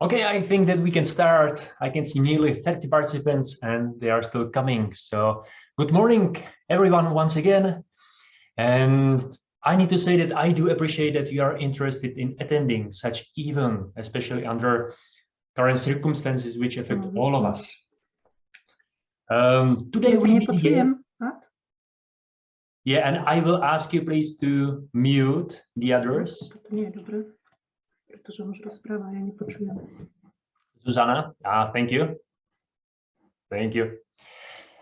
Okay, I think that we can start. I can see nearly 30 participants and they are still coming. So good morning, everyone, once again. And I need to say that I do appreciate that you are interested in attending such event, especially under current circumstances which affect all of us. Today we meet here. Yeah, and I will ask you please to mute the others. Zuzana, thank you. Thank you.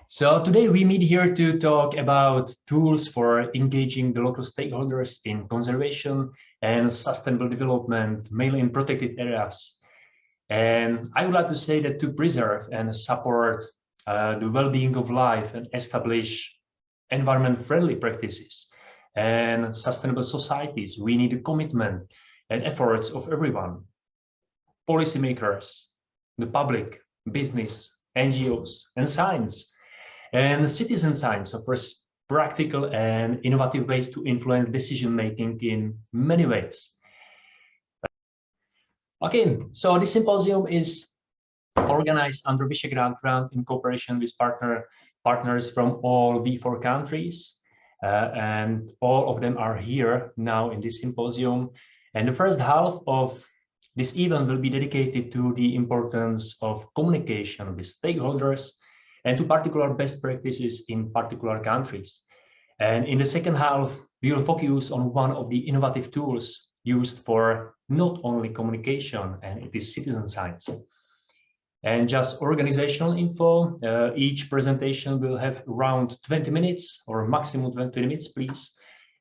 So today we meet here to talk about tools for engaging the local stakeholders in conservation and sustainable development, mainly in protected areas. And I would like to say that to preserve and support the well-being of life and establish environment-friendly practices and sustainable societies, we need a commitment and efforts of everyone, policymakers, the public, business, NGOs, and science. And citizen science offers practical and innovative ways to influence decision-making in many ways. Okay, so this symposium is organized under Visegrad Grant in cooperation with partners from all V4 countries. And all of them are here now in this symposium. And the first half of this event will be dedicated to the importance of communication with stakeholders and to particular best practices in particular countries. And in the second half, we will focus on one of the innovative tools used for not only communication, and it is citizen science. And just organizational info, each presentation will have around 20 minutes or maximum 20 minutes, please.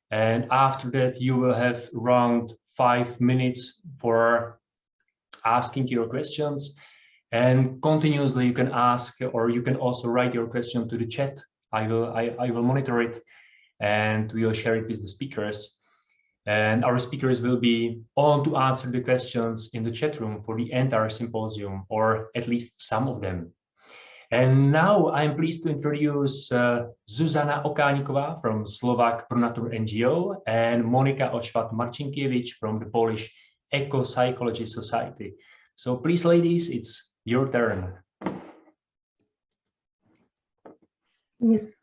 And after that, you will have around 5 minutes for asking your questions. And continuously you can ask, or you can also write your question to the chat. I will monitor it and we will share it with the speakers. And our speakers will be on to answer the questions in the chat room for the entire symposium, or at least some of them. And now I'm pleased to introduce Zuzana Okániková from Slovak PRONATUR NGO and Monika Ochwat Marcinkiewicz from the Polish Ekopsychology Society. So please, ladies, it's your turn. Yes,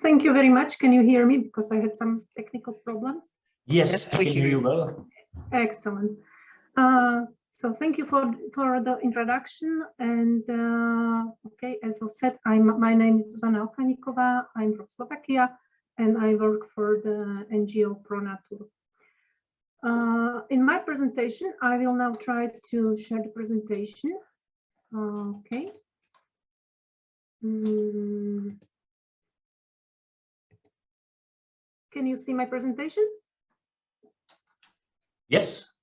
thank you very much. Can you hear me? Because I had some technical problems. Yes, I can hear you well. Excellent. So thank you for the introduction. And okay, as was said, my name is Zuzana Okániková. I'm from Slovakia, and I work for the NGO PRONATUR. In my presentation, I will now try to share the presentation. Okay. Can you see my presentation? Yes.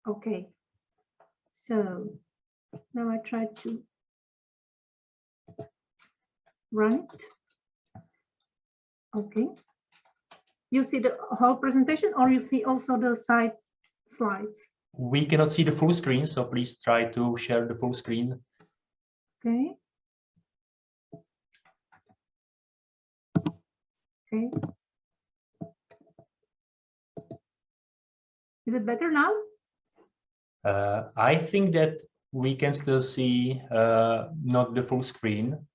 Okay. So now I try to run it. Okay. You see the whole presentation, or you see also the side slides? We cannot see the full screen, so please try to share the full screen. Okay. Okay. Is it better now? I think that we can still see not the full screen.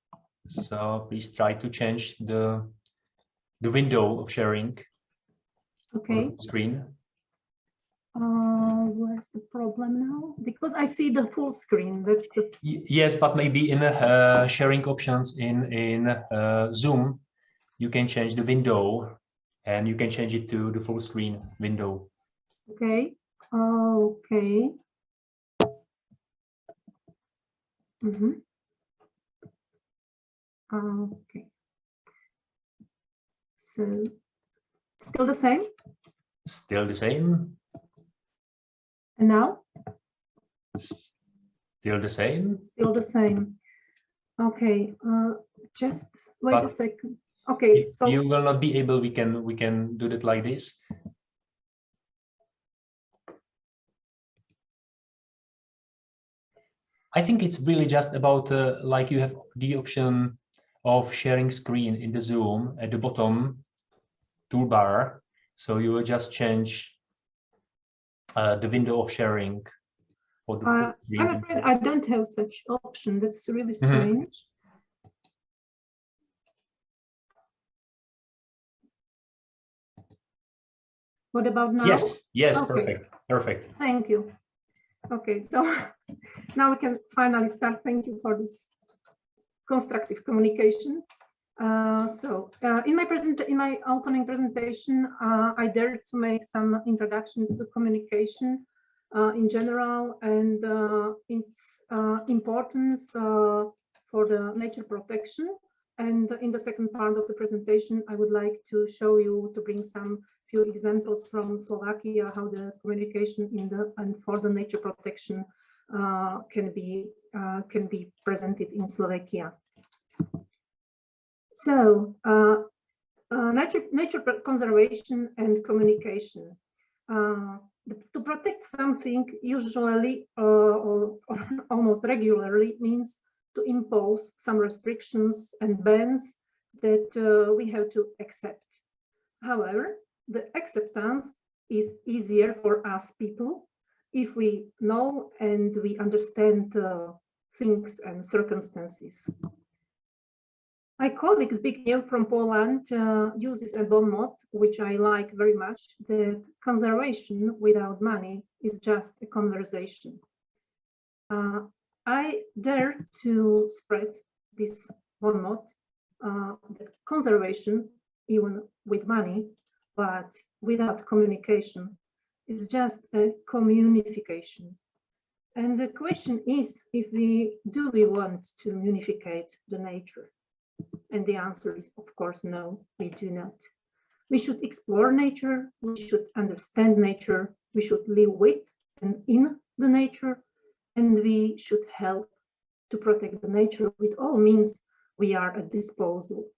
So please try to change the window of sharing. Okay. Screen. Where's the problem now? Because I see the full screen. That's the. Yes, but maybe in sharing options in Zoom, you can change the window, and you can change it to the full screen window. Okay. Okay. Okay. So, still the same? Still the same. And now? Still the same. Still the same. Okay. Just wait a second. Okay. So you will not be able. We can do it like this. I think it's really just about like you have the option of sharing screen in the Zoom at the bottom toolbar. So you will just change the window of sharing? For the I'm afraid I don't have such option. That's really strange. What about now? Yes, yes, okay. Perfect. Thank you. Okay, so now we can finally start. Thank you for this constructive communication. In my opening presentation, I dared to make some introduction to the communication in general and its importance for the nature protection. And in the second part of the presentation, I would like to show you, to bring some few examples from Slovakia, how the communication in the and for the nature protection can be presented in Slovakia. So, nature conservation and communication. To protect something usually or almost regularly means to impose some restrictions and bans that we have to accept. However, the acceptance is easier for us people if we know and we understand things and circumstances. My colleague Zbigniew from Poland uses a bon mot, which I like very much, that conservation without money is just a conversation. I dare to spread this bon mot, that conservation, even with money, but without communication, is just a communification. And the question is, if we want to unificate the nature? And the answer is, of course, no, we do not. We should explore nature, we should understand nature, we should live with and in the nature, and we should help to protect the nature with all means we are at disposal.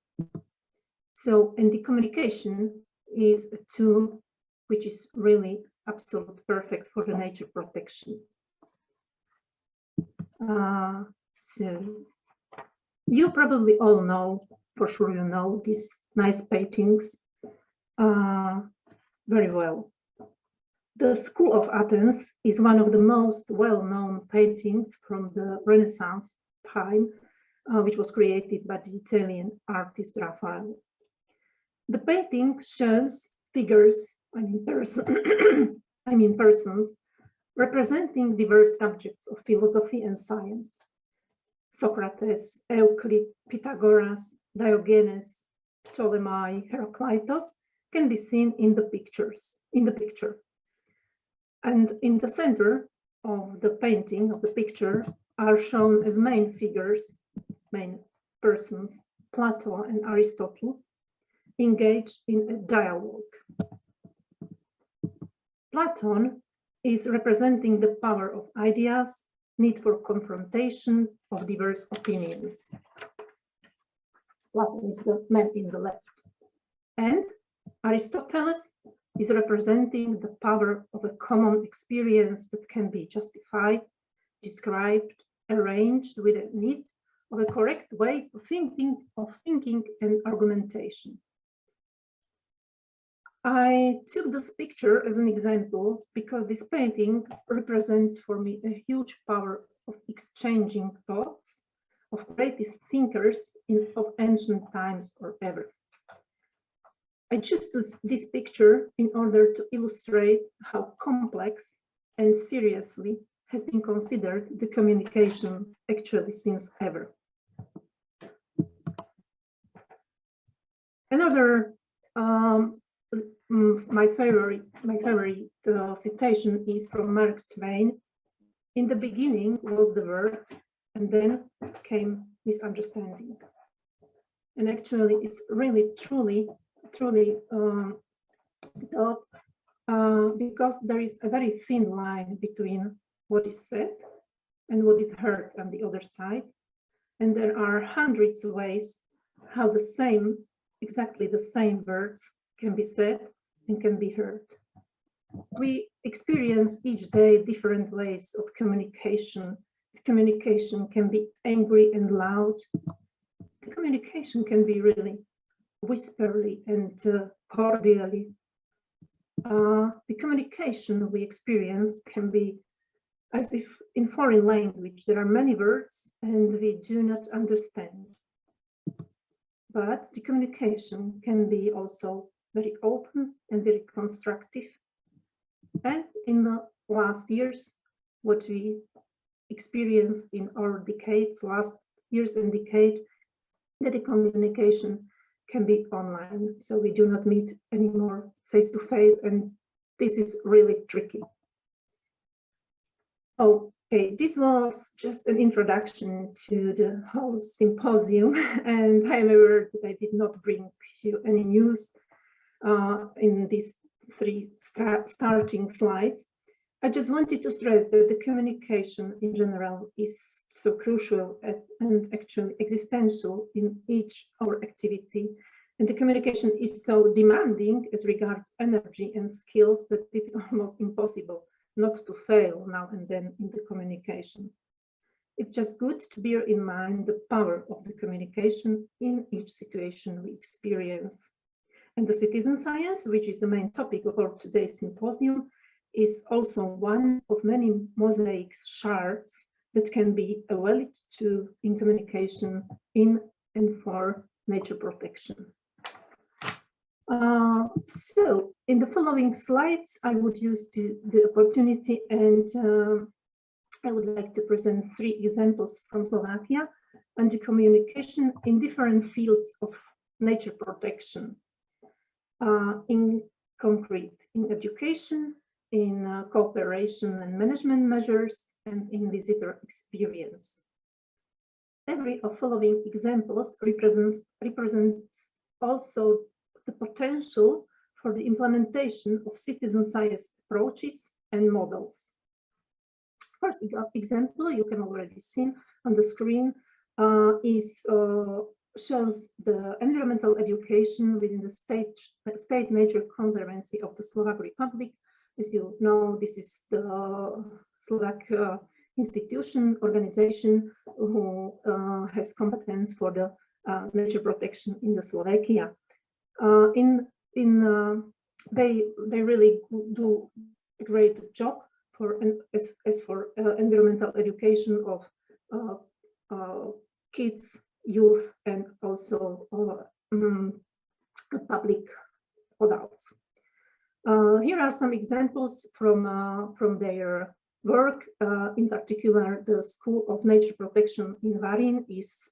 So, and the communication is a tool which is really absolutely perfect for the nature protection. So you probably all know, for sure you know, these nice paintings very well. The School of Athens is one of the most well-known paintings from the Renaissance time, which was created by the Italian artist Raphael. The painting shows figures, persons, representing diverse subjects of philosophy and science. Socrates, Euclid, Pythagoras, Diogenes, Ptolemy, Heraclitus can be seen in the picture. And in the center of the painting, of the picture, are shown as main figures, main persons, Plato and Aristotle, engaged in a dialogue. Plato is representing the power of ideas, need for confrontation of diverse opinions. Plato is the man in the left. And Aristotle is representing the power of a common experience that can be justified, described, arranged with a need of a correct way of thinking and argumentation. I took this picture as an example because this painting represents for me a huge power of exchanging thoughts of greatest thinkers of ancient times or ever. I chose this picture in order to illustrate how complex and seriously has been considered the communication actually since ever. Another my favorite citation is from Mark Twain. In the beginning was the word, and then came misunderstanding. And actually, it's really truly thought, because there is a very thin line between what is said and what is heard on the other side, and there are hundreds of ways how exactly the same words can be said and can be heard. We experience each day different ways of communication. Communication can be angry and loud. Communication can be really whisperly and cordially. The communication we experience can be as if in foreign language there are many words and we do not understand. But the communication can be also very open and very constructive. And in the last years, what we experienced in our decades, last years and decade, that the communication can be online. So we do not meet anymore face to face, and this is really tricky. Okay, this was just an introduction to the whole symposium, and I am aware that I did not bring you any news in these three starting slides. I just wanted to stress that the communication in general is so crucial and actually existential in each our activity. And the communication is so demanding as regards energy and skills that it's almost impossible not to fail now and then in the communication. It's just good to bear in mind the power of the communication in each situation we experience. And the citizen science, which is the main topic of our today's symposium, is also one of many mosaic shards that can be a valid tool in communication in and for nature protection. So in the following slides, I would use the opportunity and I would like to present 3 examples from Slovakia and the communication in different fields of nature protection. In concrete, in education, in cooperation and management measures, and in visitor experience. Every of following examples represents also the potential for the implementation of citizen science approaches and models. First example you can already see on the screen shows the environmental education within the state nature conservancy of the Slovak Republic. As you know, this is the Slovak institution, organization who has competence for the nature protection in the Slovakia. They really do a great job for environmental education of kids, youth, and also public adults. Here are some examples from their work. In particular, the School of Nature Protection in Varin is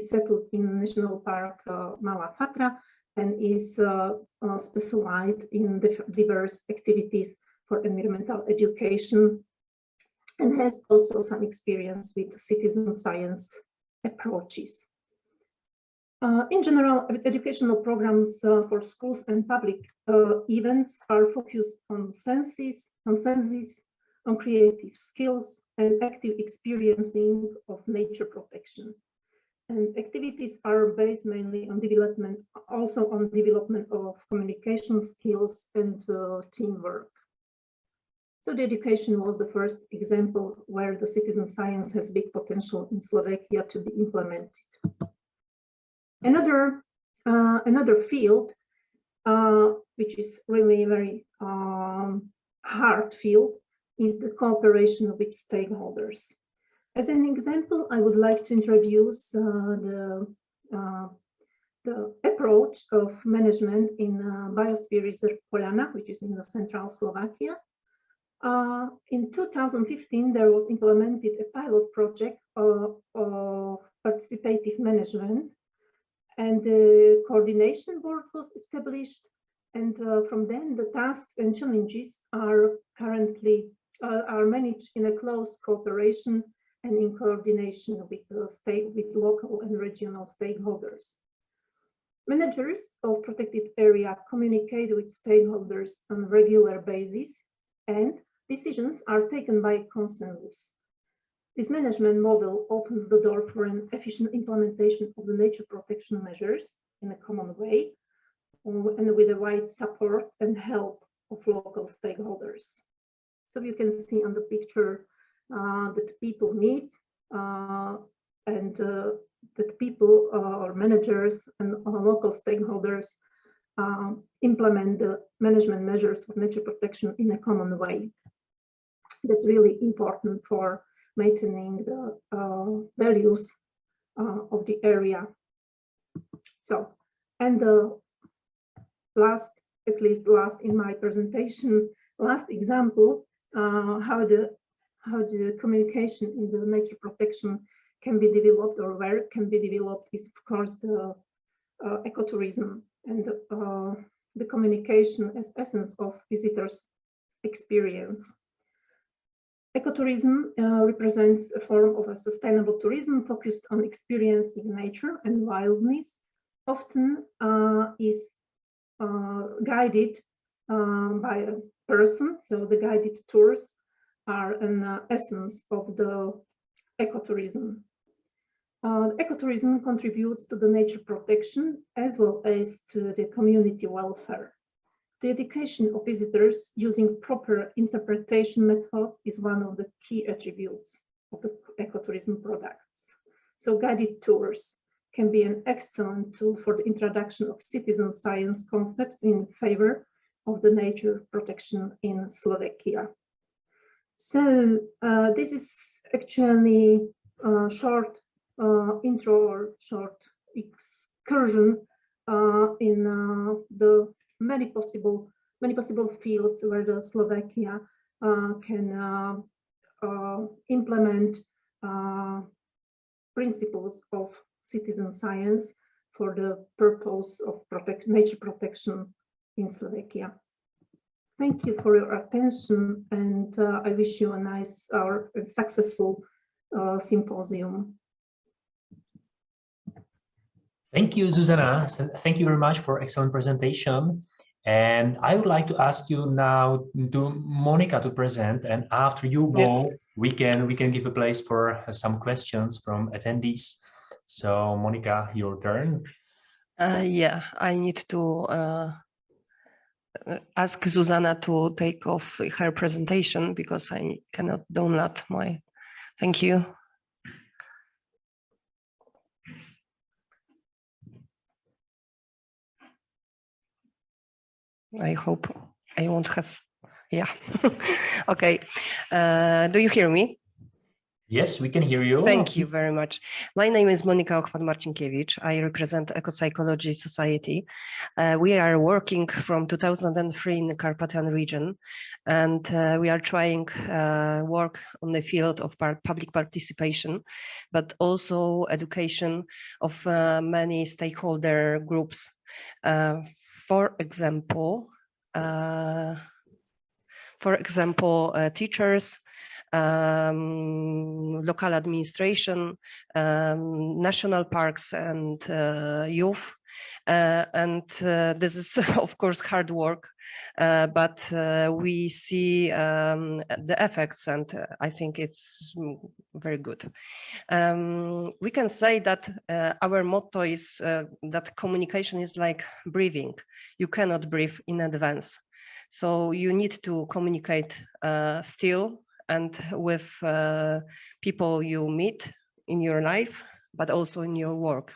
settled in National Park Malá Fatra and is specialized in diverse activities for environmental education and has also some experience with citizen science approaches. In general, educational programs for schools and public events are focused on senses, on creative skills, and active experiencing of nature protection. And activities are based mainly on development of communication skills and teamwork. So the education was the first example where the citizen science has big potential in Slovakia to be implemented. Another field, which is really a very hard field, is the cooperation with stakeholders. As an example, I would like to introduce the approach of management in Biosphere Reserve Polana, which is in the central Slovakia. In 2015, there was implemented a pilot project of participative management, and the coordination board was established. And from then, the tasks and challenges are currently managed in a close cooperation and in coordination with local and regional stakeholders. Managers of protected area communicate with stakeholders on a regular basis, and decisions are taken by consensus. This management model opens the door for an efficient implementation of the nature protection measures in a common way and with a wide support and help of local stakeholders. So you can see on the picture that people meet and that people or managers and local stakeholders implement the management measures of nature protection in a common way. That's really important for maintaining the values of the area. So, and the last in my presentation, last example, how the communication in the nature protection can be developed, or where it can be developed, is of course the ecotourism and the communication as essence of visitors' experience. Ecotourism represents a form of a sustainable tourism focused on experiencing nature and wildness, often is guided by a person. So the guided tours are an essence of the ecotourism. Ecotourism contributes to the nature protection as well as to the community welfare. The education of visitors using proper interpretation methods is one of the key attributes of the ecotourism products. So guided tours can be an excellent tool for the introduction of citizen science concepts in favor of the nature protection in Slovakia. So this is actually a short intro or short excursion in the many possible fields where the Slovakia can implement principles of citizen science for the purpose of nature protection in Slovakia. Thank you for your attention, and I wish you a nice or a successful symposium. Thank you, Zuzana. Thank you very much for excellent presentation. And I would like to ask you now to Monika to present, and after you go, yes, we can give a place for some questions from attendees. So Monika, your turn. Yeah, I need to ask Zuzana to take off her presentation because I cannot download my. Thank you. I hope I won't have, yeah. Okay, do you hear me? Yes, we can hear you. Thank you very much. My name is Monika Ochwat Marcinkiewicz. I represent Ekopsychology Society. We are working from 2003 in the Carpathian region, and we are trying work on the field of public participation, but also education of many stakeholder groups. For example, teachers, local administration, national parks, and youth. This is, of course, hard work, but we see the effects, and I think it's very good. We can say that our motto is that communication is like breathing. You cannot breathe in advance. So you need to communicate still and with people you meet in your life, but also in your work.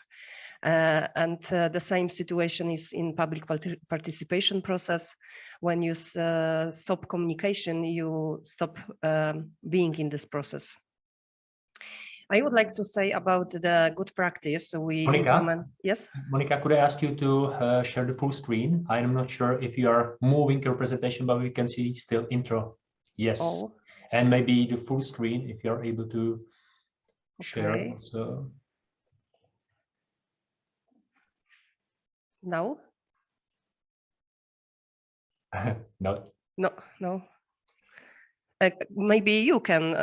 The same situation is in public participation process. When you stop communication, you stop being in this process. I would like to say about the good practice we implement. Yes? Monika, could I ask you to share the full screen? I'm not sure if you are moving your presentation, but we can see still intro. Yes. Oh. And maybe the full screen if you're able to share also. No? No. No. Maybe you can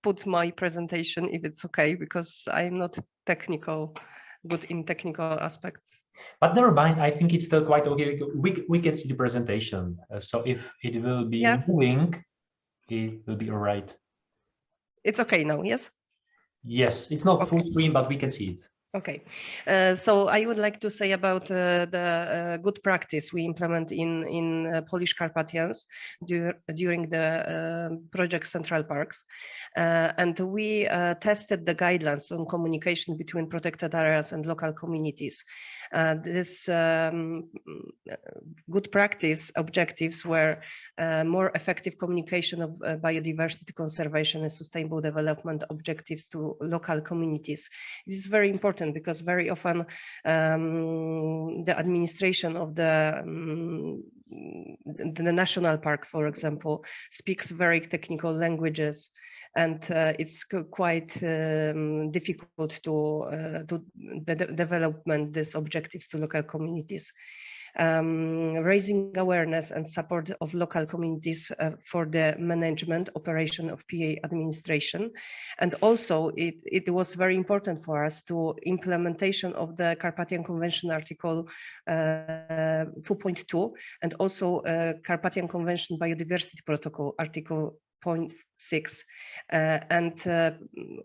put my presentation if it's okay, because I'm not good in technical aspects. But never mind, I think it's still quite okay. We can see the presentation. So if it will be moving, it will be all right. It's okay now, yes? Yes, it's not full screen, but we can see it. Okay, so I would like to say about the good practice we implement in Polish Carpathians during the project Central Parks. And we tested the guidelines on communication between protected areas and local communities. This good practice objectives were more effective communication of biodiversity conservation and sustainable development objectives to local communities. It is very important because very often the administration of the national park, for example, speaks very technical languages, and it's quite difficult to development these objectives to local communities. Raising awareness and support of local communities for the management operation of PA administration. And also it was very important for us to implementation of the Carpathian Convention Article 2.2 and also Carpathian Convention Biodiversity Protocol Article 0.6, and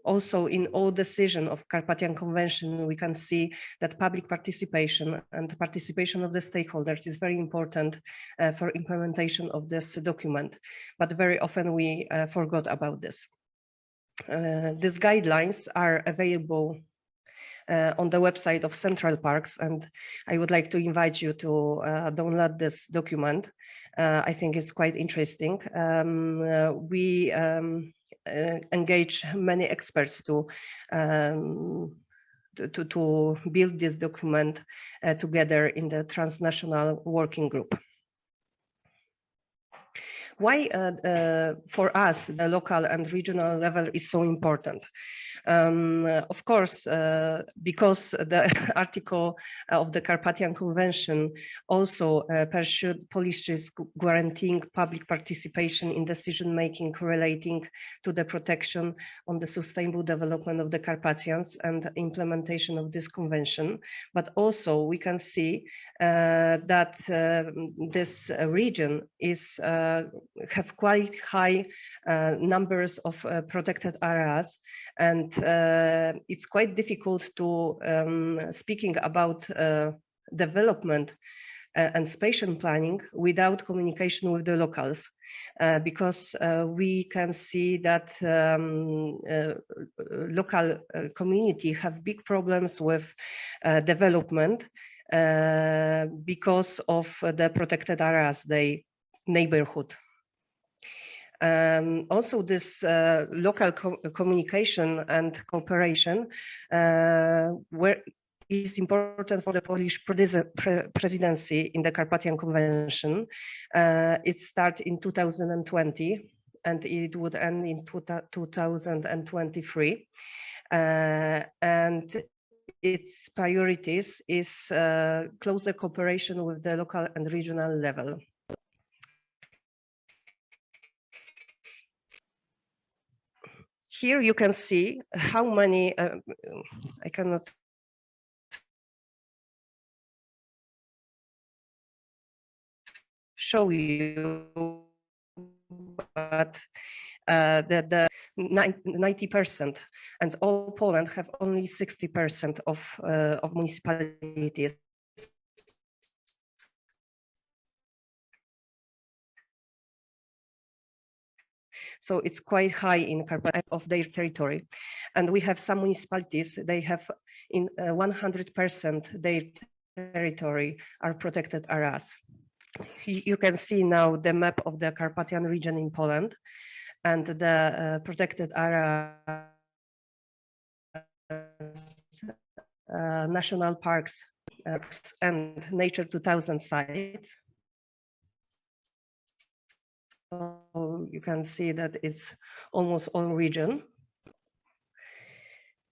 also in all decision of Carpathian Convention, we can see that public participation and participation of the stakeholders is very important for implementation of this document. But very often we forgot about this. These guidelines are available on the website of Central Parks, and I would like to invite you to download this document. I think it's quite interesting. We engage many experts to build this document together in the transnational working group. Why for us the local and regional level is so important? Of course, because the article of the Carpathian Convention also pursued policies guaranteeing public participation in decision-making relating to the protection on the sustainable development of the Carpathians and implementation of this convention. But also we can see that this region is have quite high numbers of protected areas, and it's quite difficult to speaking about development and spatial planning without communication with the locals, because we can see that local community have big problems with development because of the protected areas, they neighborhood. Also, this local communication and cooperation is important for the Polish presidency in the Carpathian Convention. It started in 2020 and it would end in 2023. And its priorities is closer cooperation with the local and regional level. Here you can see how many, I cannot show you, but the 90% and all Poland have only 60% of municipalities. So it's quite high in Carpathian of their territory. And we have some municipalities, they have in 100% their territory are protected areas. You can see now the map of the Carpathian region in Poland and the protected area, national parks and Nature 2000 sites. So you can see that it's almost all region.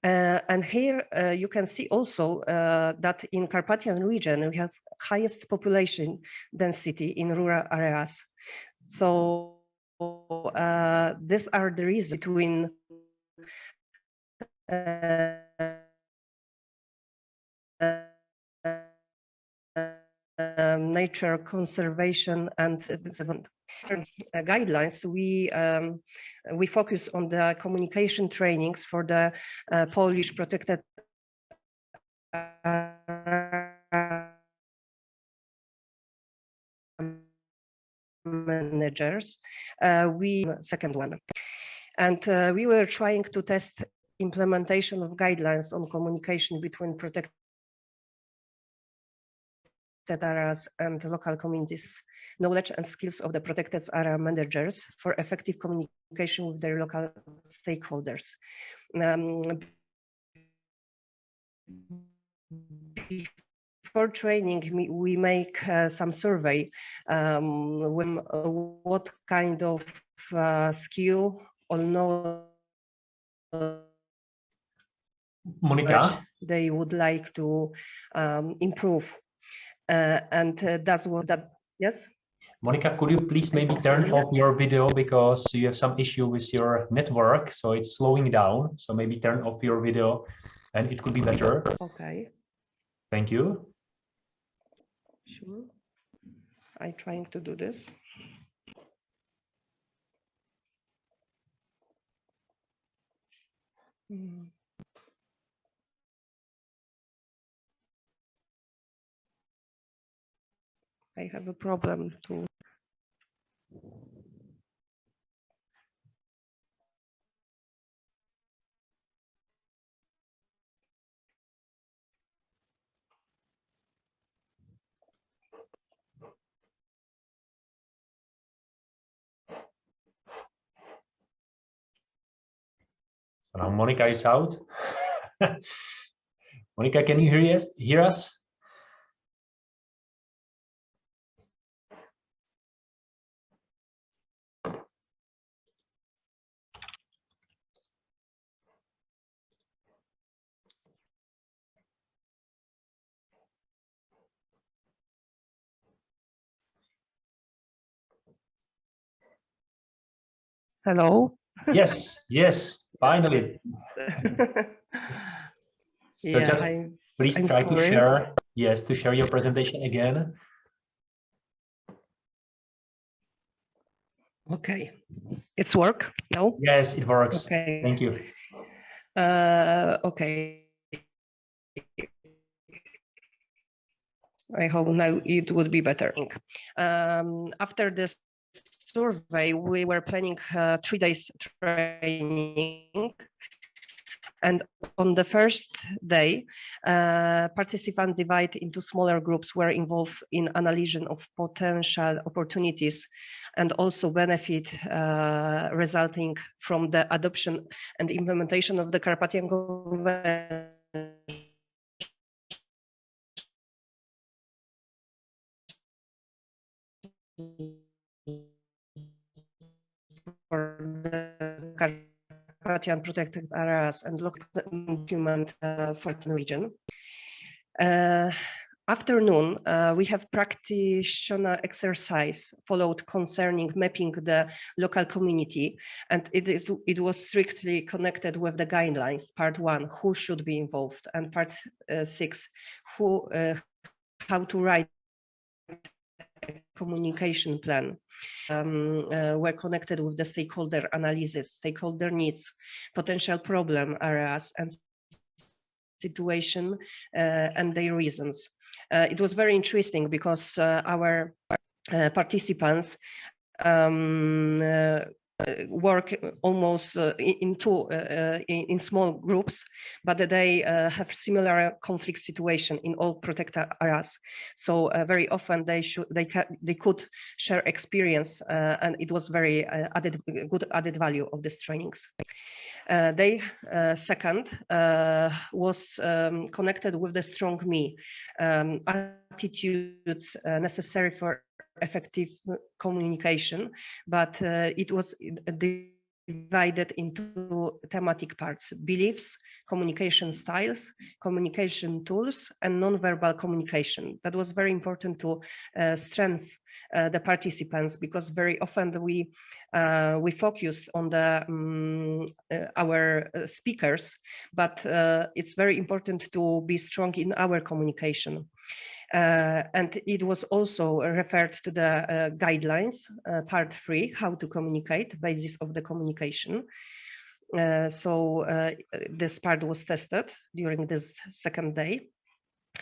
And here you can see also that in Carpathian region, we have highest population density in rural areas. So these are the reasons between nature conservation and guidelines. We focus on the communication trainings for the Polish protected managers. Second one, and we were trying to test implementation of guidelines on communication between protected areas and local communities knowledge and skills of the protected area managers for effective communication with their local stakeholders. Before training, we make some survey with what kind of skill or knowledge Monika, they would like to improve, and that's what that. Yes. Monika, could you please maybe turn off your video because you have some issue with your network, so it's slowing down. So maybe turn off your video, and it could be better. Okay. Thank you. Sure. I'm trying to do this. I have a problem to. So now Monika is out. Monika, can you hear us? Hello. Yes, yes, finally. So Yeah, just please try to share, to share your presentation again. Okay, it's work now? Yes, it works. Okay. Thank you. Okay. I hope now it would be better. After this survey, we were planning 3 days training. And on the first day, participants divided into smaller groups were involved in analysis of potential opportunities and also benefit resulting from the adoption and implementation of the Carpathian Convention. For the Carpathian protected areas and local document for the region. Afternoon, we have practitioner exercise followed concerning mapping the local community, and it was strictly connected with the guidelines. Part 1, who should be involved, and part 6, how to write a communication plan. Were connected with the stakeholder analysis, stakeholder needs, potential problem areas, and situation and their reasons. It was very interesting because our participants work almost in small groups, but they have similar conflict situation in all protected areas. So very often they could share experience, and it was very good added value of these trainings. Day second was connected with the strong me, attitudes necessary for effective communication, but it was divided into thematic parts: beliefs, communication styles, communication tools, and non-verbal communication. That was very important to strengthen the participants, because very often we focused on the our speakers, but it's very important to be strong in our communication. And it was also referred to the guidelines, part 3, how to communicate, basis of the communication. So this part was tested during this second day.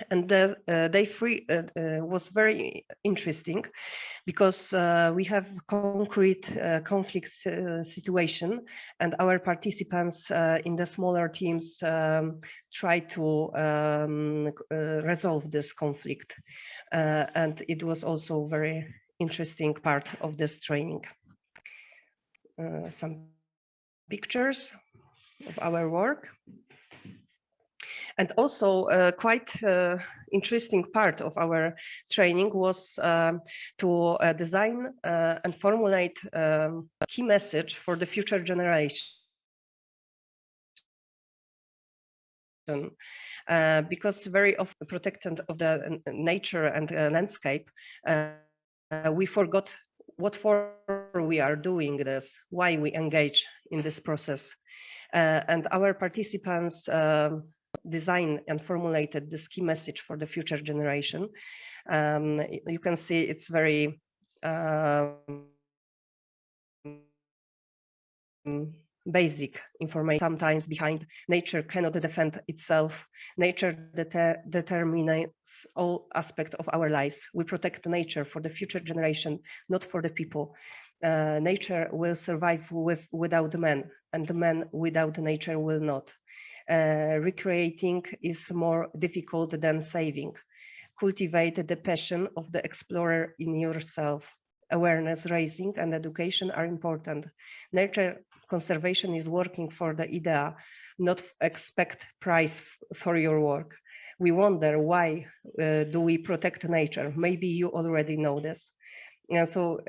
And the day 3 was very interesting because we have concrete conflict situation, and our participants in the smaller teams try to resolve this conflict. and it was also very interesting part of this training. Some pictures of our work. And also quite interesting part of our training was to design and formulate key message for the future generation. Because very often protectant of the nature and landscape, we forgot what for we are doing this, why we engage in this process. And our participants designed and formulated this key message for the future generation. You can see it's very basic information. Sometimes behind nature cannot defend itself. Nature determines all aspects of our lives. We protect nature for the future generation, not for the people. Nature will survive without man, and man without nature will not. Recreating is more difficult than saving. Cultivate the passion of the explorer in yourself. Awareness raising and education are important. Nature conservation is working for the idea, not expect price for your work. We wonder why do we protect nature? Maybe you already know this. And so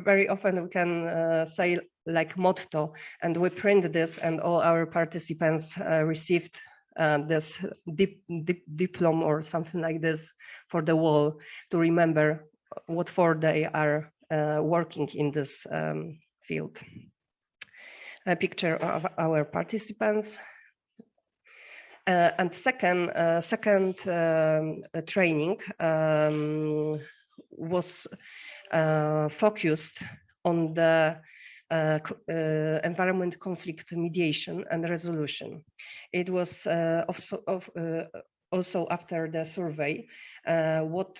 very often we can say like motto, and we print this, and all our participants received this diploma or something like this for the wall to remember what for they are working in this field. A picture of our participants. And second training was focused on the environment conflict mediation and resolution. It was also after the survey, what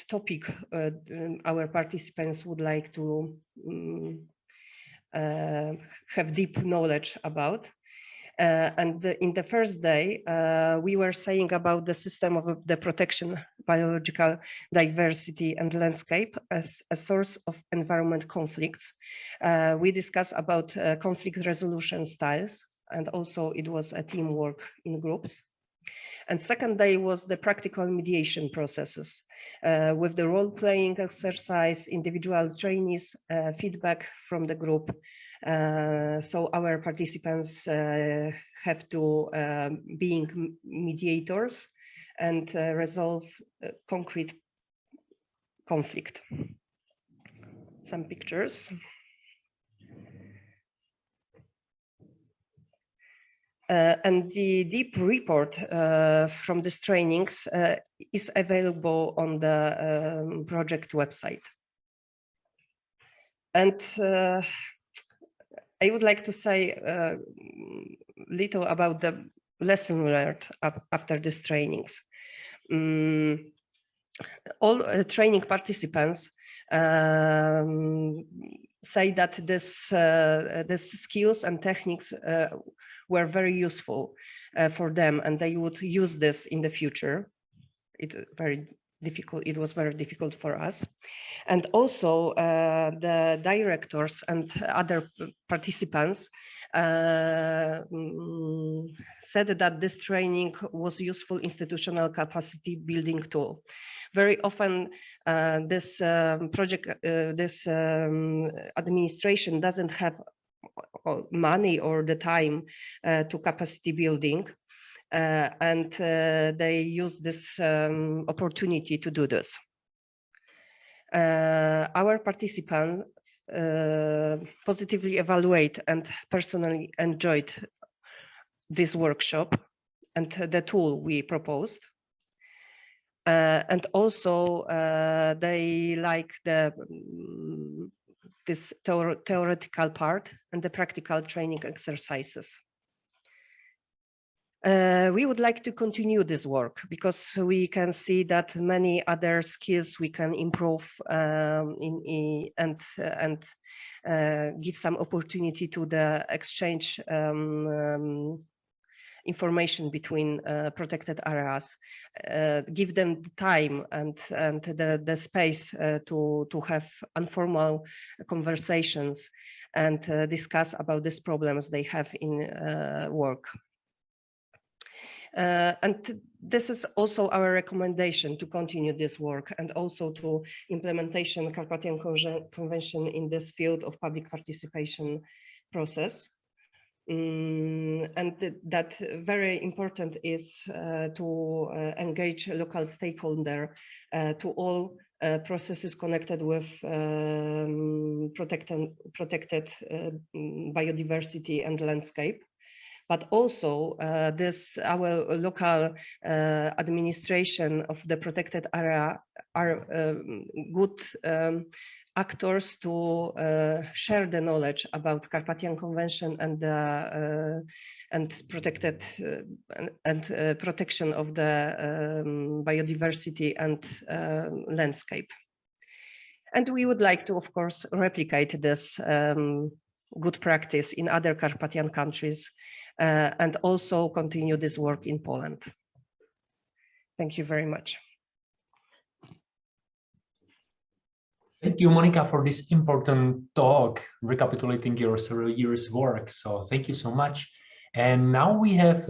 topic our participants would like to have deep knowledge about. And in the first day, we were saying about the system of the protection, biological diversity and landscape as a source of environment conflicts. We discussed about conflict resolution styles, and also it was a teamwork in groups. And second day was the practical mediation processes with the role-playing exercise, individual trainees, feedback from the group. So our participants have to being mediators and resolve concrete conflict. Some pictures. And the deep report from these trainings is available on the project website. And I would like to say little about the lesson learned after these trainings. All training participants say that this skills and techniques were very useful for them, and they would use this in the future. It was very difficult for us. And also the directors and other participants said that this training was useful institutional capacity building tool. Very often this administration doesn't have money or the time to capacity building, and they use this opportunity to do this. Our participants positively evaluate and personally enjoyed this workshop and the tool we proposed. And also they like this theoretical part and the practical training exercises. We would like to continue this work because we can see that many other skills we can improve and give some opportunity to the exchange information between protected areas, give them the time and the space to have informal conversations and discuss about these problems they have in work. And this is also our recommendation to continue this work and also to implementation Carpathian Convention in this field of public participation process. And that very important is to engage local stakeholder to all processes connected with protected biodiversity and landscape. But also our local administration of the protected area are good actors to share the knowledge about Carpathian Convention and protection of the biodiversity and landscape. And we would like to, of course, replicate this good practice in other Carpathian countries and also continue this work in Poland. Thank you very much. Thank you, Monika, for this important talk, recapitulating your several years' work. So thank you so much. And now we have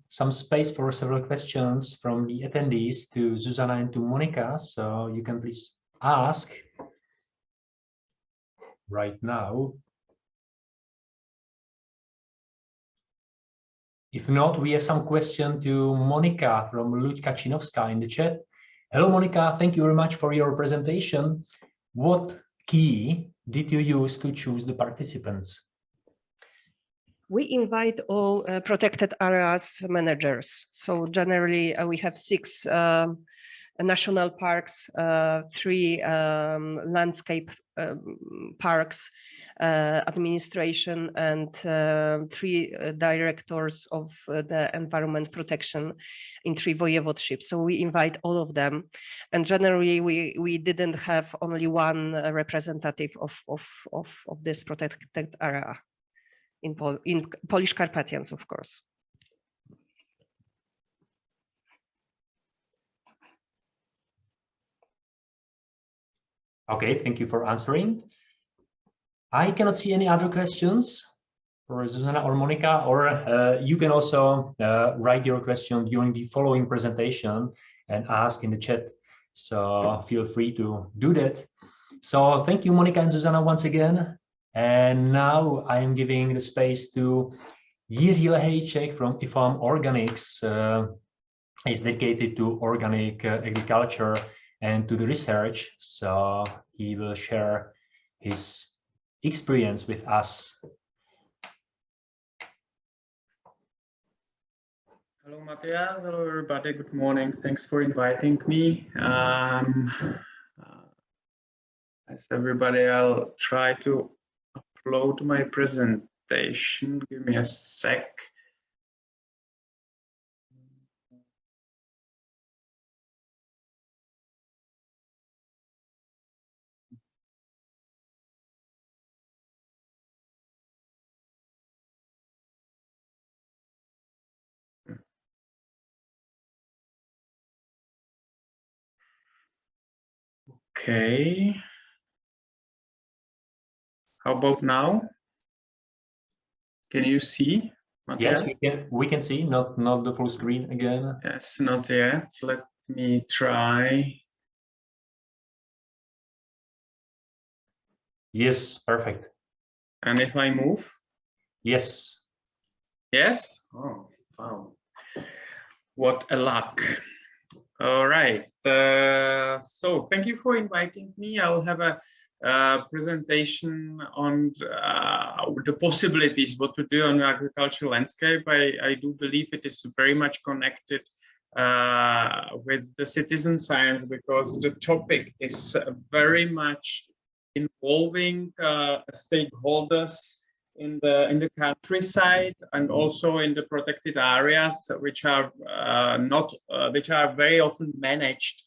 some space for several questions from the attendees to Zuzana and to Monika. So you can please ask right now. If not, we have some question to Monika from Luďka Činovská in the chat. Hello, Monika. Thank you very much for your presentation. What key did you use to choose the participants? We invite all protected areas managers. So generally we have 6 national parks, 3 landscape parks administration, and 3 directors of the environment protection in 3 voivodeships. So we invite all of them, and generally we didn't have only one representative of this protected area in Polish Carpathians, of course. Okay, thank you for answering. I cannot see any other questions for Zuzana or Monika, or you can also write your question during the following presentation and ask in the chat. So feel free to do that. So thank you, Monika and Zuzana, once again. And now I am giving the space to Jiří Lehejček from IFOAM Organics. Is dedicated to organic agriculture and to the research. So he will share his experience with us. Hello, Matthias. Hello, everybody. Good morning. Thanks for inviting me. As everybody, I'll try to upload my presentation. Give me a sec. Okay. How about now? Can you see, Matthias? Yes, we can see, not the full screen again. Yes, not yet. Let me try. Yes, perfect. And if I move? Yes. Yes? Oh, wow. What a luck. All right. So thank you for inviting me. I'll have a presentation on the possibilities, what to do on the agricultural landscape. I do believe it is very much connected with the citizen science, because the topic is very much involving stakeholders in the countryside and also in the protected areas, which are which are very often managed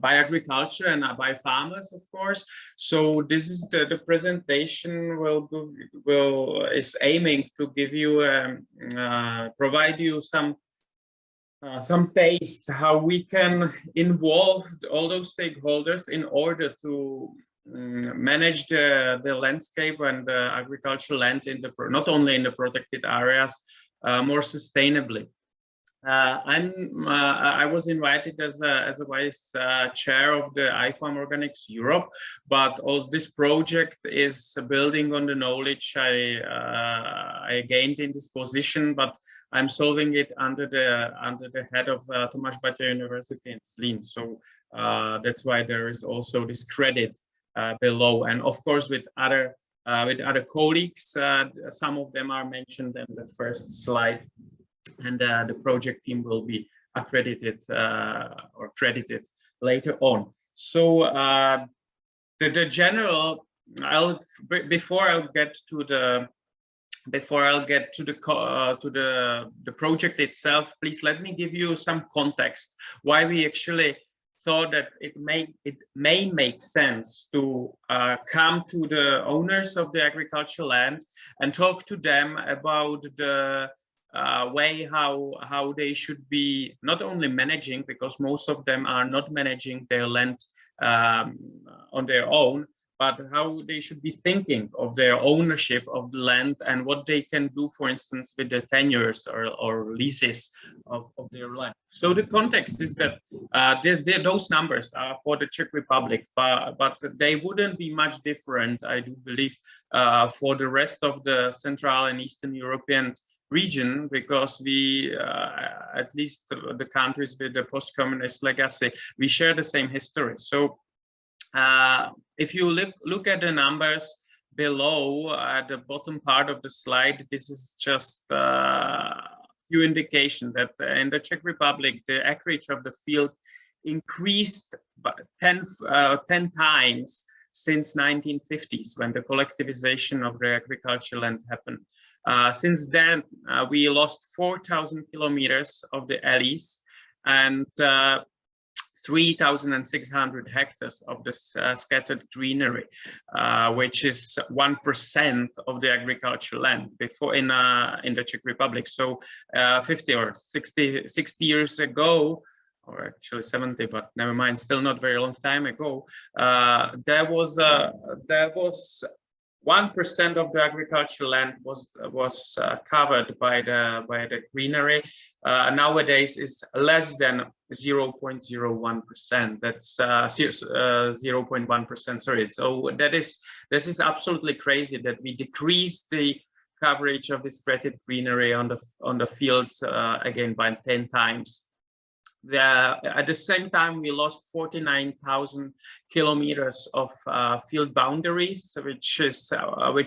by agriculture and by farmers, of course. So this is the presentation is aiming to give you provide you some taste how we can involve all those stakeholders in order to manage the landscape and the agricultural land in the not only in the protected areas more sustainably. I was invited as a vice chair of the IFOAM Organics Europe, but also this project is building on the knowledge I gained in this position, but I'm solving it under the head of Tomáš Baťa University in Zlín. So that's why there is also this credit below, and of course with other colleagues. Some of them are mentioned in the first slide, and the project team will be accredited or credited later on. So the general, before I'll get to the project itself, please let me give you some context why we actually thought that it may make sense to come to the owners of the agricultural land and talk to them about the way how they should be not only managing, because most of them are not managing their land on their own, but how they should be thinking of their ownership of the land and what they can do, for instance, with the tenures or leases of their land. So the context is that those numbers are for the Czech Republic, but they wouldn't be much different, I do believe, for the rest of the Central and Eastern European region, because we, at least the countries with the post-communist legacy, we share the same history. So if you look at the numbers below at the bottom part of the slide, this is just few indication that in the Czech Republic, the acreage of the field increased by 10 times since 1950s, when the collectivization of the agricultural land happened. Since then, we lost 4,000 kilometers of the alleys and 3,600 hectares of the scattered greenery, which is 1% of the agricultural land before in the Czech Republic. So 50 or 60 years ago, or actually 70, but never mind, still not very long time ago, there was 1% of the agricultural land was covered by the greenery. Nowadays is less than 0.01%. That's 0.1%. Sorry. So this is absolutely crazy that we decrease the coverage of this scattered greenery on the fields again by 10 times. At the same time, we lost 49,000 kilometers of field boundaries, which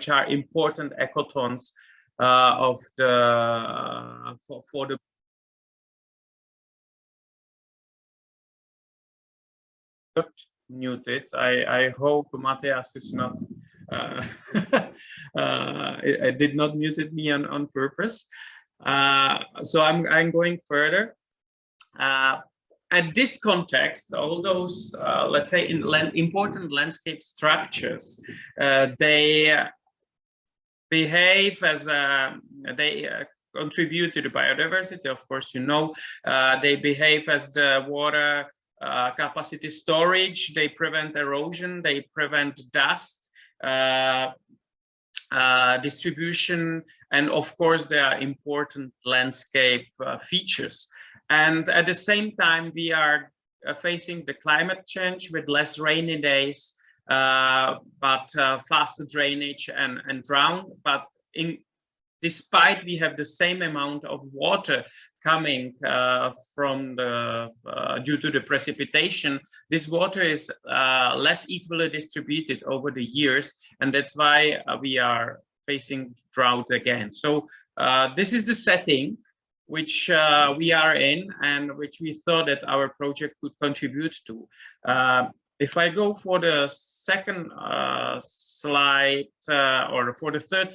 are important ecotones of the for the muted. I hope Matthias is not. It did not muted me on purpose. So I'm going further. At this context, all those, let's say, important landscape structures, they behave as they contribute to the biodiversity. Of course, you know, they behave as the water capacity storage. They prevent erosion. They prevent dust distribution, and of course, they are important landscape features. And at the same time, we are facing the climate change with less rainy days, but faster drainage and drought. But despite we have the same amount of water coming from due to the precipitation, this water is less equally distributed over the years, and that's why we are facing drought again. So this is the setting which we are in and which we thought that our project could contribute to. If I go for the second slide, or for the third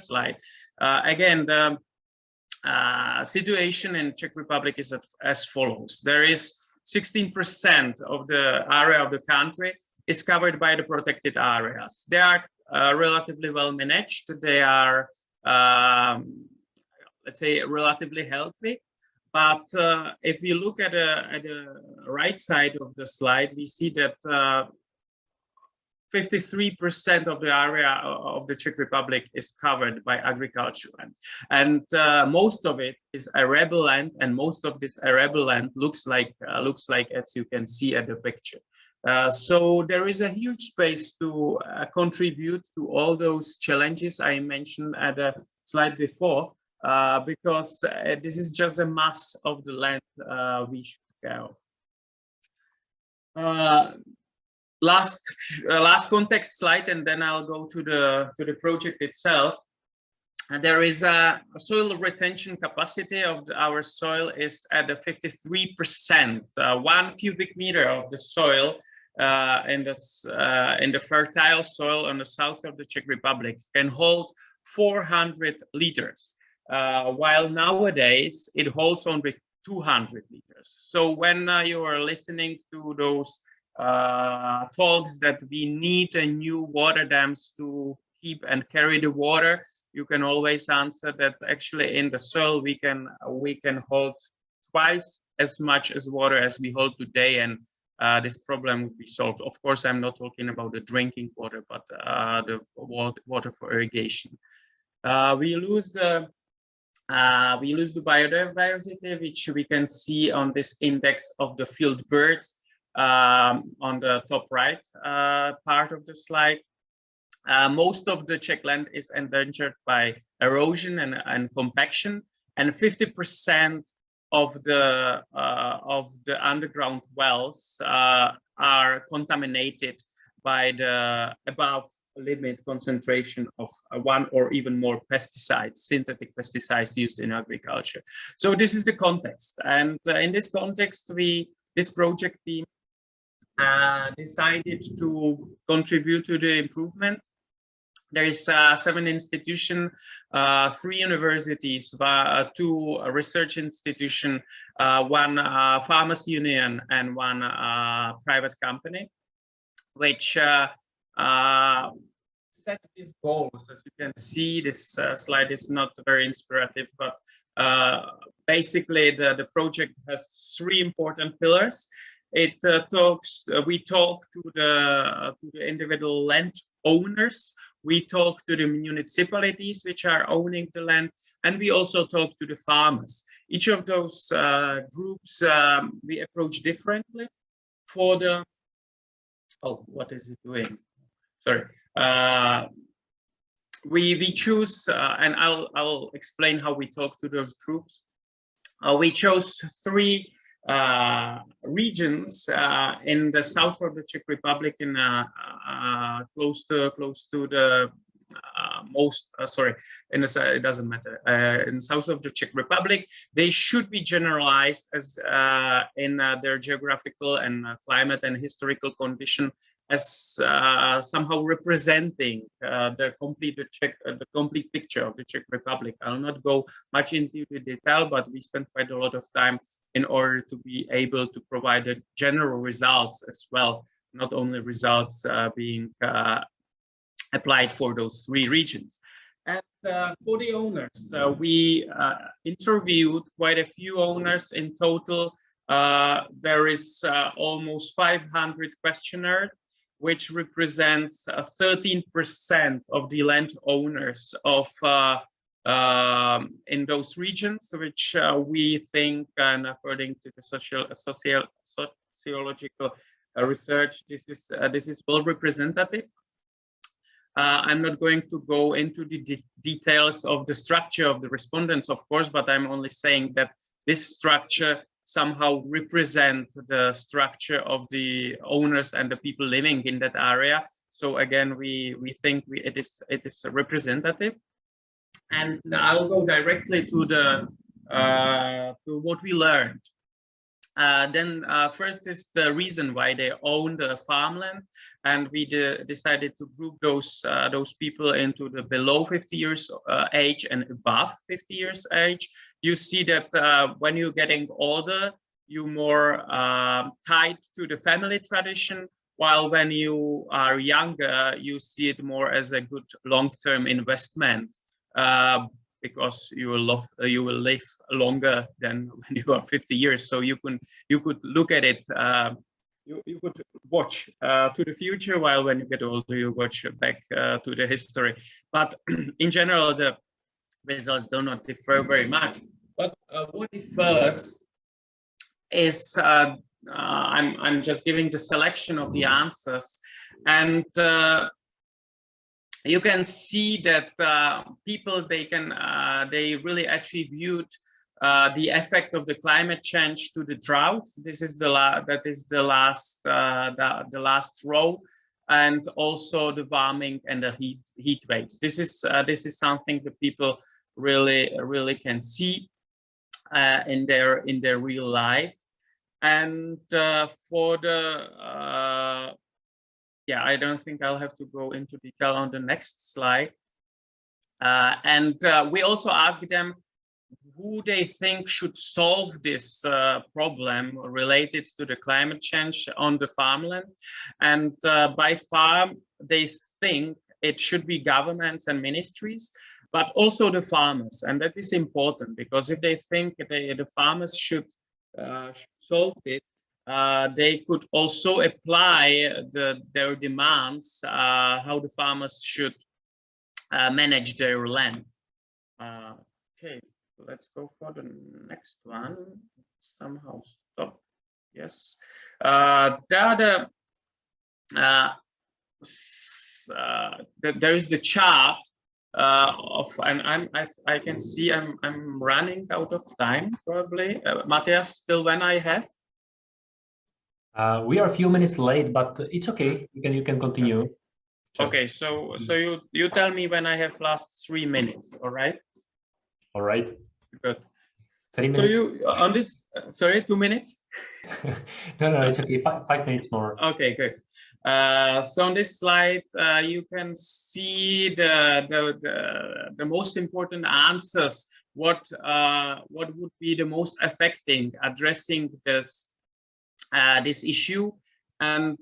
slide, again, the situation in Czech Republic is as follows. There is 16% of the area of the country is covered by the protected areas. They are relatively well managed. They are, let's say, relatively healthy. But if you look at the right side of the slide, we see that 53% of the area of the Czech Republic is covered by agriculture land, and most of it is arable land, and most of this arable land looks like as you can see at the picture. So there is a huge space to contribute to all those challenges I mentioned at the slide before, because this is just a mass of the land we should care of. Last context slide, and then I'll go to the project itself. And there is a soil retention capacity of our soil is at 53%. 1 cubic meter of the soil in the fertile soil on the south of the Czech Republic can hold 400 liters, while nowadays it holds only 200 liters. So when you are listening to those talks that we need a new water dams to keep and carry the water, you can always answer that actually in the soil we can hold twice as much as water as we hold today, and this problem would be solved. Of course, I'm not talking about the drinking water, but the water for irrigation. We lose the biodiversity, which we can see on this index of the field birds on the top right part of the slide. Most of the Czech land is endangered by erosion and compaction, and 50% of the underground wells are contaminated by the above limit concentration of 1 or even more pesticides, synthetic pesticides used in agriculture. So this is the context, and in this context, this project team decided to contribute to the improvement. There is 7 institutions, 3 universities, 2 research institutions, 1 farmers union, and 1 private company, which set these goals. As you can see, this slide is not very inspirative, but basically the project has 3 important pillars. We talk to the individual land owners, we talk to the municipalities which are owning the land, and we also talk to the farmers. Each of those groups we approach differently. For the what is it doing? Sorry. We choose, and I'll explain how we talk to those groups. We chose 3 regions in the south of the Czech Republic, in close to the most in the, it doesn't matter, in the south of the Czech Republic. They should be generalized as in their geographical and climate and historical condition as somehow representing the complete picture of the Czech Republic. I'll not go much into the detail, but we spent quite a lot of time in order to be able to provide the general results as well, not only results being applied for those 3 regions. And for the owners, we interviewed quite a few owners in total. There is almost 500 questionnaires, which represents 13% of the land owners of in those regions, which we think, and according to the sociological research, this is well representative. I'm not going to go into the details of the structure of the respondents, of course, but I'm only saying that this structure somehow represents the structure of the owners and the people living in that area. So again, we think it is representative. And I'll go directly to what we learned. Then first is the reason why they own the farmland, and we decided to group those people into the below 50 years age and above 50 years age. You see that when you're getting older, you more tied to the family tradition, while when you are younger, you see it more as a good long-term investment, because you will live longer than when you are 50 years. So you could look at it. You could watch to the future, while when you get older, you watch back to the history. But in general, the results do not differ very much. But what differs is I'm just giving the selection of the answers, and you can see that people they really attribute the effect of the climate change to the drought. This is the last row, and also the warming and the heat waves. This is something that people really can see in their real life. And for the yeah, I don't think I'll have to go into detail on the next slide. And we also asked them who they think should solve this problem related to the climate change on the farmland. And by far, they think it should be governments and ministries, but also the farmers. And that is important, because if they think the farmers should solve it, they could also apply their demands, how the farmers should manage their land. Okay, let's go for the next one. Somehow stop. Yes. There is the chart of, and I can see I'm running out of time probably. Matthias, still when I have? We are a few minutes late, but it's okay. You can continue. Okay, so you tell me when I have last 3 minutes. All right. All right. Good. 3 minutes. So you on this? Sorry, 2 minutes. No, it's okay. 5 minutes more. Okay, good. So on this slide, you can see the most important answers. What would be the most affecting addressing this issue? And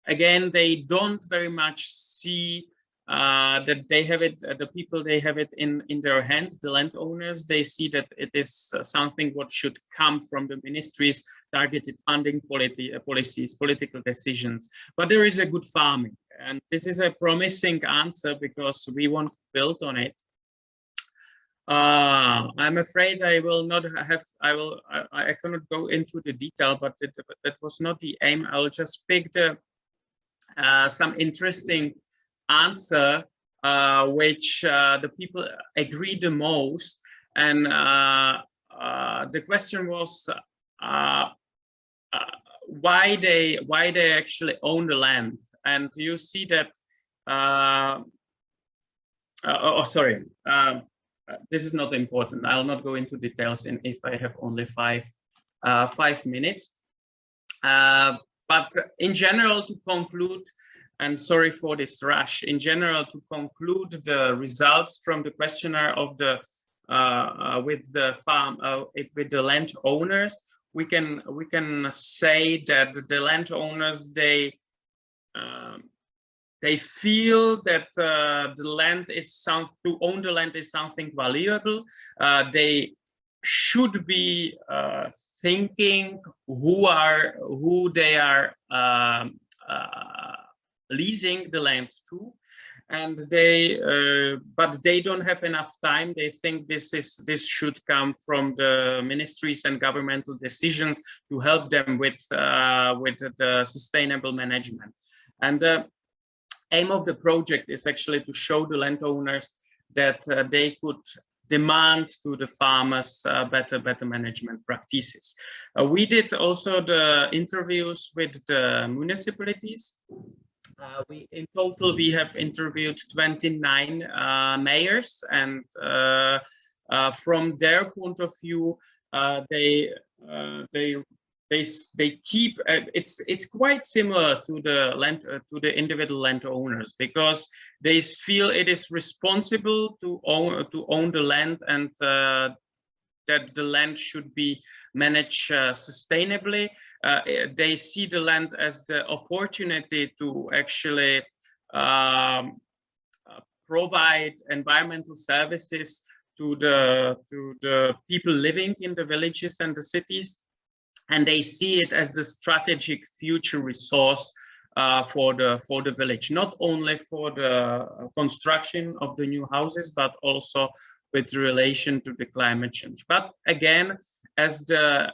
again, they don't very much see that they have it, the people, they have it in their hands, the landowners. They see that it is something what should come from the ministries, targeted funding policies, political decisions. But there is a good farming, and this is a promising answer because we want to build on it. I'm afraid I will not have, I cannot go into the detail, but that was not the aim. I'll just pick some interesting answer which the people agree the most, and the question was why they actually own the land. And you see that this is not important. I'll not go into details if I have only 5 minutes. But in general, to conclude, and sorry for this rush, in general, to conclude the results from the questionnaire of the with the landowners, we can say that the landowners, they feel that the land is to own the land is something valuable. They should be thinking who they are leasing the land to, and but they don't have enough time. They think this should come from the ministries and governmental decisions to help them with the sustainable management. And the aim of the project is actually to show the landowners that they could demand to the farmers better management practices. We did also the interviews with the municipalities. In total, we have interviewed 29 mayors, and from their point of view, they keep it's quite similar to the individual landowners, because they feel it is responsible to own the land, and that the land should be managed sustainably. They see the land as the opportunity to actually provide environmental services to the people living in the villages and the cities, and they see it as the strategic future resource for the village, not only for the construction of the new houses, but also with relation to the climate change. But again, as the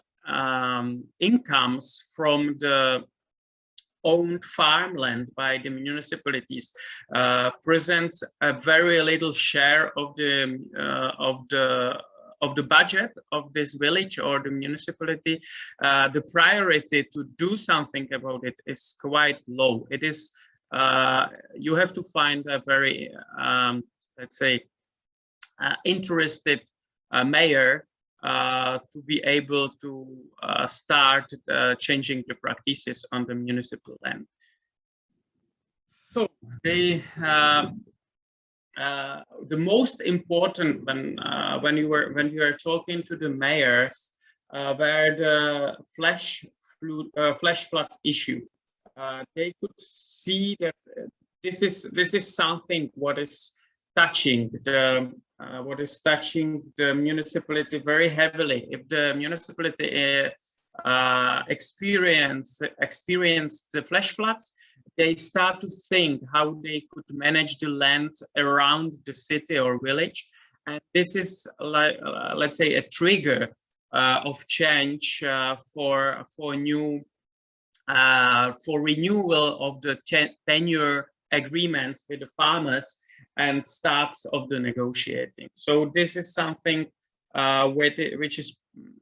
incomes from the owned farmland by the municipalities presents a very little share of the budget of this village or the municipality, the priority to do something about it is quite low. It is, you have to find a very, let's say, interested mayor to be able to start changing the practices on the municipal land. So the most important when you are talking to the mayors were the flash floods issue. They could see that this is something what is touching the municipality very heavily. If the municipality experience the flash floods, they start to think how they could manage the land around the city or village, and this is like let's say a trigger of change for renewal of the tenure agreements with the farmers and starts of the negotiating. So this is something which is,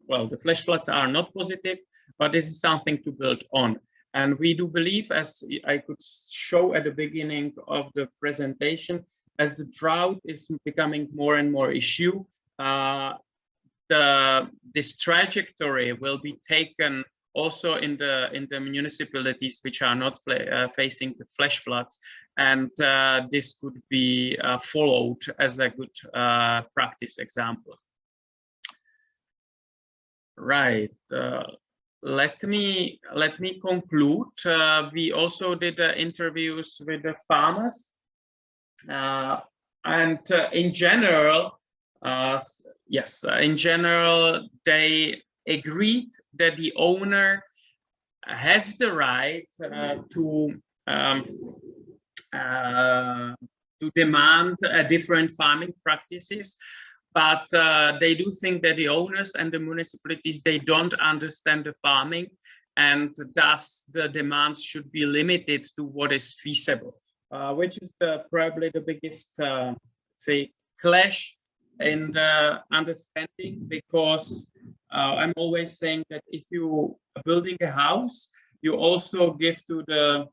well, the flash floods are not positive, but this is something to build on. And we do believe, as I could show at the beginning of the presentation, as the drought is becoming more and more issue, this trajectory will be taken also in the municipalities which are not facing the flash floods, and this could be followed as a good practice example. Right. Let me conclude. We also did interviews with the farmers, and in general, yes, in general, they agreed that the owner has the right to demand different farming practices, but they do think that the owners and the municipalities, they don't understand the farming, and thus the demands should be limited to what is feasible, which is probably the biggest, say, clash in the understanding, because I'm always saying that if you are building a house, you also give to the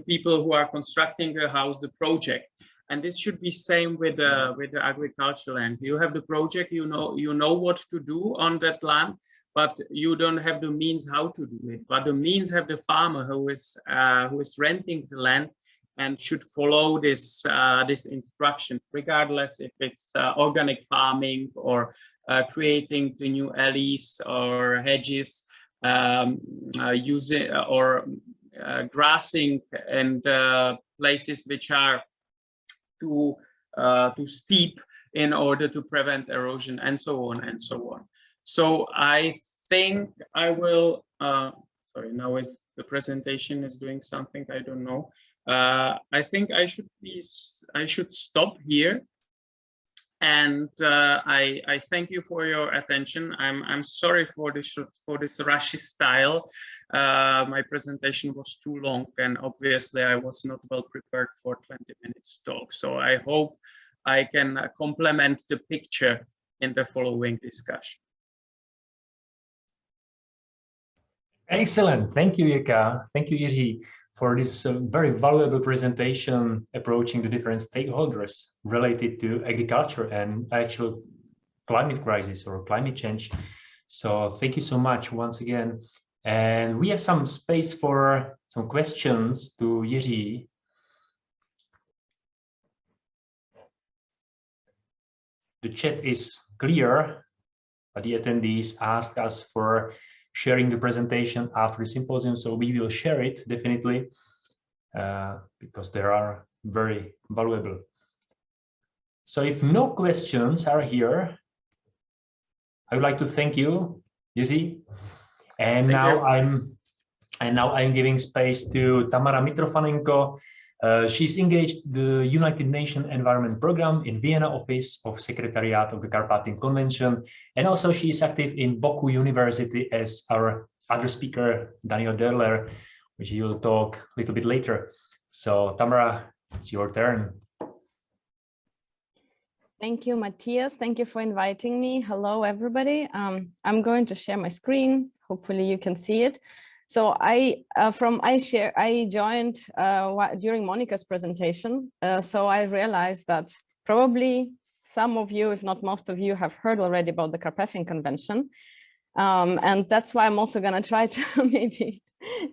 people who are constructing a house the project, and this should be same with the agricultural land. You have the project, you know what to do on that land, but you don't have the means how to do it. But the means have the farmer who is renting the land, and should follow this instruction, regardless if it's organic farming or creating the new alleys or hedges, using or grassing and places which are too steep in order to prevent erosion, and so on and so on. So I think I will. Sorry, now the presentation is doing something, I don't know. I think I should stop here, and I thank you for your attention. I'm sorry for this rushy style. My presentation was too long, and obviously I was not well prepared for 20 minutes talk. So I hope I can complement the picture in the following discussion. Excellent. Thank you, Jirka. Thank you, Jiří, for this very valuable presentation approaching the different stakeholders related to agriculture and actual climate crisis or climate change. So thank you so much once again. And we have some space for some questions to Jiří. the chat is clear, but the attendees asked us for sharing the presentation after the symposium, so we will share it definitely because they are very valuable. So if no questions are here, I would like to thank you, Jiří. And now I'm giving space to Tamara Mitrofanenko. She's engaged the United Nations Environment Programme in Vienna office of Secretariat of the Carpathian Convention. And also she is active in BOKU University as our other speaker, Daniel Dörler, which he will talk a little bit later. So Tamara, it's your turn. Thank you, Matthias. Thank you for inviting me. Hello, everybody. I'm going to share my screen. Hopefully you can see it. So I joined during Monika's presentation. So I realized that probably some of you, if not most of you, have heard already about the Carpathian Convention. And that's why I'm also going to try to maybe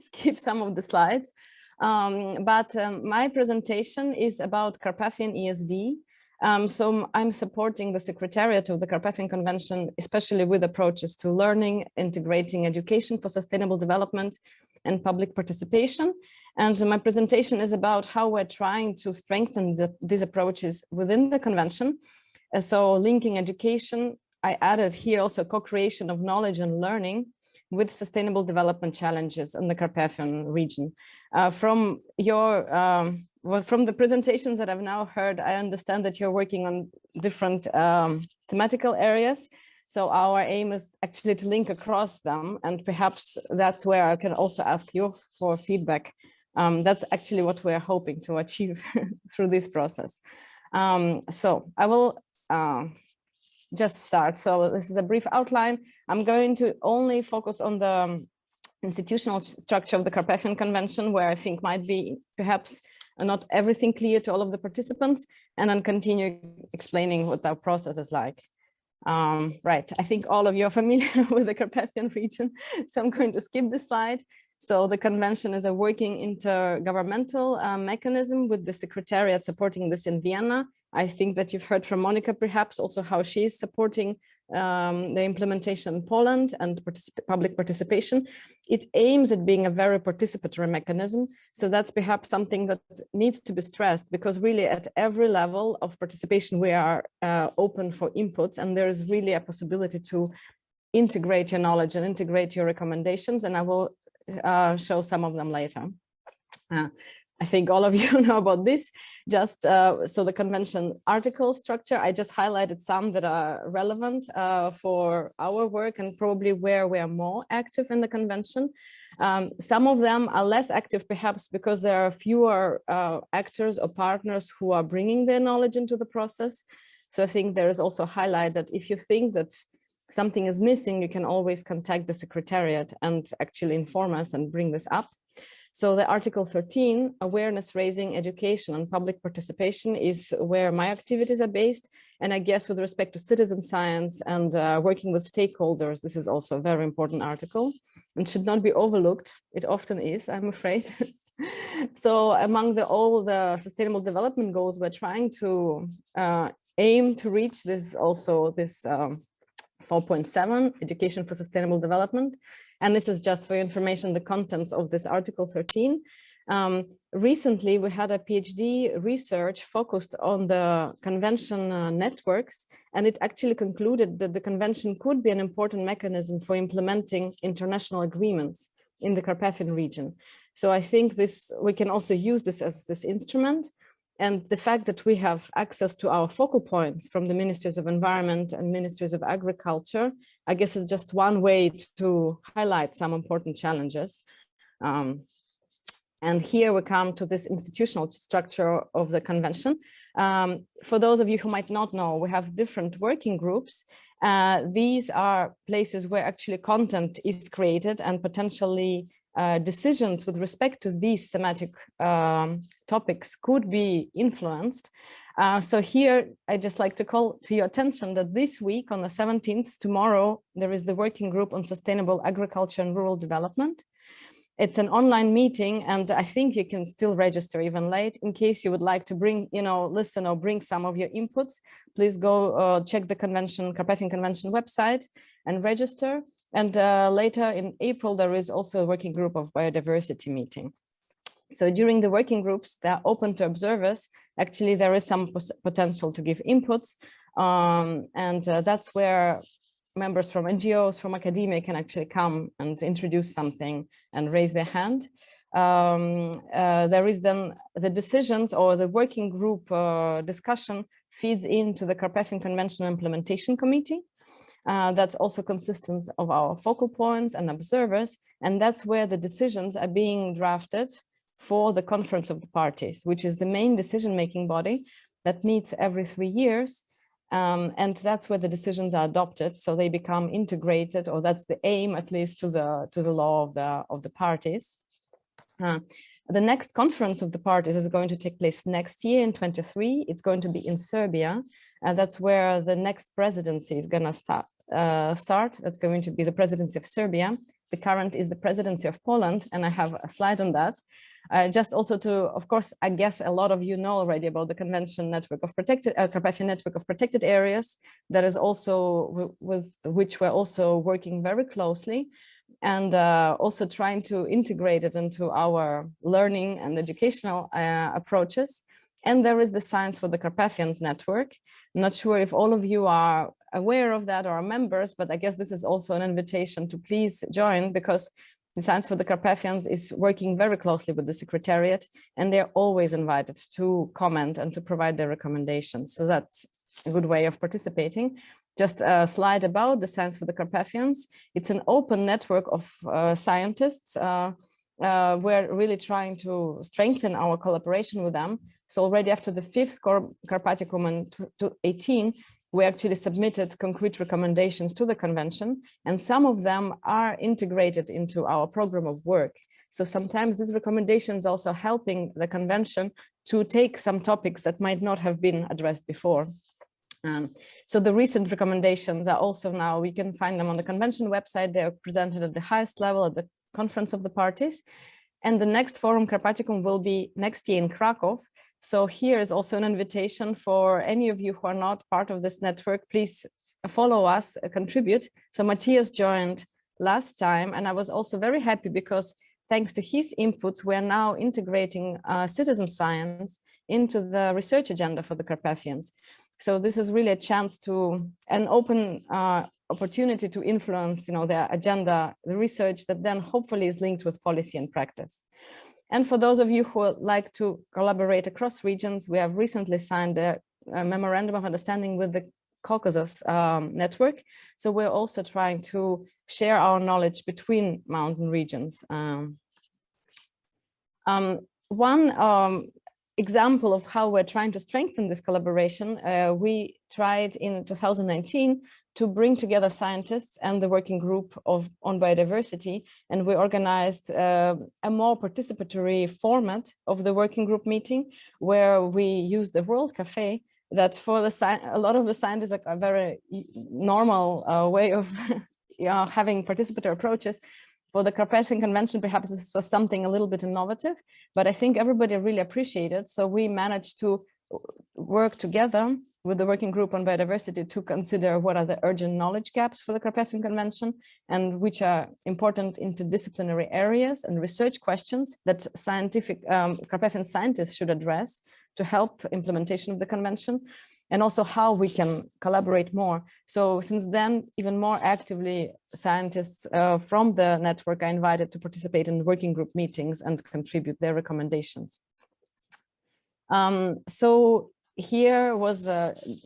skip some of the slides. But my presentation is about Carpathian ESD. So I'm supporting the Secretariat of the Carpathian Convention, especially with approaches to learning, integrating education for sustainable development and public participation. And my presentation is about how we're trying to strengthen these approaches within the convention. So linking education, I added here also co-creation of knowledge and learning with sustainable development challenges in the Carpathian region. From the presentations that I've now heard, I understand that you're working on different thematical areas. So our aim is actually to link across them, and perhaps that's where I can also ask you for feedback. That's actually what we're hoping to achieve through this process. So I will just start. So this is a brief outline. I'm going to only focus on the institutional structure of the Carpathian Convention, where I think might be perhaps not everything clear to all of the participants, and then continue explaining what our process is like. Right, I think all of you are familiar with the Carpathian region, so I'm going to skip this slide. So the convention is a working intergovernmental mechanism with the Secretariat supporting this in Vienna. I think that you've heard from Monika perhaps also how she's supporting the implementation in Poland and public participation. It aims at being a very participatory mechanism. So that's perhaps something that needs to be stressed, because really at every level of participation, we are open for inputs, and there is really a possibility to integrate your knowledge and integrate your recommendations. And I will show some of them later. I think all of you know about this. Just so the convention article structure, I just highlighted some that are relevant for our work and probably where we are more active in the convention. Some of them are less active perhaps because there are fewer actors or partners who are bringing their knowledge into the process. So I think there is also a highlight that if you think that something is missing, you can always contact the Secretariat and actually inform us and bring this up. So the Article 13, awareness raising, education and public participation, is where my activities are based. And I guess with respect to citizen science and working with stakeholders, this is also a very important article and should not be overlooked. It often is, I'm afraid. So among all the sustainable development goals, we're trying to aim to reach this 4.7, education for sustainable development. And this is just for information, the contents of this Article 13. Recently, we had a PhD research focused on the convention networks, and it actually concluded that the convention could be an important mechanism for implementing international agreements in the Carpathian region. So I think we can also use this as this instrument. And the fact that we have access to our focal points from the Ministries of Environment and Ministries of Agriculture, I guess is just one way to highlight some important challenges. And here we come to this institutional structure of the convention. For those of you who might not know, we have different working groups. These are places where actually content is created and potentially decisions with respect to these thematic topics could be influenced. So here, I just like to call to your attention that this week on the 17th, tomorrow, there is the working group on sustainable agriculture and rural development. It's an online meeting, and I think you can still register even late. In case you would like to bring, listen or bring some of your inputs, please go check the Carpathian Convention website and register. And later in April, there is also a working group of biodiversity meeting. So during the working groups, they're open to observers. Actually, there is some potential to give inputs. And that's where members from NGOs, from academia can actually come and introduce something and raise their hand. There is then the decisions or the working group discussion feeds into the Carpathian Convention Implementation Committee. That's also consistent of our focal points and observers. And that's where the decisions are being drafted for the Conference of the Parties, which is the main decision-making body that meets every 3 years. And that's where the decisions are adopted, so they become integrated, or that's the aim, at least, to the law of the parties. The next conference of the parties is going to take place next year in 2023. It's going to be in Serbia, and that's where the next presidency is going to start. That's going to be the presidency of Serbia. The current is the presidency of Poland, and I have a slide on that. Just also to, of course, I guess a lot of you know already about the Convention Network of Protected, Carpathian Network of Protected Areas. That is also with which we're also working very closely, and also trying to integrate it into our learning and educational approaches. And there is the Science for the Carpathians network. I'm not sure if all of you are aware of that or are members, but I guess this is also an invitation to please join, because the Science for the Carpathians is working very closely with the Secretariat, and they're always invited to comment and to provide their recommendations. So that's a good way of participating. Just a slide about the Science for the Carpathians. It's an open network of scientists. We're really trying to strengthen our collaboration with them. So already after the 5th Carpathicum in 2018, we actually submitted concrete recommendations to the convention, and some of them are integrated into our program of work. So sometimes these recommendations also helping the convention to take some topics that might not have been addressed before. So the recent recommendations are also now, we can find them on the convention website. They are presented at the highest level at the Conference of the Parties. And the next Forum Carpathicum will be next year in Krakow. So here is also an invitation for any of you who are not part of this network, please follow us, contribute. So Matthias joined last time, and I was also very happy because thanks to his inputs, we're now integrating citizen science into the research agenda for the Carpathians. So this is really a chance to, an open opportunity to influence, their agenda, the research that then hopefully is linked with policy and practice. And for those of you who would like to collaborate across regions, we have recently signed a memorandum of understanding with the Caucasus network. So we're also trying to share our knowledge between mountain regions. One example of how we're trying to strengthen this collaboration, we tried in 2019 to bring together scientists and the working group on biodiversity, and we organized a more participatory format of the working group meeting, where we used the World Cafe. That for a lot of the scientists are a very normal way of having participatory approaches. For the Carpathian Convention, perhaps this was something a little bit innovative, but I think everybody really appreciated. So we managed to work together with the working group on biodiversity to consider what are the urgent knowledge gaps for the Carpathian Convention and which are important interdisciplinary areas and research questions that Carpathian scientists should address to help implementation of the convention, and also how we can collaborate more. So since then, even more actively, scientists from the network are invited to participate in working group meetings and contribute their recommendations. So here was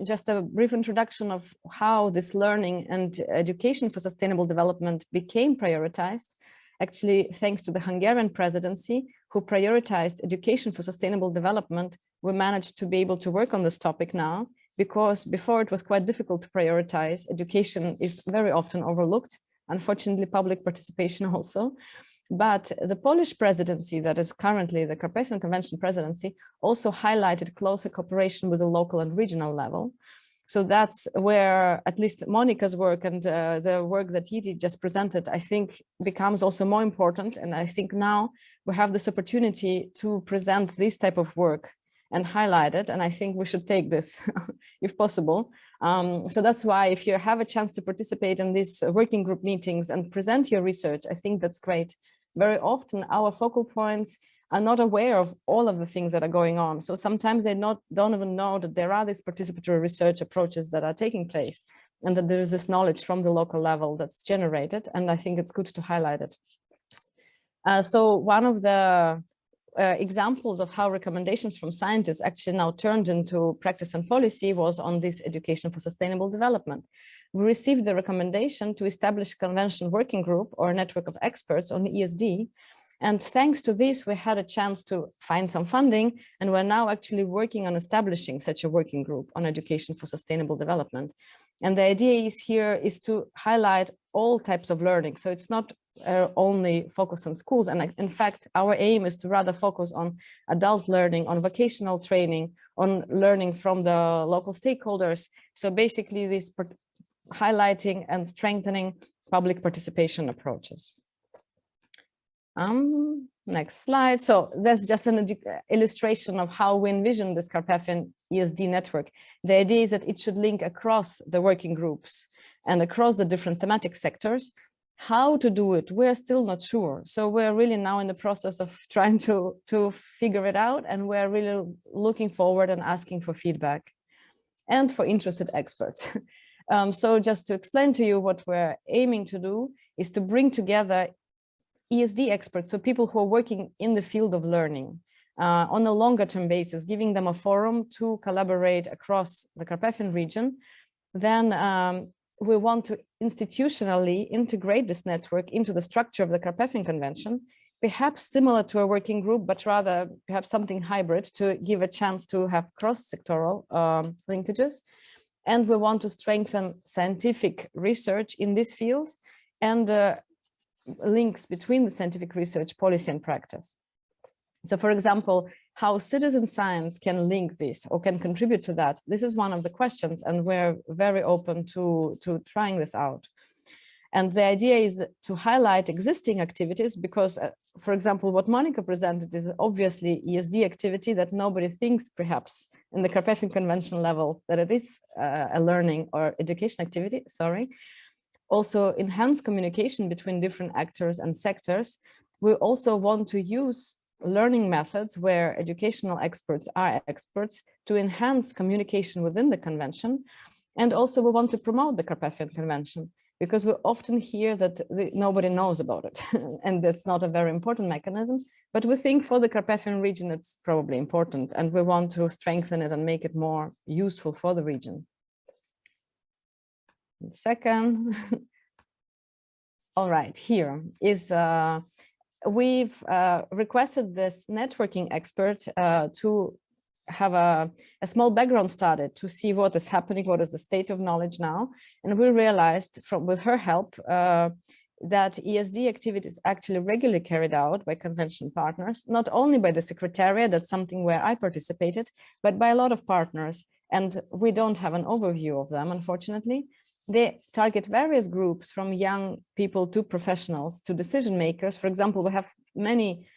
just a brief introduction of how this learning and education for sustainable development became prioritized. Actually, thanks to the Hungarian presidency, who prioritized education for sustainable development, we managed to be able to work on this topic now, because before it was quite difficult to prioritize. Education is very often overlooked, unfortunately, public participation also. But the Polish presidency, that is currently the Carpathian Convention presidency, also highlighted closer cooperation with the local and regional level. So that's where at least Monika's work and the work that Jiří just presented, I think becomes also more important. And I think now we have this opportunity to present this type of work and highlight it. And I think we should take this if possible. So that's why if you have a chance to participate in these working group meetings and present your research, I think that's great. Very often our focal points are not aware of all of the things that are going on. So sometimes they don't even know that there are these participatory research approaches that are taking place and that there is this knowledge from the local level that's generated. And I think it's good to highlight it. So one of the examples of how recommendations from scientists actually now turned into practice and policy was on this education for sustainable development. We received the recommendation to establish a convention working group or a network of experts on ESD. And thanks to this, we had a chance to find some funding, and we're now actually working on establishing such a working group on education for sustainable development. And the idea is to highlight all types of learning. So it's not only focus on schools. And in fact, our aim is to rather focus on adult learning, on vocational training, on learning from the local stakeholders. So basically this highlighting and strengthening public participation approaches. Next slide. So that's just an illustration of how we envision this Carpathian ESD network. The idea is that it should link across the working groups and across the different thematic sectors. How to do it, we're still not sure. So we're really now in the process of trying to figure it out, and we're really looking forward and asking for feedback and for interested experts. So just to explain to you what we're aiming to do is to bring together ESD experts, so people who are working in the field of learning on a longer term basis, giving them a forum to collaborate across the Carpathian region. Then we want to institutionally integrate this network into the structure of the Carpathian Convention, perhaps similar to a working group, but rather perhaps something hybrid to give a chance to have cross-sectoral linkages. And we want to strengthen scientific research in this field and links between the scientific research, policy and practice. So for example, how citizen science can link this or can contribute to that. This is one of the questions, and we're very open to trying this out. And the idea is to highlight existing activities because, for example, what Monika presented is obviously ESD activity that nobody thinks perhaps in the Carpathian Convention level that it is a learning or education activity, sorry. Also enhance communication between different actors and sectors. We also want to use learning methods where educational experts are experts to enhance communication within the convention. And also we want to promote the Carpathian Convention because we often hear that nobody knows about it. And that's not a very important mechanism, but we think for the Carpathian region, it's probably important, and we want to strengthen it and make it more useful for the region. Second, all right, here is, we've requested this networking expert to have a small background study to see what is happening, what is the state of knowledge now. And we realized with her help that ESD activities actually regularly carried out by convention partners, not only by the Secretariat, that's something where I participated, but by a lot of partners. And we don't have an overview of them, unfortunately. They target various groups from young people to professionals to decision makers. For example, we have many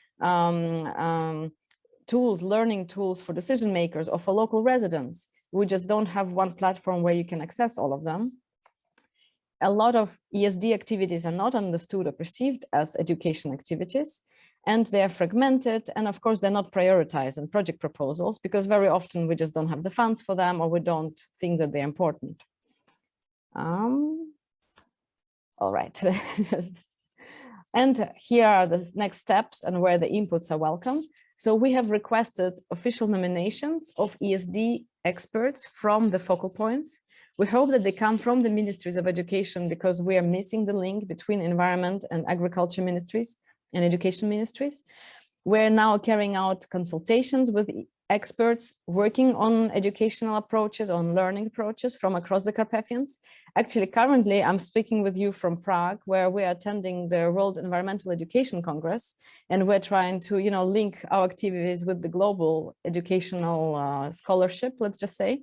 tools, learning tools for decision makers or for local residents. We just don't have one platform where you can access all of them. A lot of ESD activities are not understood or perceived as education activities, and they are fragmented. And of course, they're not prioritized in project proposals because very often we just don't have the funds for them or we don't think that they're important. All right. And here are the next steps and where the inputs are welcome. So we have requested official nominations of ESD experts from the focal points. We hope that they come from the ministries of education because we are missing the link between environment and agriculture ministries and education ministries. We're now carrying out consultations with experts working on educational approaches, on learning approaches from across the Carpathians. Actually, currently, I'm speaking with you from Prague, where we're attending the World Environmental Education Congress, and we're trying to, link our activities with the global educational scholarship, let's just say.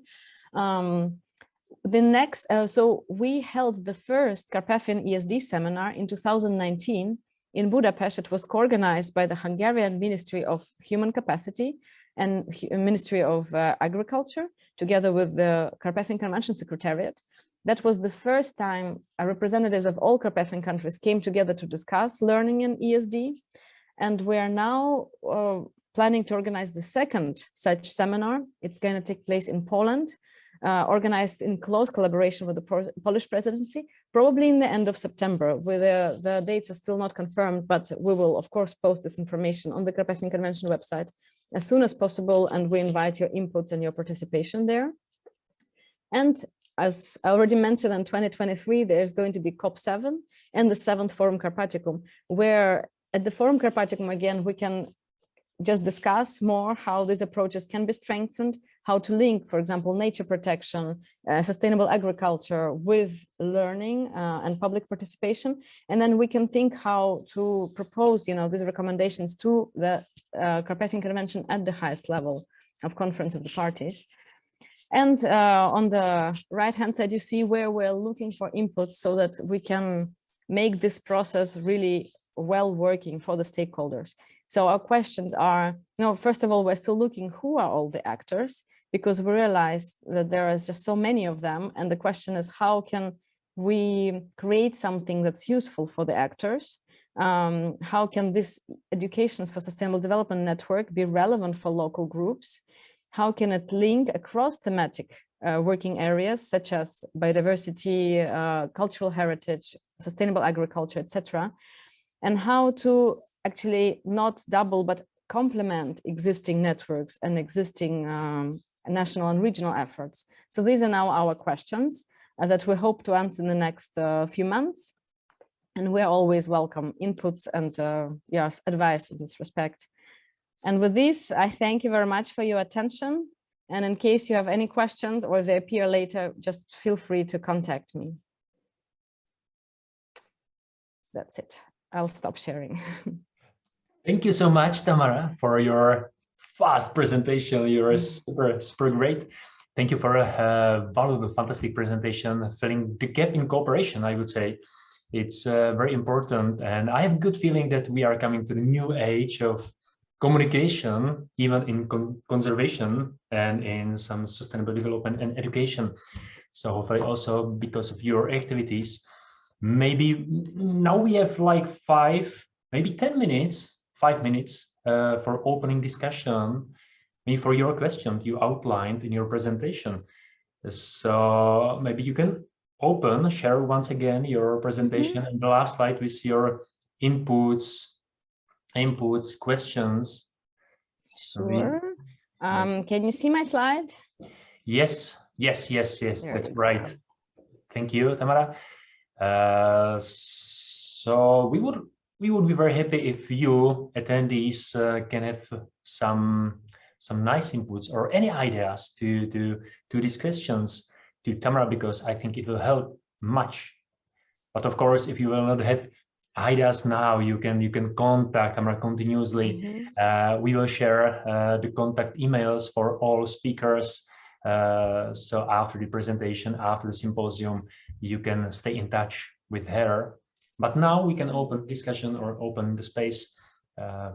the next, so we held the first Carpathian ESD seminar in 2019 in Budapest. It was co-organized by the Hungarian Ministry of Human Capacity and Ministry of Agriculture, together with the Carpathian Convention Secretariat. That was the first time representatives of all Carpathian countries came together to discuss learning in ESD. And we are now planning to organize the second such seminar. It's going to take place in Poland, organized in close collaboration with the Polish presidency, probably in the end of September. With the dates are still not confirmed, but we will of course post this information on the Carpathian Convention website as soon as possible, and we invite your inputs and your participation there. And as I already mentioned, in 2023 there's going to be COP7 and the 7th Forum Carpathicum, where at the Forum Carpathicum again we can just discuss more how these approaches can be strengthened, how to link, for example, nature protection, sustainable agriculture with learning and public participation. And then we can think how to propose, these recommendations to the Carpathian Convention at the highest level of conference of the parties. And on the right-hand side, you see where we're looking for inputs so that we can make this process really well working for the stakeholders. So our questions are, first of all, we're still looking who are all the actors, because we realize that there is just so many of them. And the question is, how can we create something that's useful for the actors? How can this Educations for Sustainable Development network be relevant for local groups? How can it link across thematic working areas such as biodiversity, cultural heritage, sustainable agriculture, etc.? And how to actually not double, but complement existing networks and existing national and regional efforts. So these are now our questions that we hope to answer in the next few months. And we're always welcome inputs and yes, advice in this respect. And with this, I thank you very much for your attention. And in case you have any questions or they appear later, just feel free to contact me. That's it. I'll stop sharing. Thank you so much, Tamara, for your fast presentation. You're super great. Thank you for a valuable, fantastic presentation, filling the gap in cooperation, I would say. It's very important. And I have a good feeling that we are coming to the new age of communication, even in conservation and in some sustainable development and education. So hopefully also because of your activities, maybe now we have like 5 minutes for opening discussion, maybe for your question you outlined in your presentation. So maybe you can share once again your presentation, and the last slide with your inputs, questions. Sure. Can you see my slide? Yes, that's right. Thank you, Tamara. So we would be very happy if you attendees can have some nice inputs or any ideas to these questions to Tamara, because I think it will help much. But of course, if you will not have ideas now, you can contact Tamara continuously. We will share the contact emails for all speakers. So after the presentation, after the symposium, you can stay in touch with her. But now we can open discussion or open the space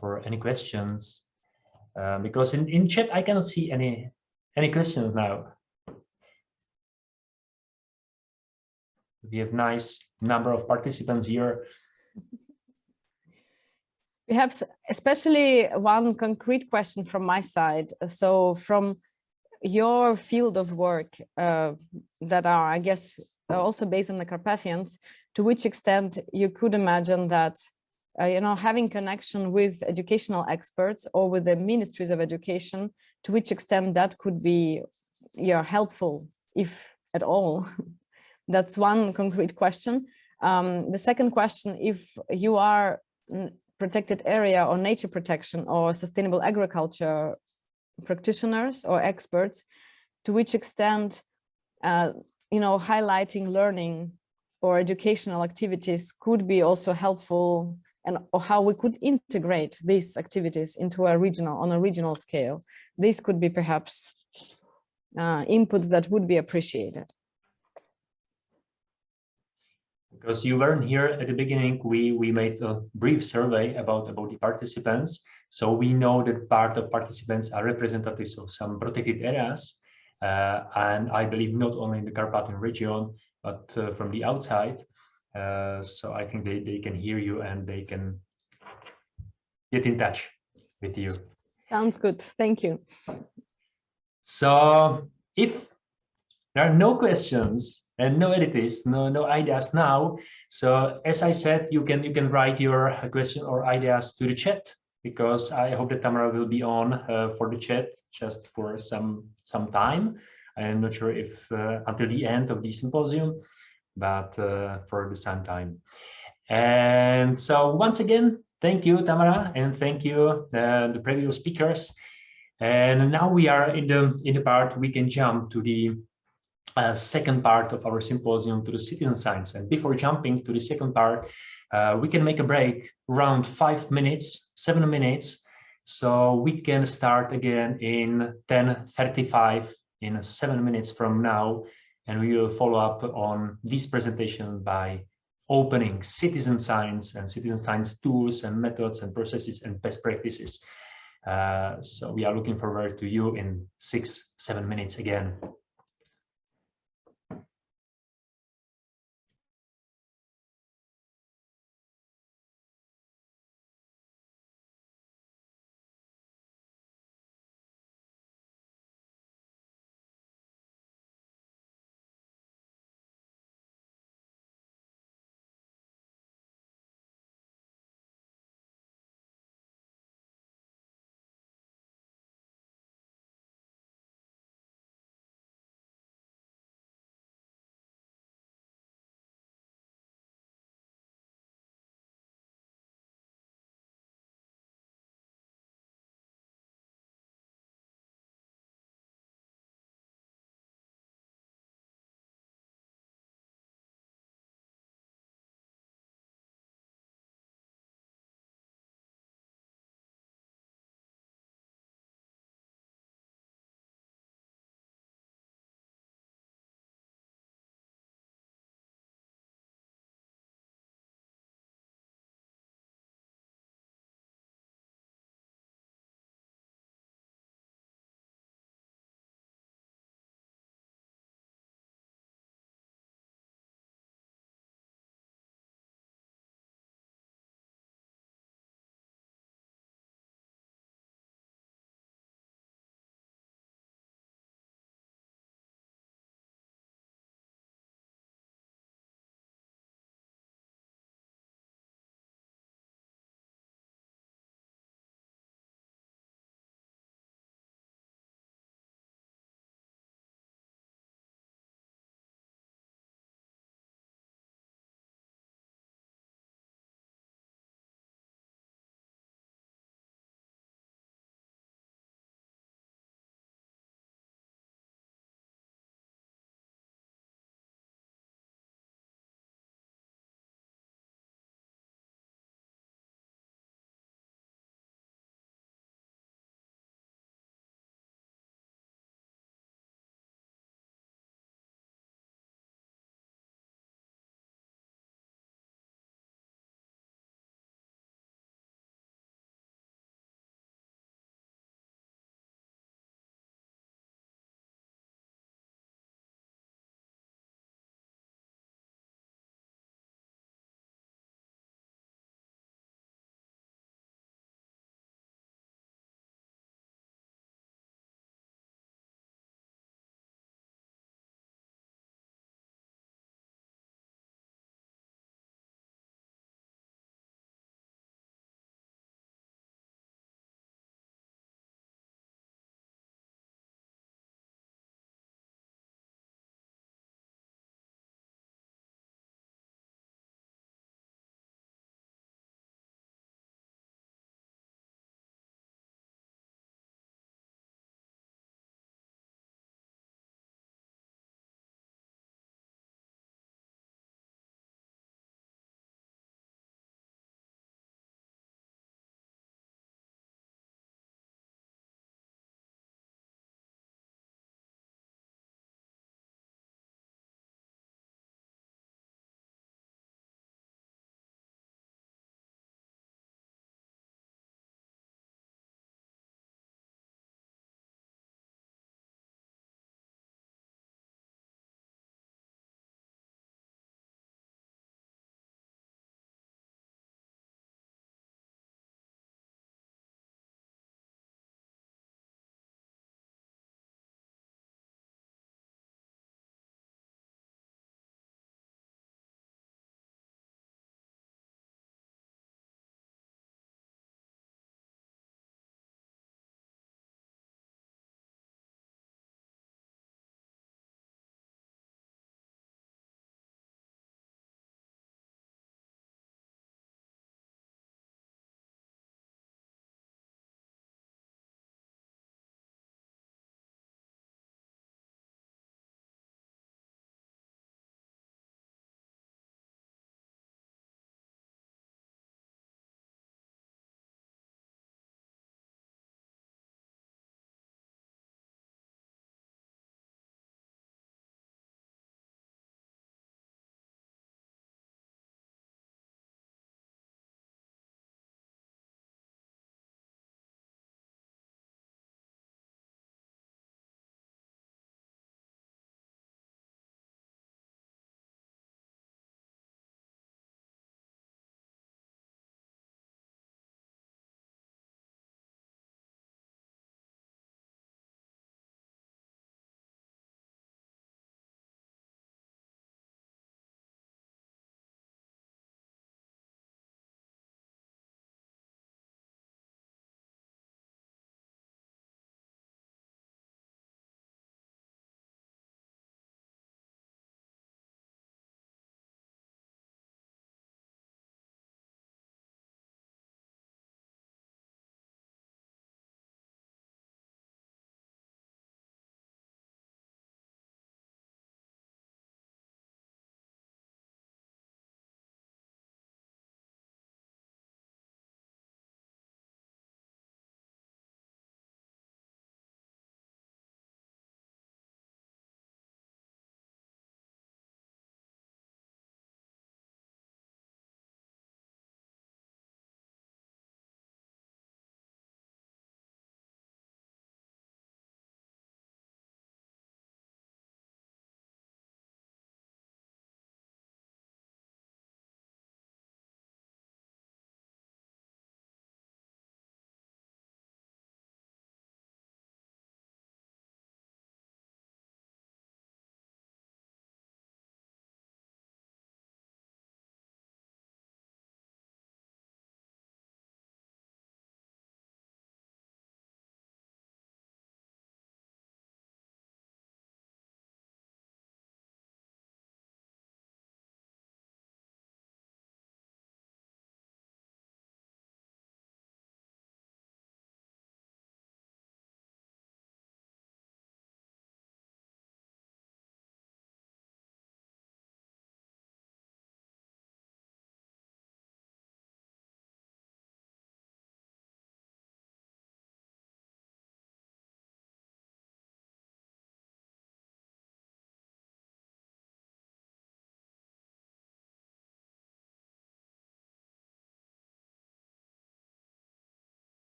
for any questions, because in chat I cannot see any questions now. We have nice number of participants here. Perhaps especially one concrete question from my side. So from your field of work that are, I guess, also based on the Carpathians, to which extent you could imagine that, having connection with educational experts or with the ministries of education, to which extent that could be helpful, if at all? That's one concrete question. The second question, if you are protected area or nature protection or sustainable agriculture practitioners or experts, to which extent highlighting learning or educational activities could be also helpful, and or how we could integrate these activities into on a regional scale. These could be perhaps inputs that would be appreciated. because you weren't here at the beginning, we made a brief survey about the participants. So we know that part of participants are representatives of some protected areas. And I believe not only in the Carpathian region, but from the outside. So I think they can hear you and they can get in touch with you. Sounds good. Thank you. So if there are no questions and no edits, no ideas now. So as I said, you can write your question or ideas to the chat, because I hope that Tamara will be on for the chat just for some time. I'm not sure if until the end of the symposium, but for the same time. And so once again, thank you, Tamara, and thank you the previous speakers. And now we are in the part we can jump to the second part of our symposium, to the citizen science. And before jumping to the second part, we can make a break around 5 minutes, 7 minutes, so we can start again in 10:35, in 7 minutes from now, and we will follow up on this presentation by opening citizen science and citizen science tools and methods and processes and best practices. So we are looking forward to you in 6-7 minutes again.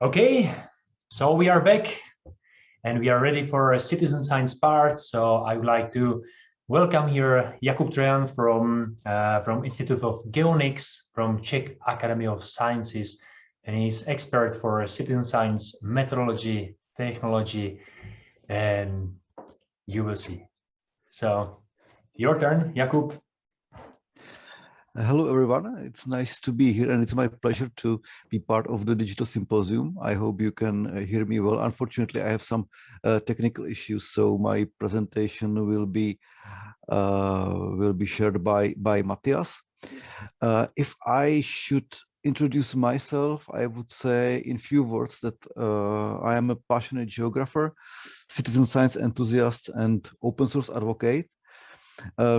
Okay, so we are back and we are ready for a citizen science part. So I would like to welcome here Jakub Trojan from Institute of Geonics from Czech Academy of Sciences, and he's expert for citizen science methodology, technology, and you will see. So your turn, Jakub. Hello, everyone. It's nice to be here, and it's my pleasure to be part of the digital symposium. I hope you can hear me well. Unfortunately, I have some technical issues, so my presentation will be shared by Matthias. If I should introduce myself, I would say in few words that I am a passionate geographer, citizen science enthusiast, and open source advocate.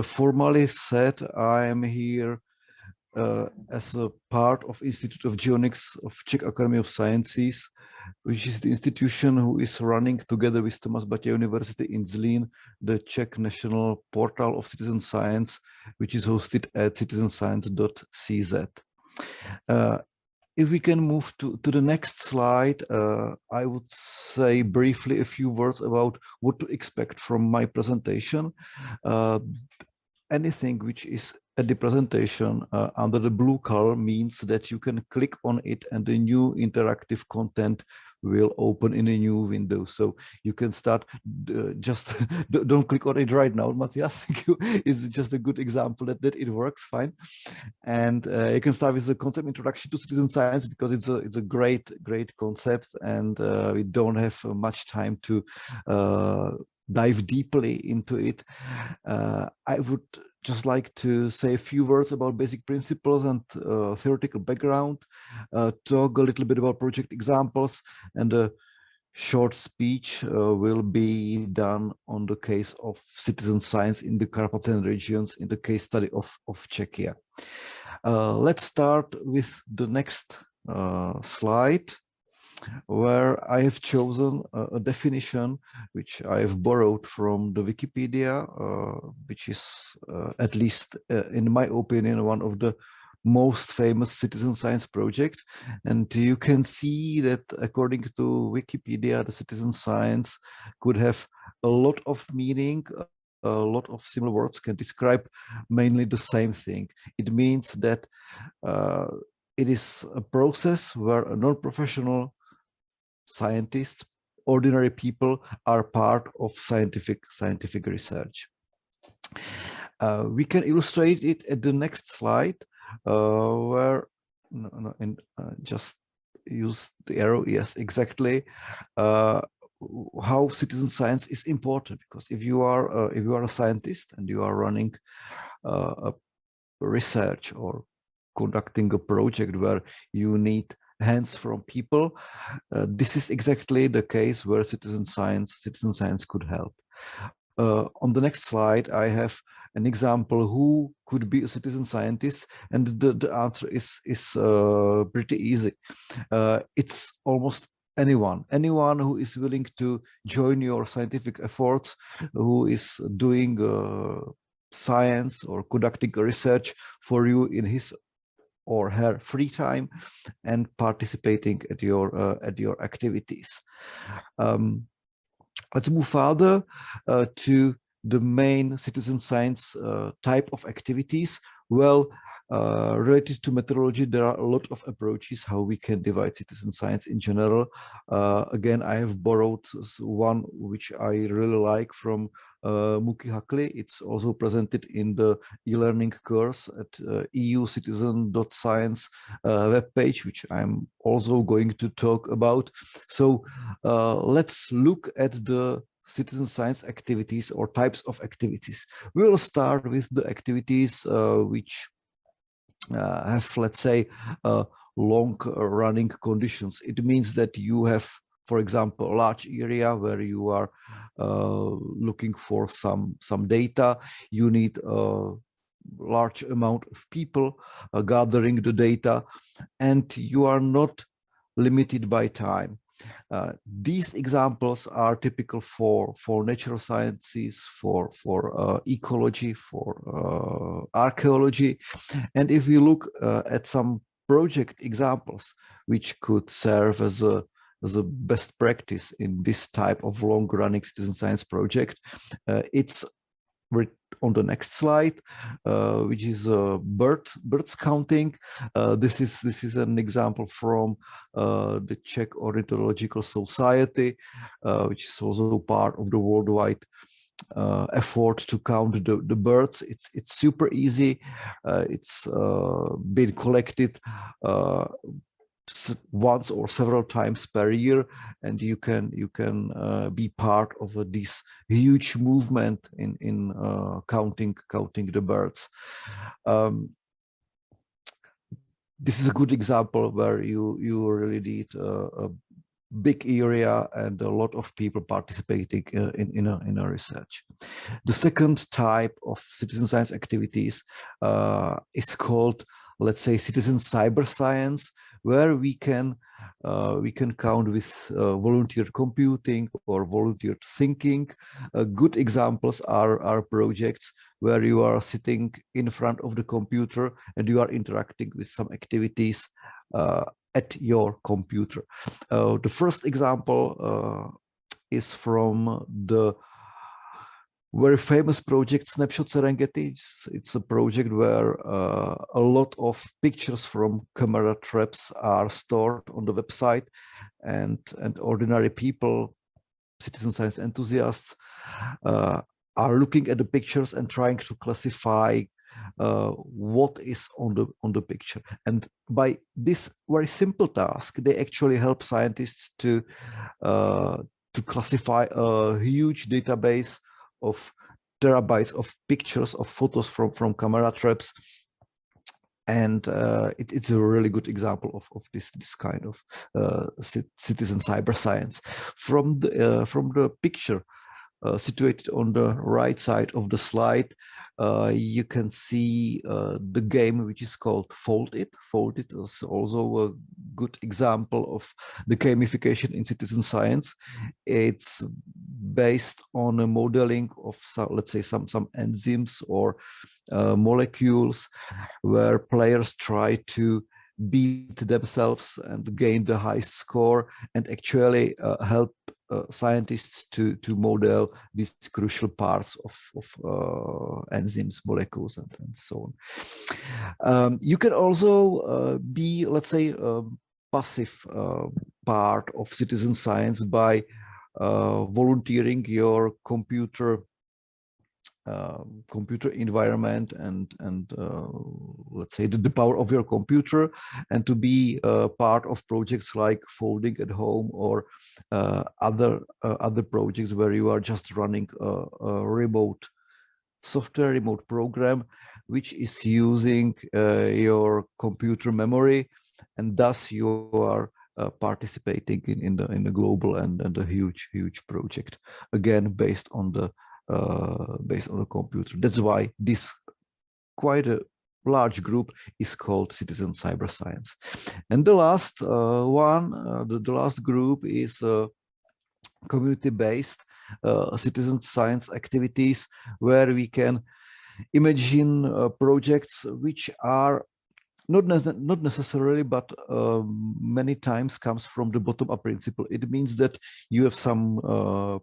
Formally said, I am here as a part of Institute of Geonics of Czech Academy of Sciences, which is the institution who is running together with Tomáš Bati University in Zlín, the Czech national portal of citizen science, which is hosted at citizenscience.cz. If we can move to the next slide, I would say briefly a few words about what to expect from my presentation. Anything which is at the presentation under the blue color means that you can click on it and the new interactive content will open in a new window. So you can start, just don't click on it right now, Matthias. Is just a good example that it works fine. And you can start with the concept introduction to citizen science, because it's a great concept, and we don't have much time to dive deeply into it. I would just like to say a few words about basic principles and theoretical background, talk a little bit about project examples, and a short speech will be done on the case of citizen science in the Carpathian regions in the case study of Czechia. Let's start with the next slide, where I have chosen a definition which I have borrowed from the Wikipedia, which is, at least in my opinion, one of the most famous citizen science projects. And you can see that according to Wikipedia, the citizen science could have a lot of meaning. A lot of similar words can describe mainly the same thing. It means that it is a process where a non-professional scientists, ordinary people, are part of scientific research. We can illustrate it at the next slide, where just use the arrow. Yes, exactly. How citizen science is important, because if you are a scientist and you are running a research or conducting a project where you need hands from people, this is exactly the case where citizen science could help. On the next slide, I have an example who could be a citizen scientist, and the answer is pretty easy. It's almost anyone who is willing to join your scientific efforts, who is doing science or conducting research for you in his or her free time and participating at your activities. Let's move further to the main citizen science type of activities. Well, related to methodology, there are a lot of approaches how we can divide citizen science in general. Again, I have borrowed one which I really like from Muki Hakli. It's also presented in the e-learning course at eucitizen.science webpage, which I'm also going to talk about. So let's look at the citizen science activities or types of activities. We will start with the activities which have, let's say, long running conditions. It means that you have, for example, a large area where you are looking for some data. You need a large amount of people gathering the data, and you are not limited by time. These examples are typical for natural sciences, for ecology, for archaeology. And if we look at some project examples which could serve as a best practice in this type of long-running citizen science project. It's on the next slide, which is birds counting. This is an example from the Czech Ornithological Society, which is also part of the worldwide effort to count the birds. It's super easy. It's been collected once or several times per year, and you can be part of this huge movement in counting the birds. This is a good example where you really need a big area and a lot of people participating in a research. The second type of citizen science activities is called, let's say, citizen cyber science, where we can count with volunteer computing or volunteer thinking. Good examples are projects where you are sitting in front of the computer and you are interacting with some activities at your computer. The first example is from the very famous project Snapshot Serengeti. It's a project where a lot of pictures from camera traps are stored on the website, and ordinary people, citizen science enthusiasts, are looking at the pictures and trying to classify what is on the picture. And by this very simple task, they actually help scientists to classify a huge database of terabytes of pictures, of photos from camera traps, and it's a really good example of this kind of citizen cyber science. From the picture situated on the right side of the slide, you can see the game which is called Fold It. Fold It is also a good example of the gamification in citizen science. It's based on a modeling of let's say some enzymes or molecules, where players try to beat themselves and gain the highest score, and actually help scientists to model these crucial parts of enzymes, molecules, and so on. You can also be, let's say, a passive part of citizen science by volunteering your computer environment and let's say the power of your computer, and to be part of projects like Folding at Home or other projects where you are just running a remote software, remote program, which is using your computer memory, and thus you are participating in the global and a huge project, again based on the computer. That's why this quite a large group is called citizen cyber science. And the last one, the last group is community-based citizen science activities, where we can imagine projects which are not necessarily, but many times comes from the bottom-up principle. It means that you have some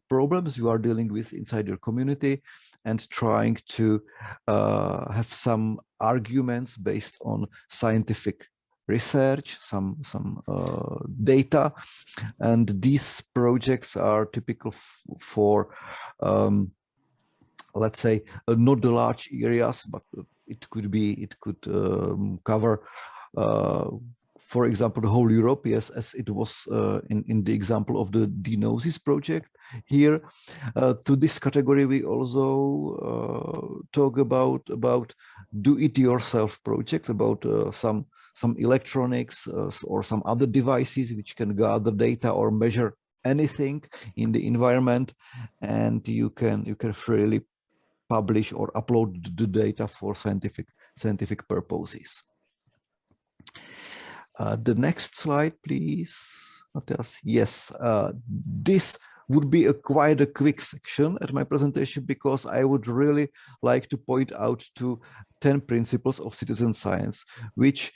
problems you are dealing with inside your community and trying to have some arguments based on scientific research, some data, and these projects are typical for let's say not the large areas, but it could cover, for example, the whole Europe, yes, as it was in the example of the Diagnosis project here. To this category, we also talk about do-it-yourself projects, about some electronics or some other devices which can gather data or measure anything in the environment, and you can freely publish or upload the data for scientific purposes. The next slide, please. Yes, this would be quite a quick section at my presentation, because I would really like to point out to 10 principles of citizen science, which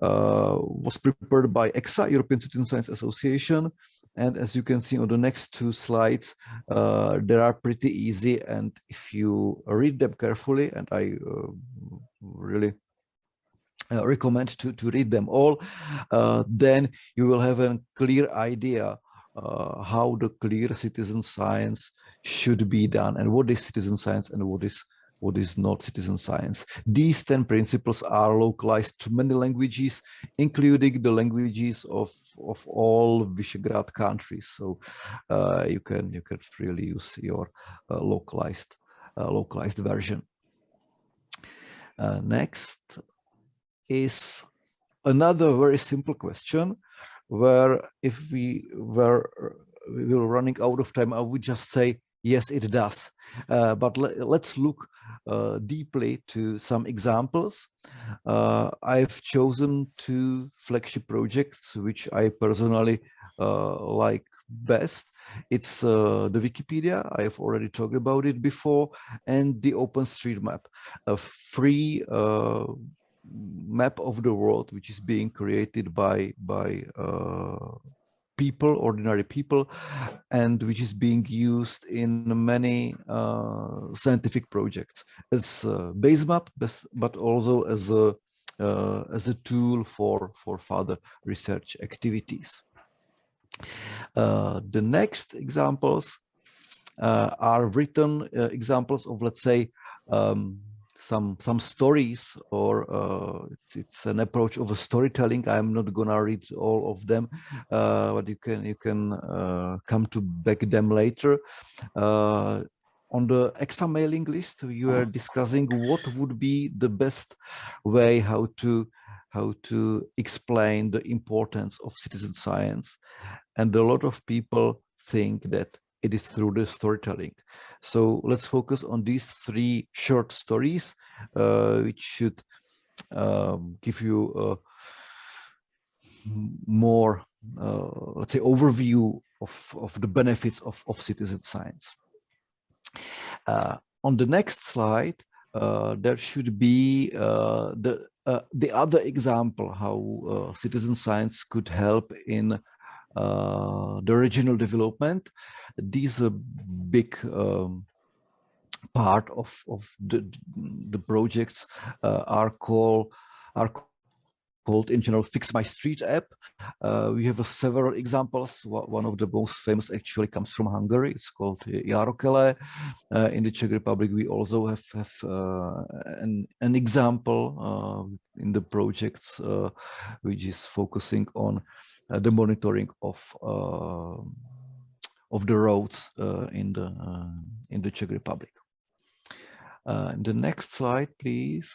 was prepared by EXA, European Citizen Science Association. And as you can see on the next two slides, they are pretty easy. And if you read them carefully, and I really recommend to read them all, then you will have a clear idea how the clear citizen science should be done, and what is citizen science and what is not citizen science. These 10 principles are localized to many languages, including the languages of all Visegrad countries. So you can really use your localized version. Next is another very simple question, where if we were running out of time, I would just say, yes, it does. But let's look deeply to some examples. I've chosen 2 flagship projects, which I personally like best. It's the Wikipedia, I've already talked about it before, and the OpenStreetMap, a free map of the world, which is being created by people, ordinary people, and which is being used in many scientific projects as a base map, but also as a tool for further research activities. The next examples are written examples of, let's say, some stories, or it's an approach of a storytelling. I'm not gonna read all of them, but you can come to back them later. On the EXA mailing list, you are discussing what would be the best way how to explain the importance of citizen science, and a lot of people think that it is through the storytelling. So let's focus on these 3 short stories, which should give you a more, let's say, overview of the benefits of citizen science. On the next slide, there should be the other example how citizen science could help in the regional development. These are big part of the projects are called in general Fix My Street app. We have several examples. One of the most famous actually comes from Hungary. It's called Jarokele. In the Czech Republic, we also have an example in the projects which is focusing on the monitoring of the roads in the Czech Republic. The next slide, please.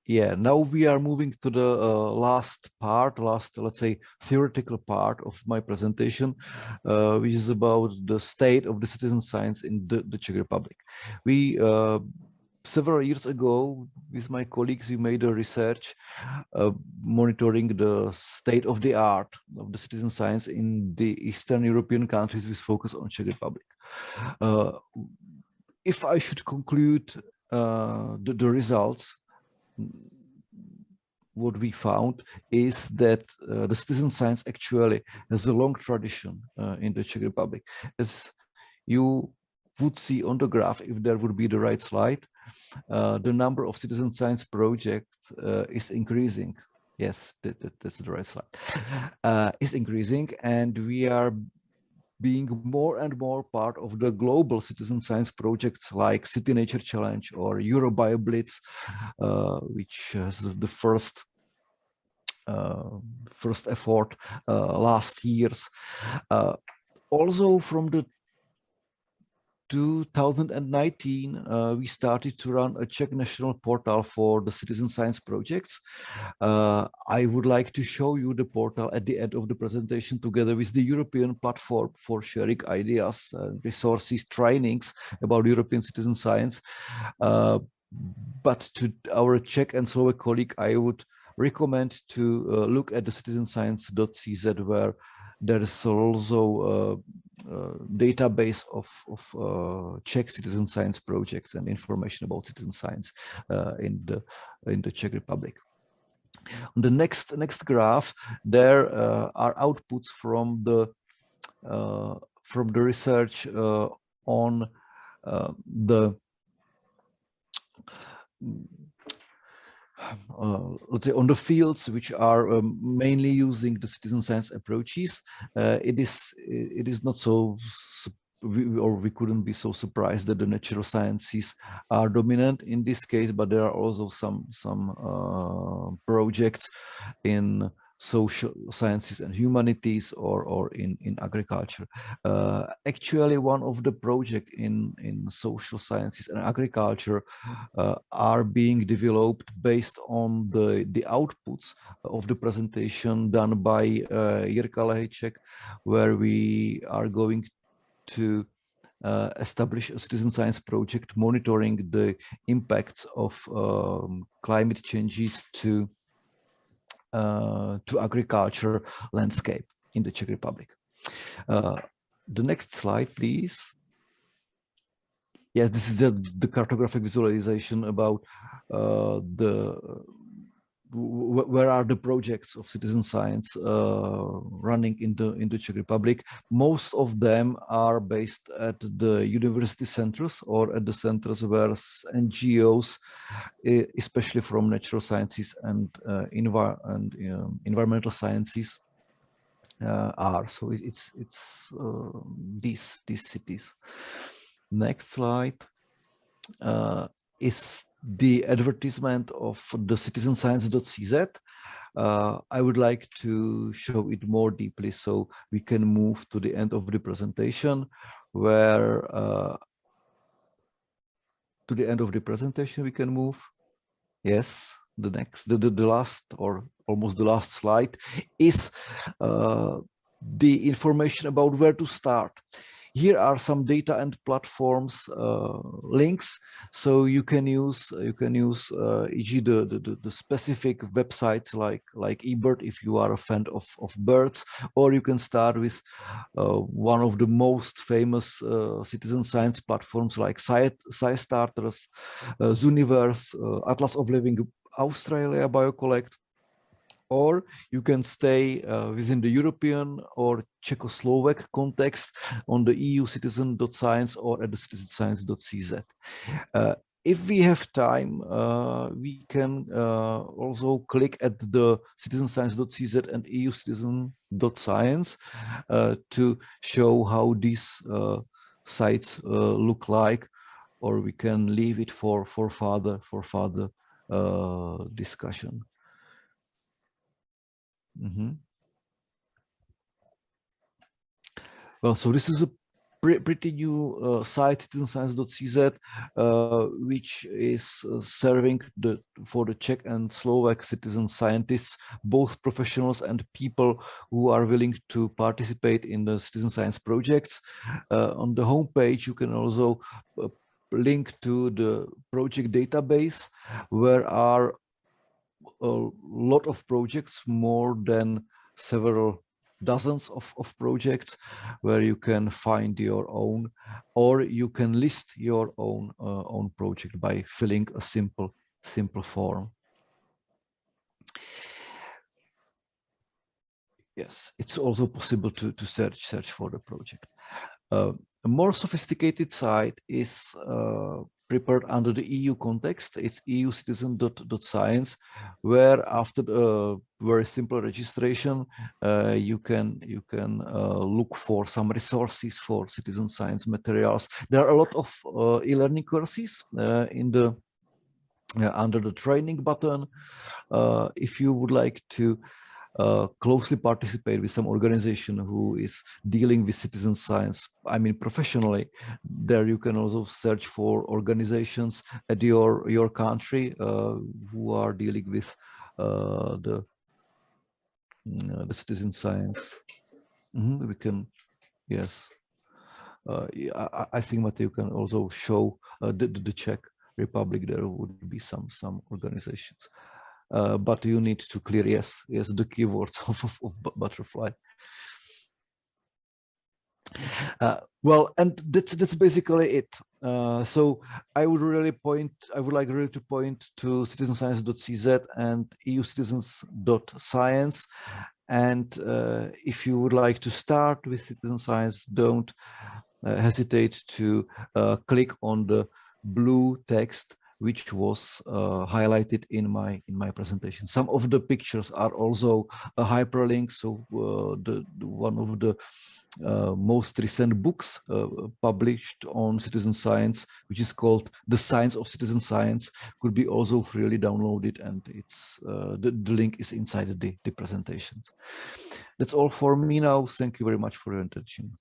Yeah, now we are moving to the last, let's say, theoretical part of my presentation, which is about the state of the citizen science in the Czech Republic. We several years ago, with my colleagues, we made a research monitoring the state of the art of the citizen science in the Eastern European countries with focus on Czech Republic. If I should conclude the results, what we found is that the citizen science actually has a long tradition in the Czech Republic. As you would see on the graph, if there would be the right slide, the number of citizen science projects is increasing. Yes, that's the right slide. Is increasing, and we are being more and more part of the global citizen science projects like City Nature Challenge or EuroBioBlitz, which has the first effort last years. Also from the 2019, we started to run a Czech national portal for the citizen science projects. I would like to show you the portal at the end of the presentation, together with the European platform for sharing ideas, resources, trainings about European citizen science. But to our Czech and Slovak colleague, I would recommend to look at the citizenscience.cz, where there is also database of Czech citizen science projects and information about citizen science in the Czech Republic. On the next graph, there are outputs from the research on the let's say on the fields which are mainly using the citizen science approaches. It is not so, we couldn't be so surprised that the natural sciences are dominant in this case, but there are also some projects in social sciences and humanities or in agriculture. Actually, one of the projects in social sciences and agriculture are being developed based on the outputs of the presentation done by Jiří Lehejček, where we are going to establish a citizen science project monitoring the impacts of climate changes to agriculture landscape in the Czech Republic. The next slide, please. Yeah, this is the cartographic visualization about where are the projects of citizen science running in the Czech Republic. Most of them are based at the university centers or at the centers where NGOs, especially from natural sciences and environmental sciences, are. So it's these cities. Next slide is the advertisement of the citizenscience.cz. I would like to show it more deeply, so we can move to the end of the presentation, where to the end of the presentation we can move. Yes, the last, or almost the last slide is the information about where to start. Here are some data and platforms links, so you can use e.g. the specific websites like eBird if you are a fan of birds, or you can start with one of the most famous citizen science platforms like SciStarters, Zooniverse, Atlas of Living Australia, BioCollect. Or you can stay within the European or Czechoslovak context on the EU citizen.science or at the citizenscience.cz. If we have time, we can also click at the citizenscience.cz and EU citizen.science to show how these sites look like, or we can leave it for further discussion. Well, so this is a pretty new site, citizenscience.cz, which is serving for the Czech and Slovak citizen scientists, both professionals and people who are willing to participate in the citizen science projects. On the homepage, you can also link to the project database, where are a lot of projects, more than several dozens of projects, where you can find your own, or you can list your own project by filling a simple form. Yes, it's also possible to search for the project. A more sophisticated site is prepared under the EU context. It's EU citizen.science, where after the very simple registration, you can look for some resources for citizen science materials. There are a lot of e-learning courses in the under the training button. If you would like to closely participate with some organization who is dealing with citizen science, I mean professionally, there you can also search for organizations at your country who are dealing with the citizen science. We can, yes. I think Matthew can also show the Czech Republic. There would be some organizations. But you need to clear, yes, the keywords of butterfly. Well, and that's basically it. So I would like really to point to citizenscience.cz and eucitizens.science. And if you would like to start with citizen science, don't hesitate to click on the blue text which was highlighted in my presentation. Some of the pictures are also a hyperlink. So one of the most recent books published on citizen science, which is called The Science of Citizen Science, could be also freely downloaded, and it's the link is inside the presentations. That's all for me now. Thank you very much for your attention.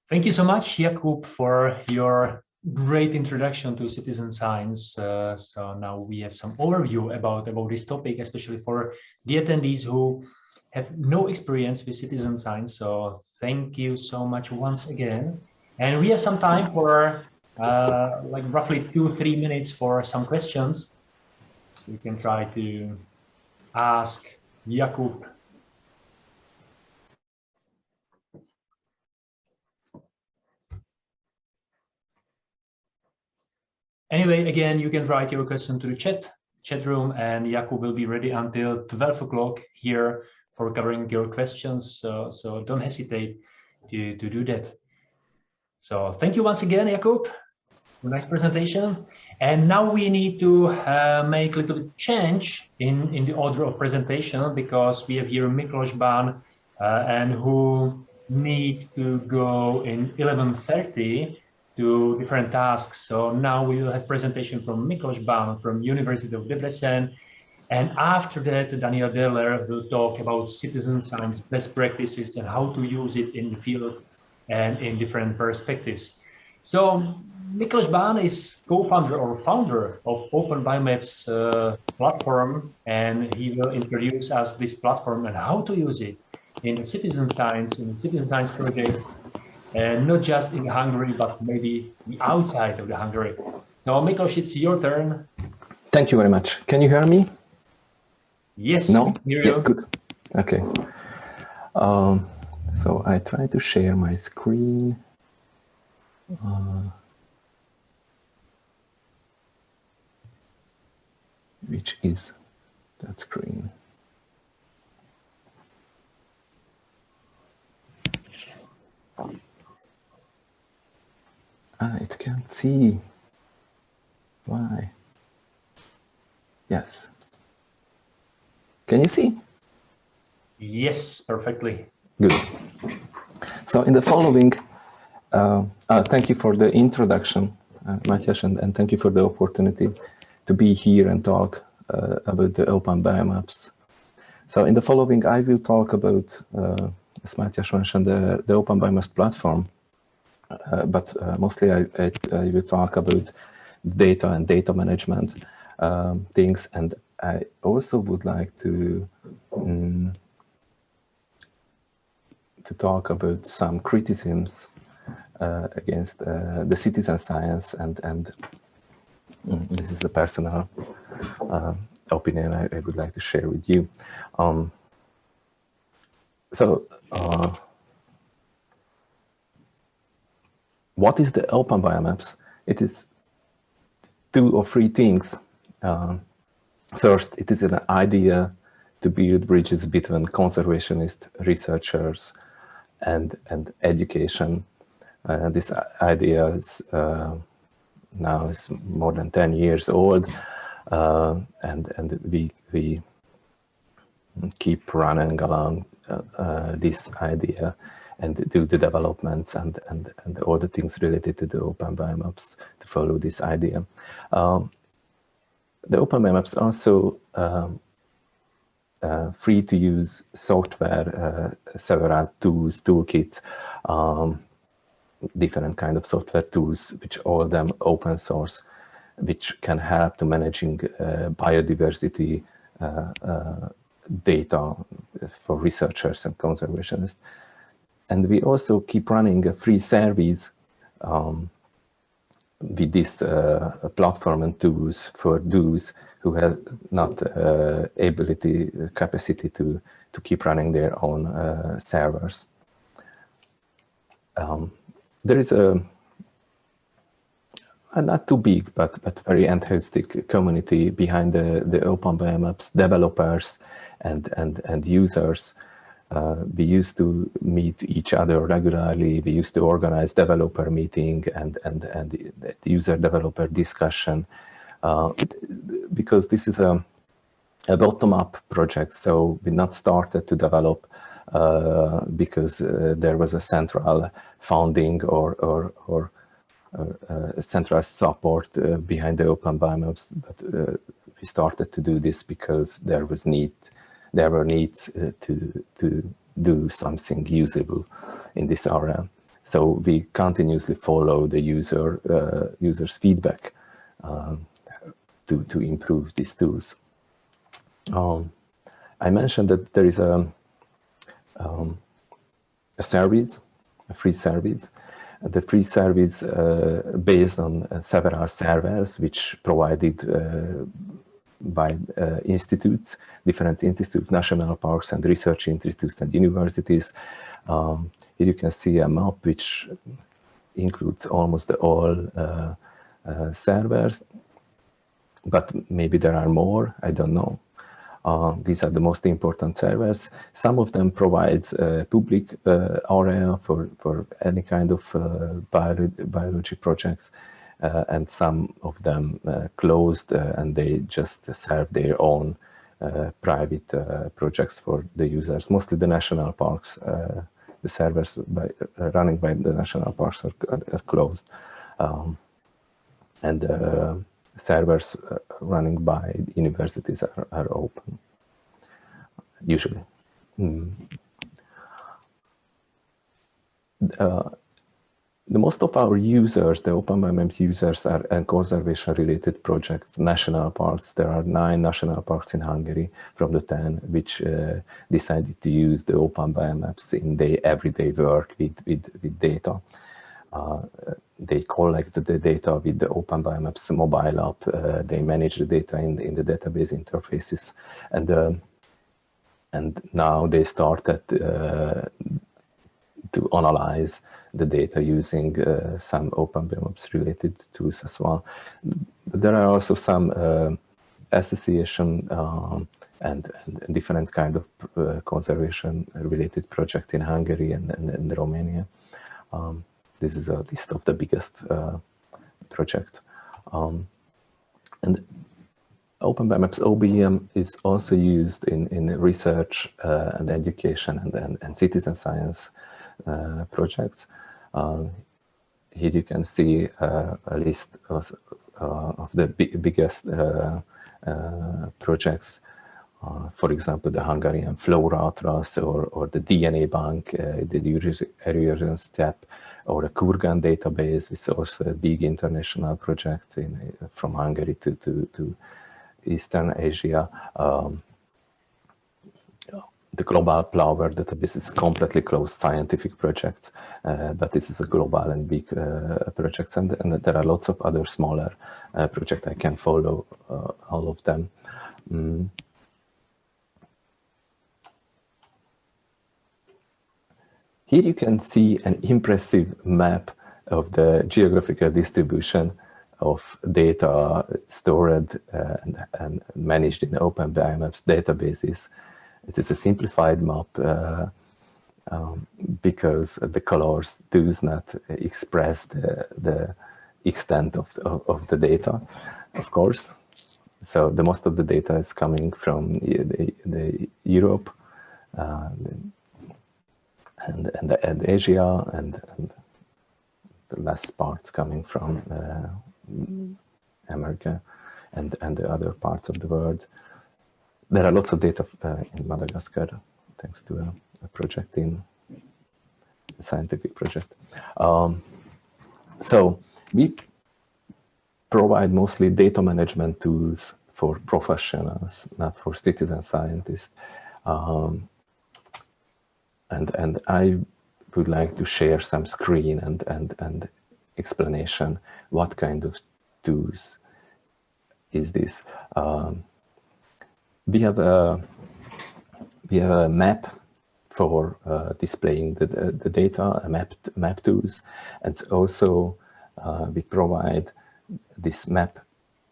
Thank you so much, Jakub, for your great introduction to citizen science. So now we have some overview about this topic, especially for the attendees who have no experience with citizen science. So thank you so much once again. And we have some time for like roughly 2-3 minutes for some questions. So we can try to ask Jakub. Anyway, again, you can write your question to the chat room, and Jakub will be ready until 12 o'clock here for covering your questions. So don't hesitate to do that. So thank you once again, Jakub. Nice presentation. And now we need to make a little bit change in the order of presentation, because we have here Miklós Bán and who need to go in 11:30 to different tasks. So now we will have presentation from Miklós Bán from University of Debrecén. And after that, Daniel Dörler will talk about citizen science best practices and how to use it in the field and in different perspectives. So Miklós Bán is co-founder or founder of Open BioMaps platform, and he will introduce us this platform and how to use it in citizen science projects, and not just in Hungary, but maybe the outside of the Hungary. So Miklós, it's your turn. Thank you very much. Can you hear me? Yes. No? Hear you. Yeah, good. Okay. So I try to share my screen. Which is that screen? It can't see. Why? Yes. Can you see? Yes, perfectly. Good. So in the following, thank you for the introduction, Matthias, and thank you for the opportunity to be here and talk about the Open BioMaps. So in the following, I will talk about, as Matthias mentioned, the Open BioMaps platform, but mostly I will talk about data and data management things, and I also would like to talk about some criticisms against the citizen science, and this is a personal opinion I would like to share with you. What is the Open BioMaps? It is 2 or 3 things. First, it is an idea to build bridges between conservationist researchers and education. This idea is now is more than 10 years old, and we keep running along this idea and do the developments and all the things related to the Open BioMaps to follow this idea. The Open BioMaps also free to use software, several tools, toolkits, different kind of software tools, which all of them open source, which can help to managing biodiversity data for researchers and conservationists. And we also keep running a free service with this platform and tools for those who have not capacity to keep running their own servers. there is a not too big, but very enthusiastic community behind the Open BioMaps developers and users. We used to meet each other regularly. We used to organize developer meeting and user developer discussion because this is a bottom-up project. So we not started to develop because there was a central funding or central support behind the Open BioMaps, but we started to do this because there were needs to do something usable in this area. So we continuously follow the user's feedback to improve these tools. I mentioned that there is a service, a free service. The free service based on several servers which provided by institutes, different institutes, national parks and research institutes and universities. Here you can see a map which includes almost all servers, but maybe there are more, I don't know. These are the most important servers. Some of them provide public area for any kind of biology projects, and some of them closed and they just serve their own private projects for the users. Mostly the national parks, the servers running by the national parks are closed, and servers running by universities are open, usually. The most of our users, the Open BioMaps users, are conservation-related projects, national parks. There are 9 national parks in Hungary from the 10 which decided to use the Open BioMaps in their everyday work with data. They collect the data with the Open BioMaps mobile app. They manage the data in the database interfaces, and now they started to analyze the data using some Open BioMaps related tools as well. But there are also some association and different kind of conservation related project in Hungary and Romania. This is a list of the biggest project. And Open BioMaps OBM is also used in research and education and citizen science projects. Here you can see a list of the biggest projects. For example, the Hungarian Flora Atlas or the DNA Bank, the erosion step, or the Kurgan database, which is also a big international project from Hungary to Eastern Asia. The Global Plover database is completely closed scientific project, but this is a global and big project, and there are lots of other smaller projects. I can follow all of them. Here you can see an impressive map of the geographical distribution of data stored and managed in Open BioMaps databases. It is a simplified map because the colors do not express the extent of the data, of course. So the most of the data is coming from the Europe and Asia, and the last parts coming from America and the other parts of the world. There are lots of data in Madagascar, thanks to a project a scientific project. So we provide mostly data management tools for professionals, not for citizen scientists. And I would like to share some screen and explanation what kind of tools is this. We have a map for displaying the data, map tools, and also we provide this map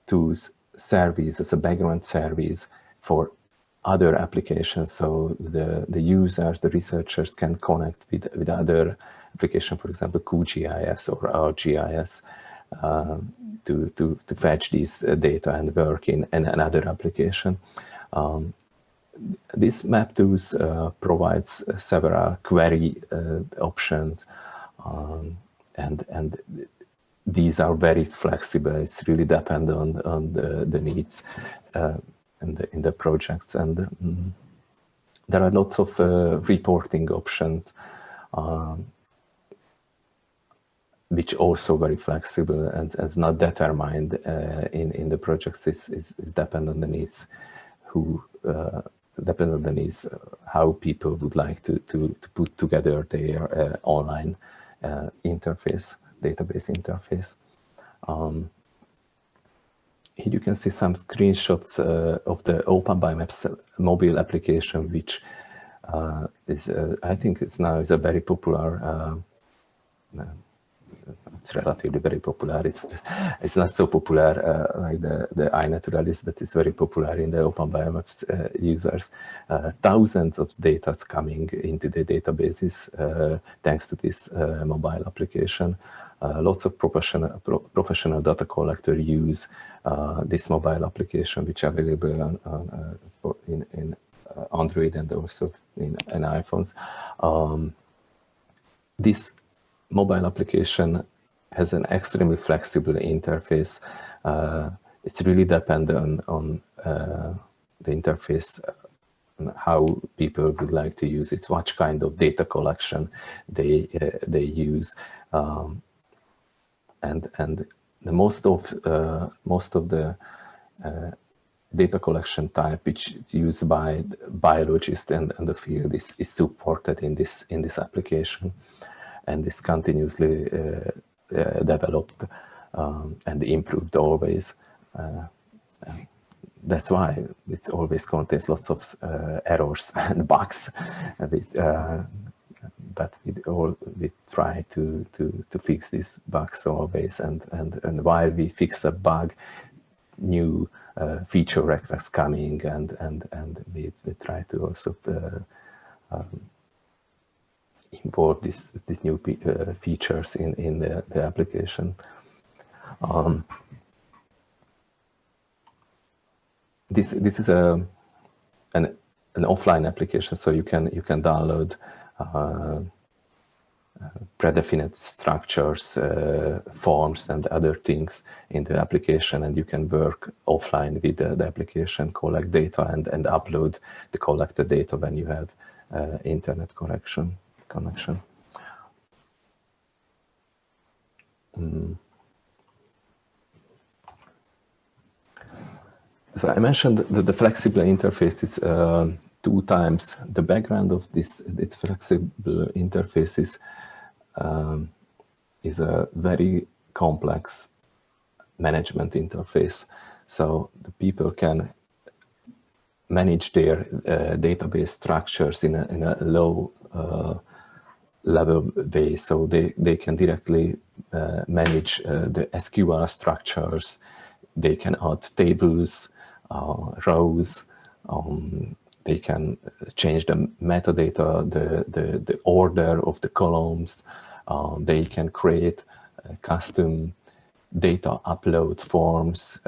tools service as a background service for other applications. So the users, the researchers can connect with other applications, for example, QGIS or ArcGIS, to fetch these data and work in another application. This map tools provides several query options, and these are very flexible. It's really dependent on the needs in the projects, and there are lots of reporting options, which also very flexible and is not determined in the projects. Is dependent on the needs, dependent on the needs how people would like to put together their online interface, database interface. Here you can see some screenshots of the Open BioMaps mobile application, which is, I think it's now is a very popular. It's relatively very popular. It's not so popular like the iNaturalist, but it's very popular in the Open BioMaps users. Thousands of data coming into the databases thanks to this mobile application. Lots of professional data collector use this mobile application, which are available in Android and also in iPhones. This mobile application has an extremely flexible interface. It's really dependent on the interface, how people would like to use it, what kind of data collection they use, and the most of the data collection type which is used by biologists and the field is supported in this application, and is continuously developed and improved always. That's why it always contains lots of errors and bugs, but we try to fix these bugs always, and while we fix a bug, new feature requests coming, and we try to also import these new features in the application. This is an offline application, so you can download predefined structures, forms, and other things in the application, and you can work offline with the application, collect data, and upload the collected data when you have internet connection. So I mentioned that the flexible interface is 2 times. The background of its flexible interfaces is a very complex management interface. So the people can manage their database structures in a low level way. So they can directly manage the SQL structures. They can add tables, rows. They can change the metadata, the order of the columns. They can create custom data upload forms.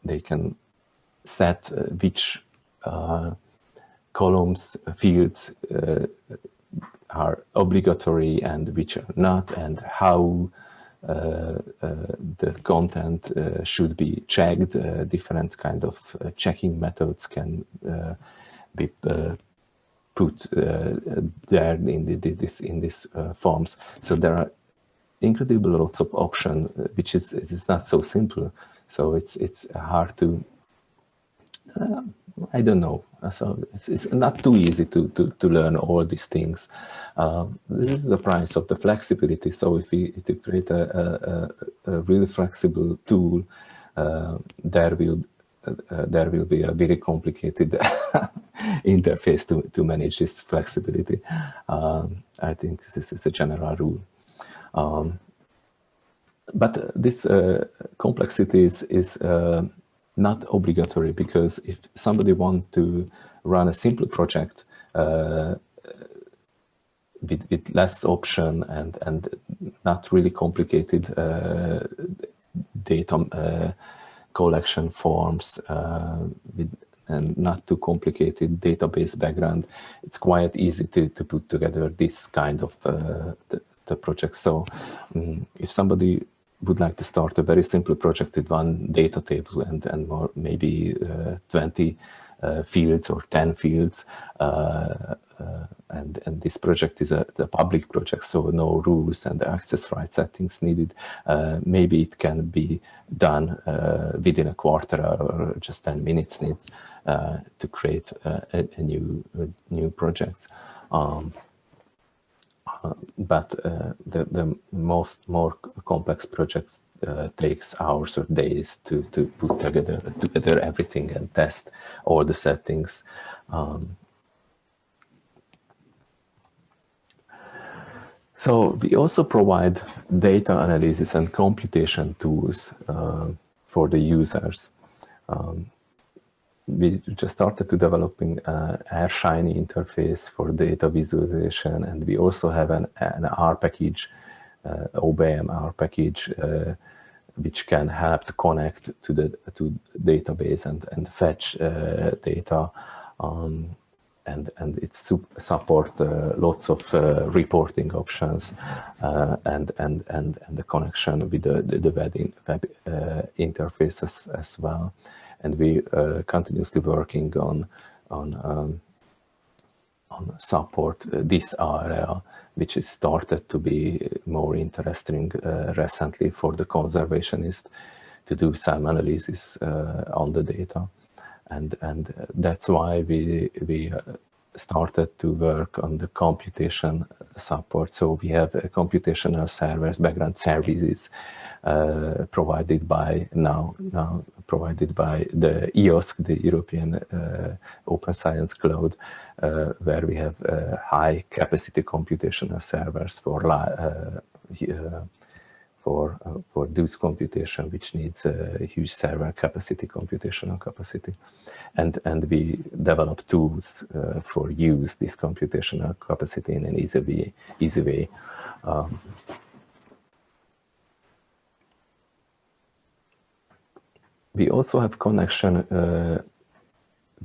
They can set which columns, fields are obligatory and which are not, and how the content should be checked. Different kind of checking methods can be put there in these forms. So there are incredible lots of options, which is not so simple. So it's hard to I don't know. So it's not too easy to learn all these things. This is the price of the flexibility. So if we create a really flexible tool, there will there will be a very complicated interface to manage this flexibility. I think this is a general rule. But this complexity is not obligatory, because if somebody wants to run a simple project with less option and not really complicated data collection forms and not too complicated database background, it's quite easy to put together this kind of the project. So if somebody would like to start a very simple project with one data table and more, maybe 20 fields or 10 fields, and this project is a public project, so no rules and access right settings needed, maybe it can be done within a quarter or just 10 minutes needs to create a new project. But the more complex projects takes hours or days to put together everything and test all the settings. So we also provide data analysis and computation tools for the users. We just started to developing a Shiny interface for data visualization, and we also have an R package, OBM R package, which can help to connect to the database and fetch data, and it support lots of reporting options and the connection with the web interfaces as well. And we continuously working on support this area, which is started to be more interesting recently for the conservationists to do some analysis on the data, and that's why we started to work on the computation support. So we have computational servers, background services provided by provided by the EOSC, the European Open Science Cloud, where we have high capacity computational servers for this computation, which needs a huge server capacity, computational capacity, and we develop tools for use this computational capacity in an easy way. We also have connection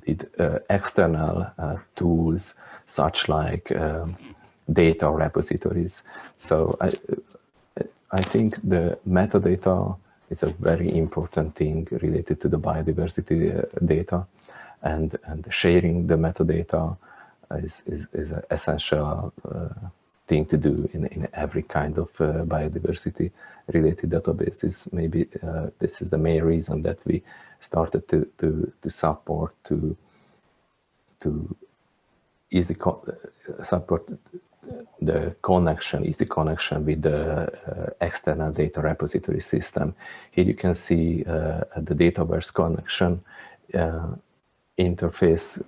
with external tools, such like data repositories. So I think the metadata is a very important thing related to the biodiversity data, and sharing the metadata is an essential thing to do in every kind of biodiversity related databases. Maybe this is the main reason that we started to support to support the easy connection with the external data repository system. Here you can see the Dataverse connection interface.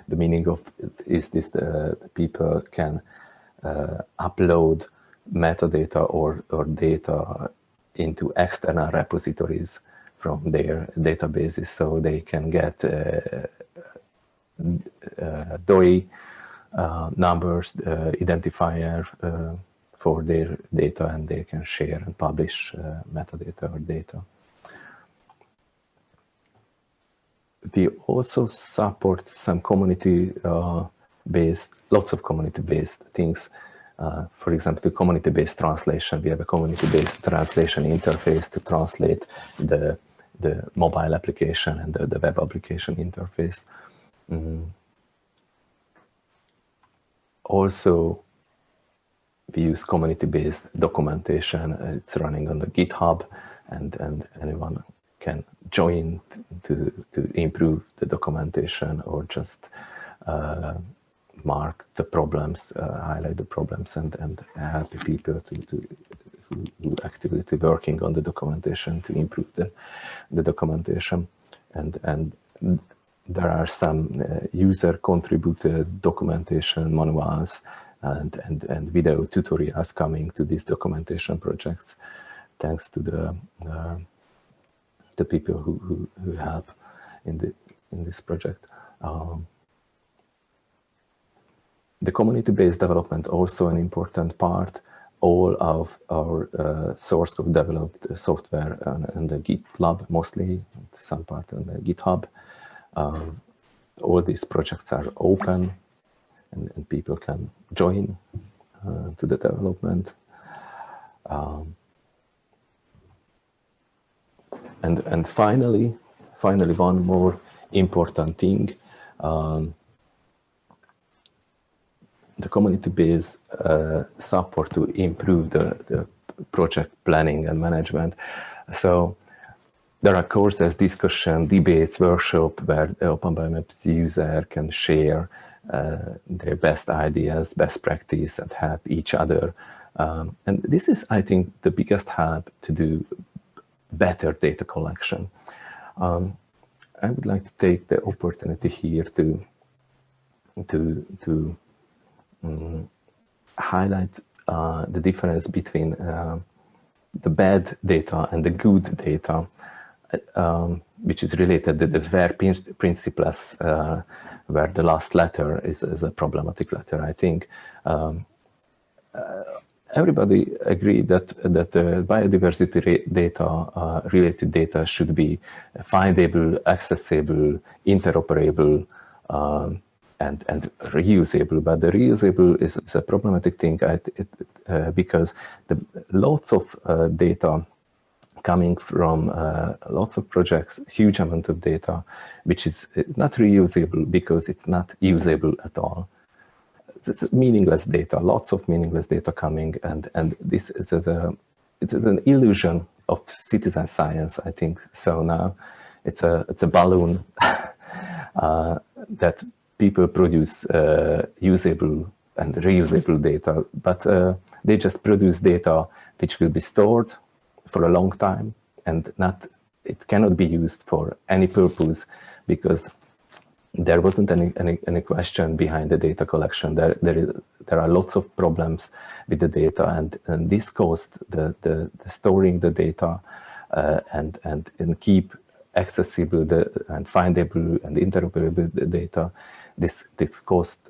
The meaning of is this: the people can upload metadata or data into external repositories from their databases, so they can get DOI numbers, identifier for their data, and they can share and publish metadata or data. We also support some community-based, lots of community-based things. For example, the community-based translation. We have a community-based translation interface to translate the mobile application and the web application interface. Also, we use community-based documentation. It's running on the GitHub, and anyone can join to improve the documentation or just mark the problems, highlight the problems, and help people to who actively working on the documentation to improve the documentation. And there are some user contributed documentation manuals and video tutorials coming to these documentation projects, thanks to the people who help in this project. The community-based development also an important part. All of our source code developed software on the GitLab, mostly some part on the GitHub. All these projects are open, and people can join to the development. And finally, one more important thing. The community-based support to improve the project planning and management. So there are courses, discussion, debates, workshop where the Open BioMaps user can share their best ideas, best practice, and help each other. And this is, I think, the biggest help to do better data collection. I would like to take the opportunity here to highlight the difference between the bad data and the good data, which is related to the VER principles, where the last letter is a problematic letter, I think. Everybody agreed that the biodiversity data, related data, should be findable, accessible, interoperable, and reusable. But the reusable is a problematic thing because lots of data coming from lots of projects, huge amount of data, which is not reusable because it's not usable at all. It's meaningless data, lots of meaningless data coming, and this is it's an illusion of citizen science, I think. So now it's a balloon that people produce usable and reusable data, but they just produce data which will be stored for a long time, and it cannot be used for any purpose because there wasn't any question behind the data collection. There are lots of problems with the data, and this caused the storing the data and keep accessible and findable and interoperable data. This cost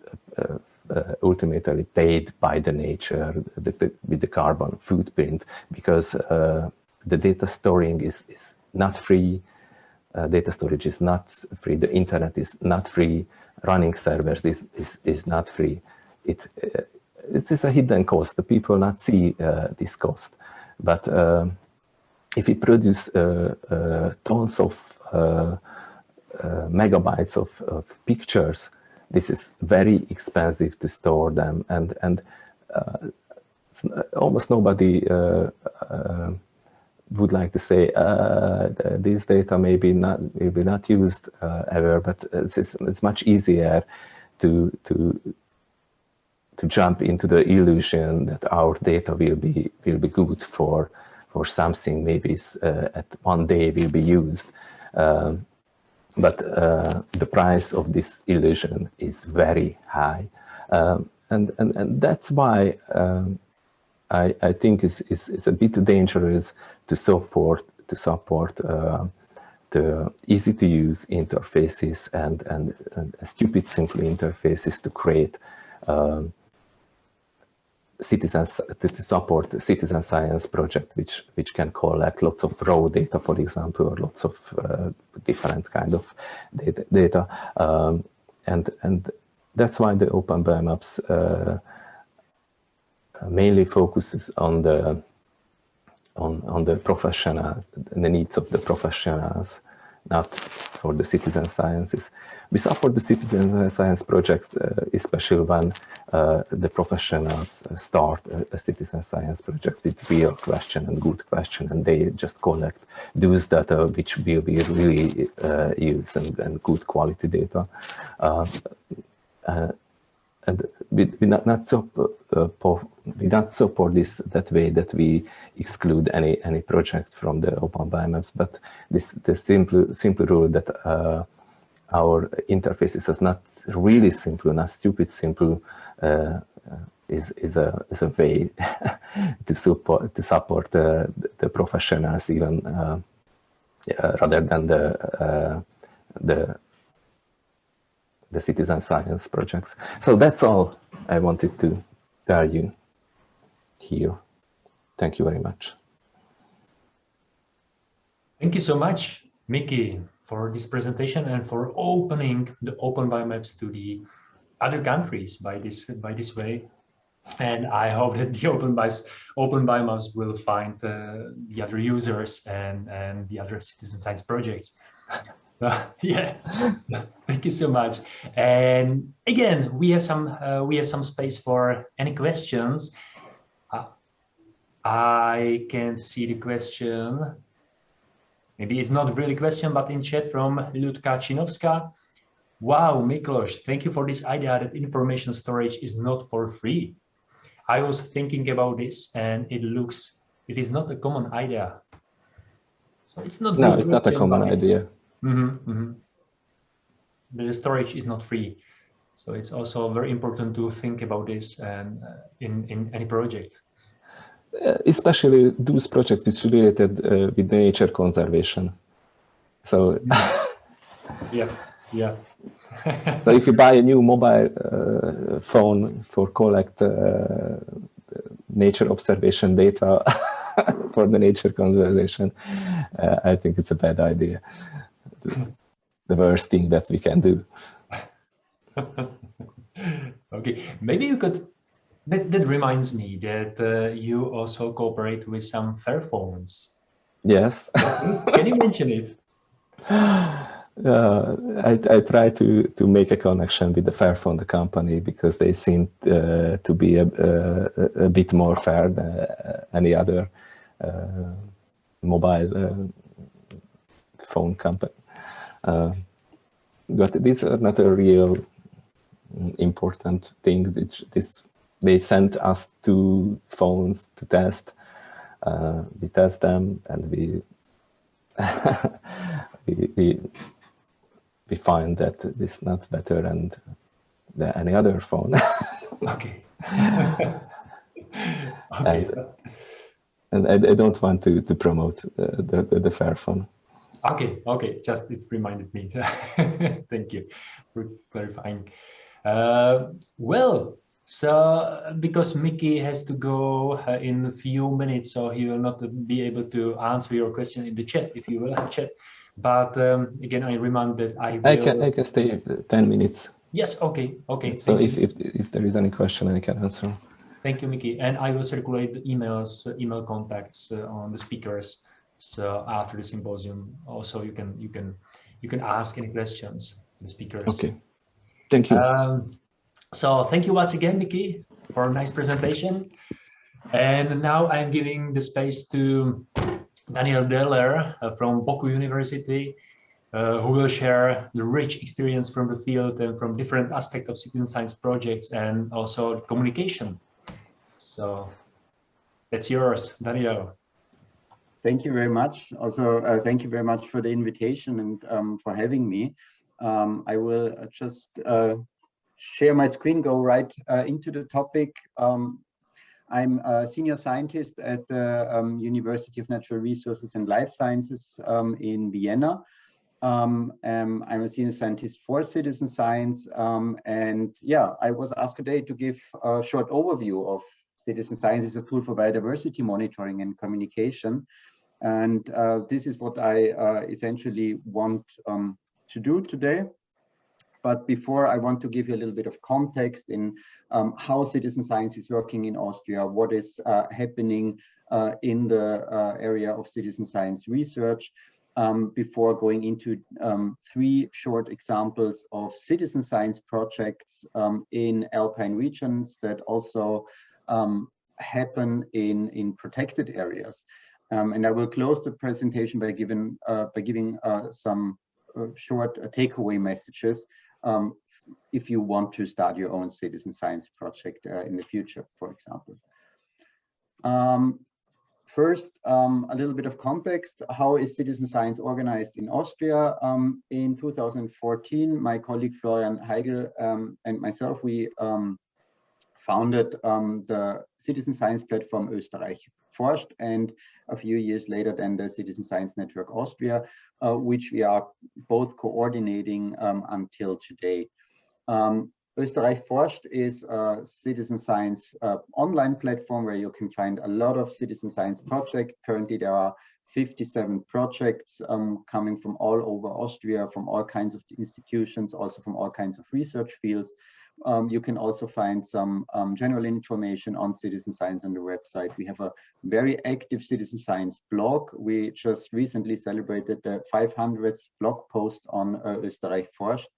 ultimately paid by the nature with the carbon footprint, because the data storing is not free. Data storage is not free. The internet is not free. Running servers is not free. It is a hidden cost. The people not see this cost. But if we produce tons of megabytes of pictures, this is very expensive to store them, and almost nobody would like to say this data may be not used ever, but it's much easier to jump into the illusion that our data will be good for something, maybe at one day will be used, but the price of this illusion is very high, and that's why I think it's a bit dangerous to support the easy to use interfaces and stupid simple interfaces to create to support citizen science project which can collect lots of raw data, for example, or lots of different kind of data, and that's why the Open BioMaps mainly focuses on the professional, the needs of the professionals, not for the citizen sciences. We support the citizen science project, especially when the professionals start a citizen science project with real question and good question, and they just collect those data which will be really used and good quality data. and we not support this that way, that we exclude any project from the open biomaps, but the simple rule that our interfaces is not really simple, not stupid simple, is a way to support the professionals even rather than the citizen science projects. So that's all I wanted to tell you here. Thank you very much. Thank you so much, Miki, for this presentation and for opening the open biomaps to the other countries by this way. And I hope that the open biomaps will find the other users and the other citizen science projects. Yeah, thank you so much. And again, we have some space for any questions. I can see the question. Maybe it's not really a question, but in chat from Ludka Chinovska. Wow, Miklós, thank you for this idea that information storage is not for free. I was thinking about this, and it is not a common idea. So it's not. No, it's not a common idea. The storage is not free, so it's also very important to think about this and in any project. Especially those projects which are related with nature conservation. So yeah. So if you buy a new mobile phone for collect nature observation data for the nature conservation, I think it's a bad idea. The worst thing that we can do. Okay, maybe you could. That reminds me that you also cooperate with some Fairphones. Yes. Can you mention it? I try to make a connection with the Fairphone, the company, because they seem to be a bit more fair than any other mobile phone company. But this is not a real important thing. They sent us 2 phones to test. We test them, and we find that it's not better than any other phone. Okay. Okay. And I don't want to promote the Fairphone. Okay. Just it reminded me. Thank you for clarifying. Well, so because Miki has to go in a few minutes, so he will not be able to answer your question in the chat if you will have chat. But again, I remind that I can stay 10 minutes. Yes. Okay. So if there is any question, I can answer. Thank you, Miki. And I will circulate the email contacts on the speakers. So after the symposium, also you can ask any questions to the speakers. Okay. Thank you. So thank you once again, Miki, for a nice presentation. And now I'm giving the space to Daniel Dörler from BOKU University, who will share the rich experience from the field and from different aspects of citizen science projects and also communication. So that's yours, Daniel. Thank you very much. Also, thank you very much for the invitation and for having me. I will just share my screen, go right into the topic. I'm a senior scientist at the University of Natural Resources and Life Sciences in Vienna. I'm a senior scientist for citizen science. And yeah, I was asked today to give a short overview of citizen science as a tool for biodiversity monitoring and communication. And this is what I essentially want to do today. But before, I want to give you a little bit of context in how citizen science is working in Austria, what is happening in the area of citizen science research, before going into 3 short examples of citizen science projects in alpine regions that also happen in protected areas. And I will close the presentation by giving some short takeaway messages if you want to start your own citizen science project in the future, for example. First, a little bit of context. How is citizen science organized in Austria? In 2014, my colleague Florian Heigl and myself, we founded the citizen science platform Österreich forscht, and a few years later then the Citizen Science Network Austria, which we are both coordinating until today. Österreich forscht is a citizen science online platform where you can find a lot of citizen science projects. Currently there are 57 projects coming from all over Austria, from all kinds of institutions, also from all kinds of research fields. You can also find some general information on citizen science on the website. We have a very active citizen science blog. We just recently celebrated the 500th blog post on Österreich forscht.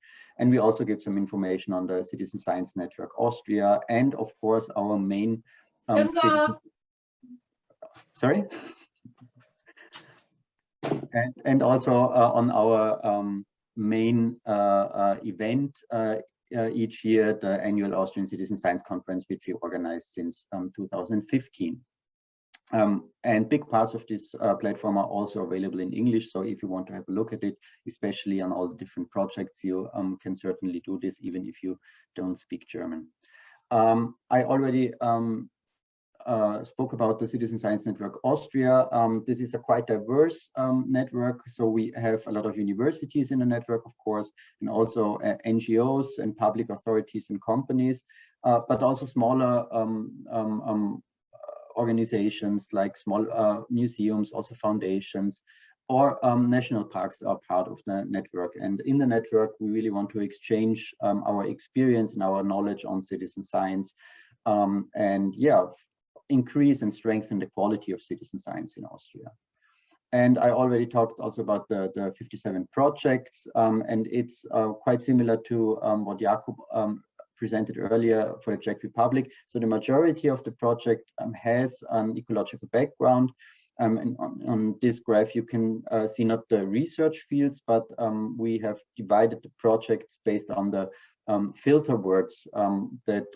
And we also give some information on the Citizen Science Network Austria, and of course our main sorry, and also on our main event each year, the annual Austrian Citizen Science Conference, which we organize since 2015. And big parts of this platform are also available in English. So if you want to have a look at it, especially on all the different projects, you can certainly do this even if you don't speak German. I already spoke about the Citizen Science Network Austria. This is a quite diverse network. So we have a lot of universities in the network, of course, and also NGOs and public authorities and companies, but also smaller organizations like small museums, also foundations, or national parks are part of the network. And in the network, we really want to exchange our experience and our knowledge on citizen science, and yeah, increase and strengthen the quality of citizen science in Austria. And I already talked also about the 57 projects, and it's quite similar to what Jakub presented earlier for the Czech Republic. So the majority of the project has an ecological background. And on this graph, you can see not the research fields, but we have divided the projects based on the filter words that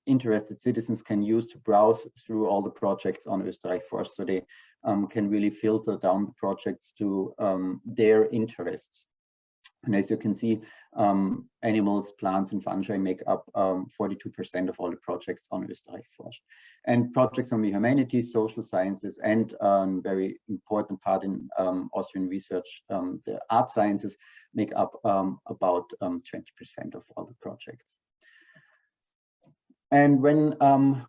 interested citizens can use to browse through all the projects on Österreich forscht. So they can really filter down the projects to their interests. And as you can see, animals, plants, and fungi make up 42% of all the projects on Österreich forscht. And projects on the humanities, social sciences, and very important part in Austrian research, the art sciences, make up about 20% of all the projects. And when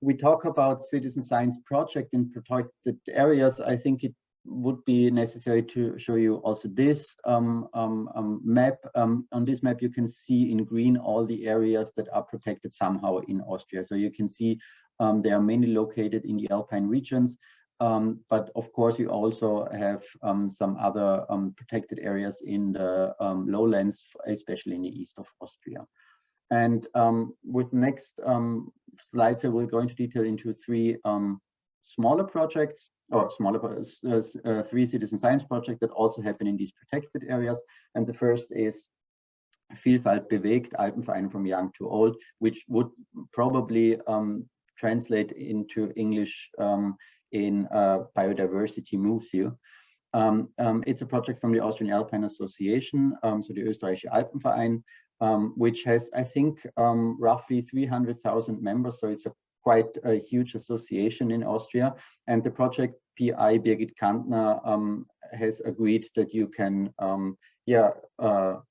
we talk about citizen science project in protected areas, I think it would be necessary to show you also this map. On this map, you can see in green all the areas that are protected somehow in Austria. So you can see they are mainly located in the Alpine regions, but of course you also have some other protected areas in the lowlands, especially in the east of Austria. And with next slides, I will go into detail into three smaller projects, or three citizen science projects that also happen in these protected areas. And the first is Vielfalt bewegt, Alpenverein from young to old, which would probably translate into English in biodiversity moves you. It's a project from the Austrian Alpine Association, so the Österreichische Alpenverein, which has, I think, roughly 300,000 members. So it's a quite a huge association in Austria. And the project PI Birgit Kantner has agreed that you can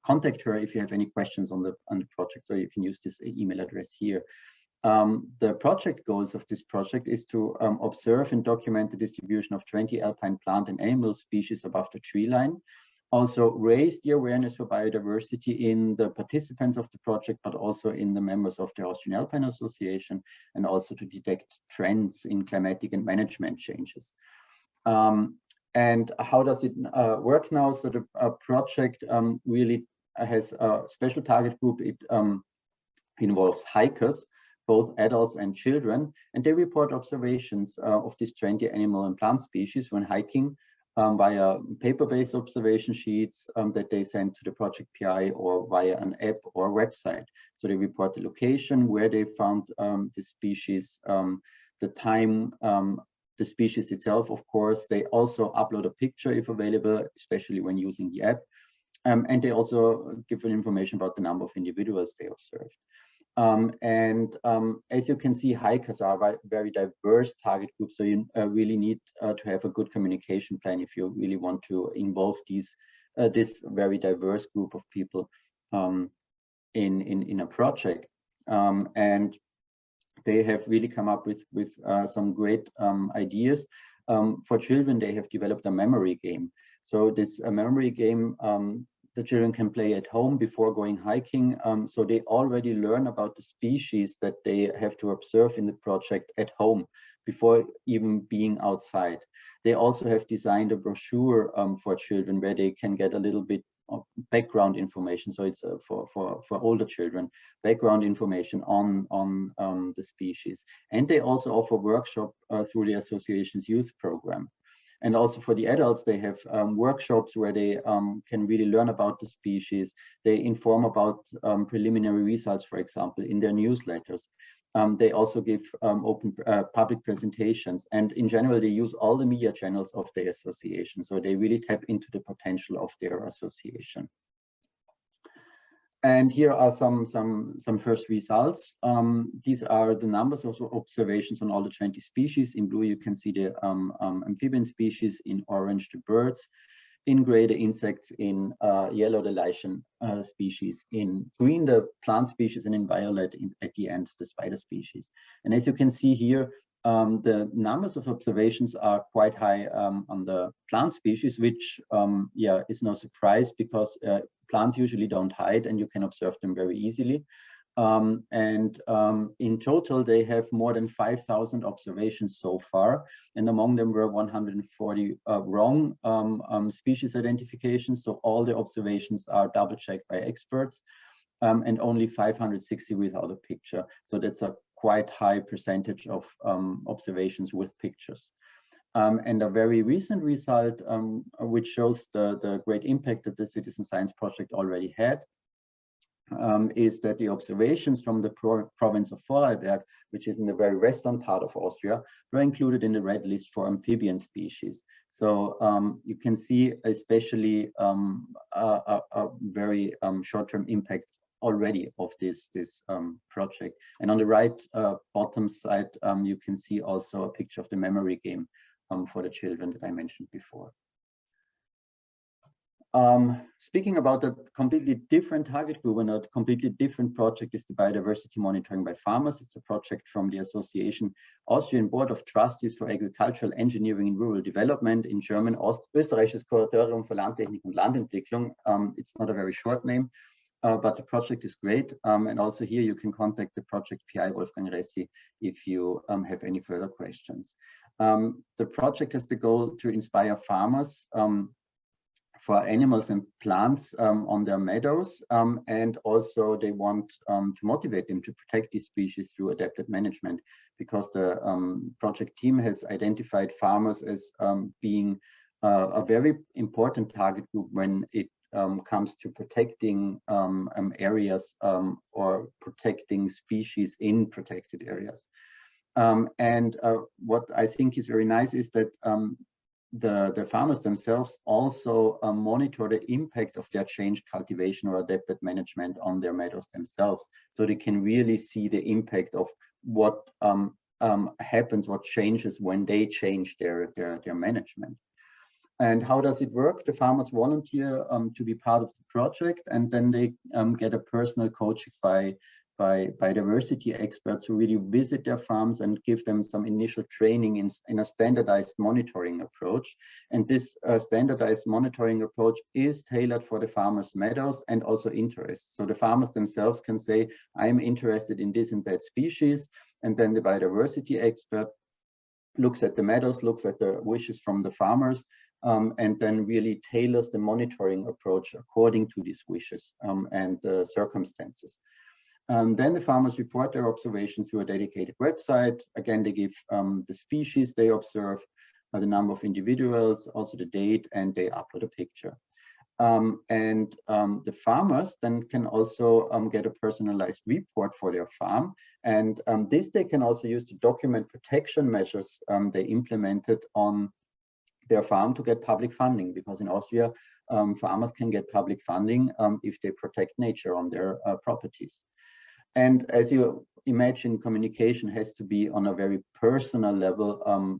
contact her if you have any questions on the project. So you can use this email address here. The project goals of this project is to observe and document the distribution of 20 alpine plant and animal species above the tree line. Also raise the awareness for biodiversity in the participants of the project, but also in the members of the Austrian Alpine Association, and also to detect trends in climatic and management changes. And how does it work now? So the project really has a special target group. It involves hikers, both adults and children, and they report observations of these 20 animal and plant species when hiking via paper-based observation sheets that they send to the project PI, or via an app or website. So they report the location where they found the species, the time, the species itself, of course. They also upload a picture if available, especially when using the app. And they also give information about the number of individuals they observed. As you can see, hikers are a very diverse target group, so you really need to have a good communication plan if you really want to involve this very diverse group of people in a project. And they have really come up with some great ideas. For children, they have developed a memory game. So this memory game, the children can play at home before going hiking. So they already learn about the species that they have to observe in the project at home before even being outside. They also have designed a brochure for children where they can get a little bit of background information. So it's for older children, background information on the species. And they also offer workshop through the association's youth program. And also for the adults, they have workshops where they can really learn about the species. They inform about preliminary results, for example, in their newsletters. They also give open public presentations. And in general, they use all the media channels of the association. So they really tap into the potential of their association. And here are some first results. These are the numbers of observations on all the 20 species. In blue, you can see the amphibian species. In orange, the birds. In gray, the insects. In yellow, the lichen species. In green, the plant species. And in violet, at the end, the spider species. And as you can see here, the numbers of observations are quite high on the plant species, which is no surprise, because plants usually don't hide and you can observe them very easily. In total, they have more than 5,000 observations so far. And among them were 140 wrong species identifications. So all the observations are double checked by experts, and only 560 without a picture. So that's a quite high percentage of observations with pictures. And a very recent result, which shows the great impact that the Citizen Science Project already had, is that the observations from the province of Vorarlberg, which is in the very western part of Austria, were included in the red list for amphibian species. So you can see especially a very short-term impact already of this project. And on the right bottom side, you can see also a picture of the memory game for the children that I mentioned before. Speaking about a completely different target group and a completely different project is the biodiversity monitoring by farmers. It's a project from the Association Austrian Board of Trustees for Agricultural Engineering and Rural Development, in German, Österreichisches Kuratorium für Landtechnik und Landentwicklung. It's not a very short name, but the project is great. And also here you can contact the project PI Wolfgang Ressi if you have any further questions. The project has the goal to inspire farmers for animals and plants on their meadows, and also they want to motivate them to protect these species through adapted management, because the project team has identified farmers as being a very important target group when it comes to protecting areas or protecting species in protected areas. What I think is very nice is that the farmers themselves also monitor the impact of their changed cultivation or adapted management on their meadows themselves, so they can really see the impact of what happens, what changes when they change their management. And how does it work? The farmers volunteer to be part of the project, and then they get a personal coaching by biodiversity experts who really visit their farms and give them some initial training in a standardized monitoring approach. And this standardized monitoring approach is tailored for the farmers' meadows and also interests. So the farmers themselves can say, I'm interested in this and that species. And then the biodiversity expert looks at the meadows, looks at the wishes from the farmers, and then really tailors the monitoring approach according to these wishes and the circumstances. Then the farmers report their observations through a dedicated website. Again, they give the species they observe, the number of individuals, also the date, and they upload a picture. The farmers then can also get a personalized report for their farm. And this they can also use to document protection measures they implemented on their farm to get public funding, because in Austria, farmers can get public funding if they protect nature on their properties. And as you imagine, communication has to be on a very personal level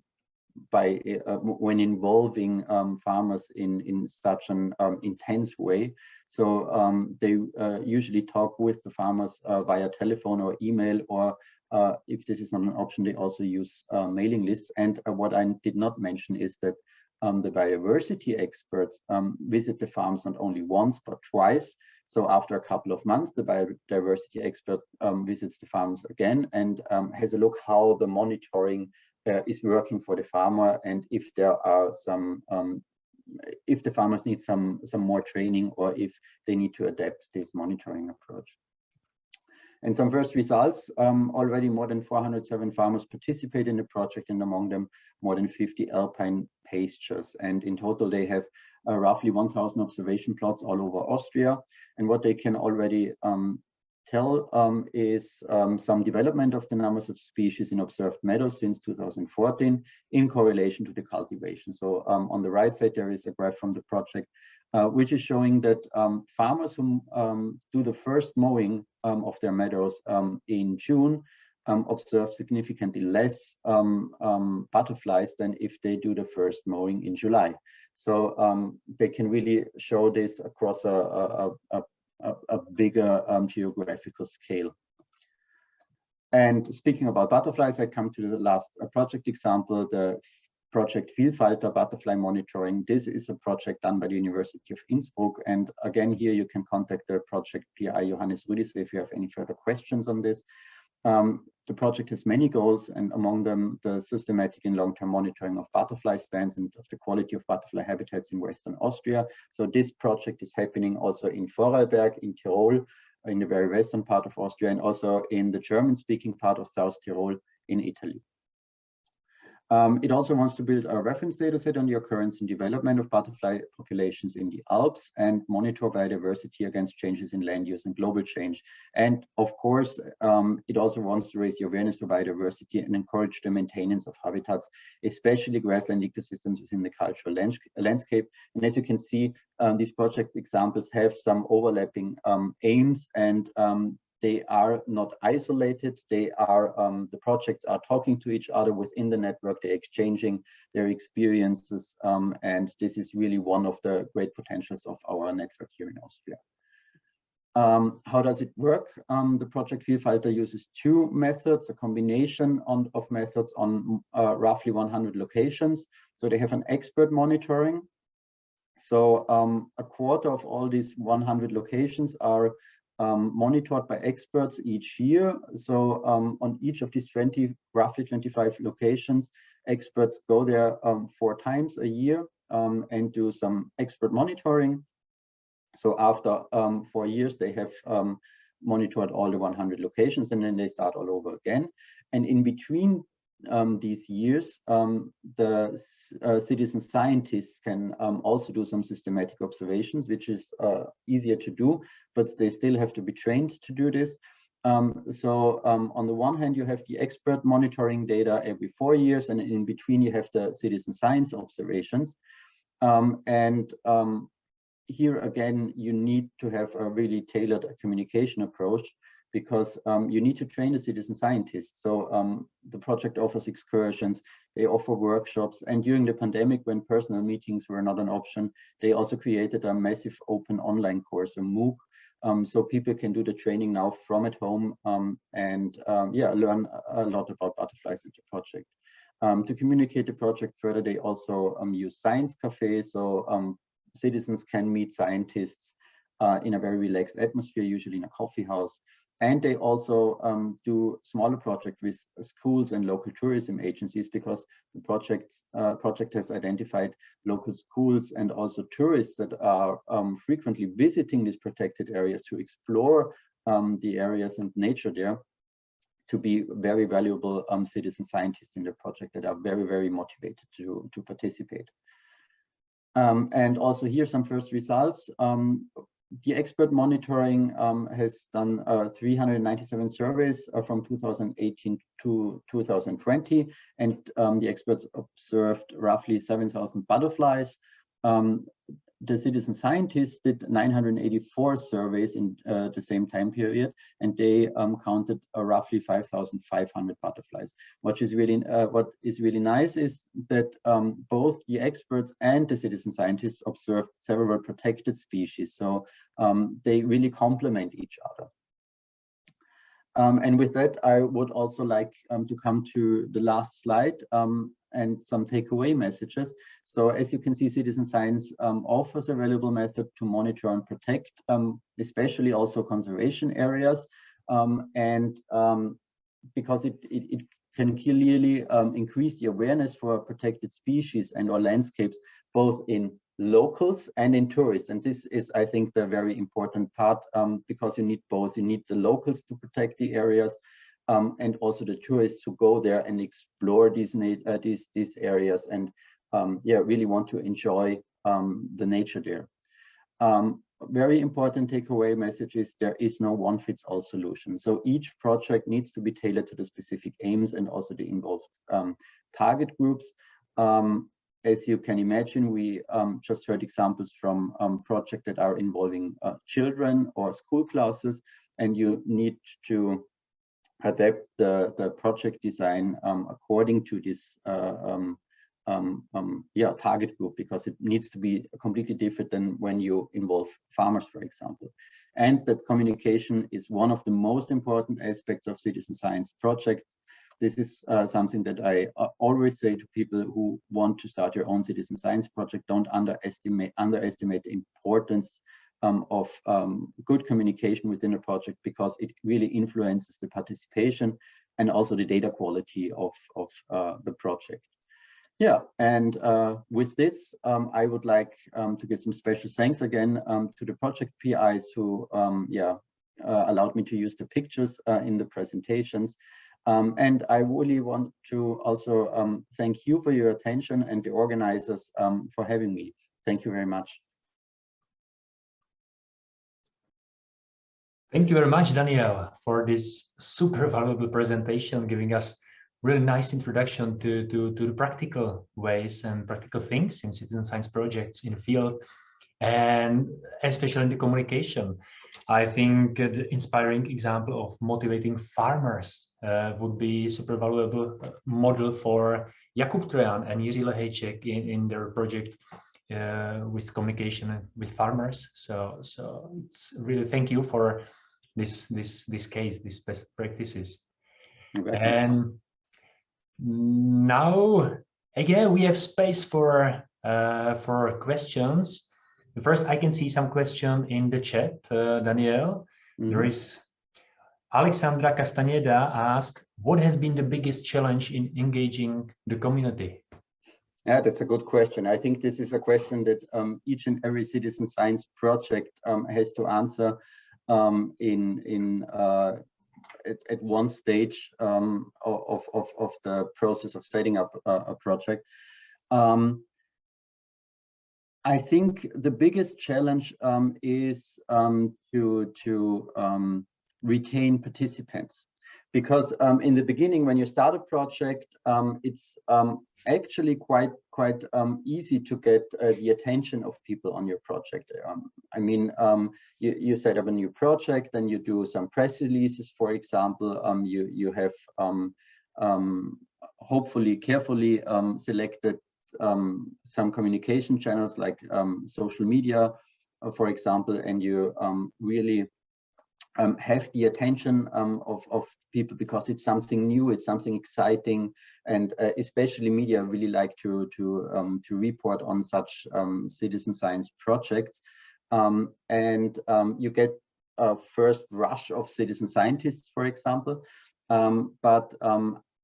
when involving farmers in such an intense way. So they usually talk with the farmers via telephone or email, or if this is not an option, they also use mailing lists. And what I did not mention is that the biodiversity experts visit the farms not only once, but twice. So after a couple of months, the biodiversity expert visits the farms again and has a look how the monitoring is working for the farmer, and if there are some, if the farmers need some more training, or if they need to adapt this monitoring approach. And some first results, already more than 407 farmers participate in the project, and among them more than 50 alpine pastures. And in total, they have roughly 1,000 observation plots all over Austria. And what they can already tell is some development of the numbers of species in observed meadows since 2014 in correlation to the cultivation. So on the right side, there is a graph from the project, which is showing that farmers who do the first mowing of their meadows in June observe significantly less butterflies than if they do the first mowing in July. So they can really show this across a bigger geographical scale. And speaking about butterflies, I come to the last project example, the project Vielfalter butterfly monitoring. This is a project done by the University of Innsbruck. And again, here you can contact the project PI Johannes Rüdiger if you have any further questions on this. The project has many goals, and among them, the systematic and long-term monitoring of butterfly stands and of the quality of butterfly habitats in Western Austria. So this project is happening also in Vorarlberg, in Tyrol, in the very western part of Austria, and also in the German-speaking part of South Tyrol in Italy. It also wants to build a reference data set on the occurrence and development of butterfly populations in the Alps and monitor biodiversity against changes in land use and global change. And of course, it also wants to raise the awareness for biodiversity and encourage the maintenance of habitats, especially grassland ecosystems within the cultural landscape. And as you can see, these project examples have some overlapping aims, and they are not isolated. They are, the projects are talking to each other within the network. They're exchanging their experiences. And this is really one of the great potentials of our network here in Austria. How does it work? The project Vielfalter uses two methods, a combination of methods on roughly 100 locations. So they have an expert monitoring. So a quarter of all these 100 locations are monitored by experts each year. So on each of these roughly 25 locations, experts go there 4 times a year and do some expert monitoring. So after 4 years, they have monitored all the 100 locations, and then they start all over again. And in between these years, the citizen scientists can also do some systematic observations, which is easier to do, but they still have to be trained to do this. So on the one hand, you have the expert monitoring data every 4 years, and in between you have the citizen science observations. Here again, you need to have a really tailored communication approach, because you need to train the citizen scientists. So the project offers excursions, they offer workshops, and during the pandemic, when personal meetings were not an option, they also created a massive open online course, a MOOC, so people can do the training now from at home and learn a lot about butterflies at the project. To communicate the project further, they also use science cafes, so citizens can meet scientists in a very relaxed atmosphere, usually in a coffee house. And they also do smaller projects with schools and local tourism agencies, because the project has identified local schools and also tourists that are frequently visiting these protected areas to explore the areas and nature there, to be very valuable citizen scientists in the project that are very, very motivated to participate. And also here some first results. The expert monitoring has done 397 surveys from 2018 to 2020, and the experts observed roughly 7,000 butterflies. The citizen scientists did 984 surveys in the same time period, and they counted roughly 5,500 butterflies. What is really nice is that both the experts and the citizen scientists observed several protected species, so they really complement each other. And with that, I would also like to come to the last slide and some takeaway messages. So as you can see, citizen science offers a valuable method to monitor and protect, especially also conservation areas. Because it can clearly increase the awareness for protected species and or landscapes, both in locals and in tourists. And this is, I think, the very important part, because you need both. You need the locals to protect the areas, and also the tourists who go there and explore these areas and really want to enjoy the nature there. Very important takeaway message is there is no one-fits-all solution. So each project needs to be tailored to the specific aims and also the involved target groups. As you can imagine, we just heard examples from projects that are involving children or school classes, and you need to adapt the project design according to this target group, because it needs to be completely different than when you involve farmers, for example. And that communication is one of the most important aspects of citizen science projects. This is something that I always say to people who want to start your own citizen science project. Don't underestimate the importance of good communication within a project, because it really influences the participation and also the data quality of the project. Yeah, and with this, I would like to give some special thanks again to the project PIs who allowed me to use the pictures in the presentations. And I really want to also thank you for your attention and the organizers for having me. Thank you very much. Thank you very much, Daniel, for this super valuable presentation, giving us really nice introduction to the practical ways and practical things in citizen science projects in the field, and especially in the communication. I think the inspiring example of motivating farmers would be a super valuable model for Jakub, Trojan and Jiří Lehejček in their project with communication with farmers. So it's really thank you for this case, these best practices. Okay. And now again we have space for questions. First, I can see some question in the chat, Daniel. Mm-hmm. There is Alexandra Castaneda asked, what has been the biggest challenge in engaging the community? Yeah, that's a good question. I think this is a question that each and every citizen science project has to answer at one stage of the process of setting up a project. I think the biggest challenge is to retain participants, because in the beginning, when you start a project, it's actually quite easy to get the attention of people on your project. I mean, you set up a new project, then you do some press releases, for example. You have hopefully carefully selected some communication channels like social media, for example, and you really have the attention of people, because it's something new, it's something exciting, and especially media really like to report on such citizen science projects, and you get a first rush of citizen scientists, for example, but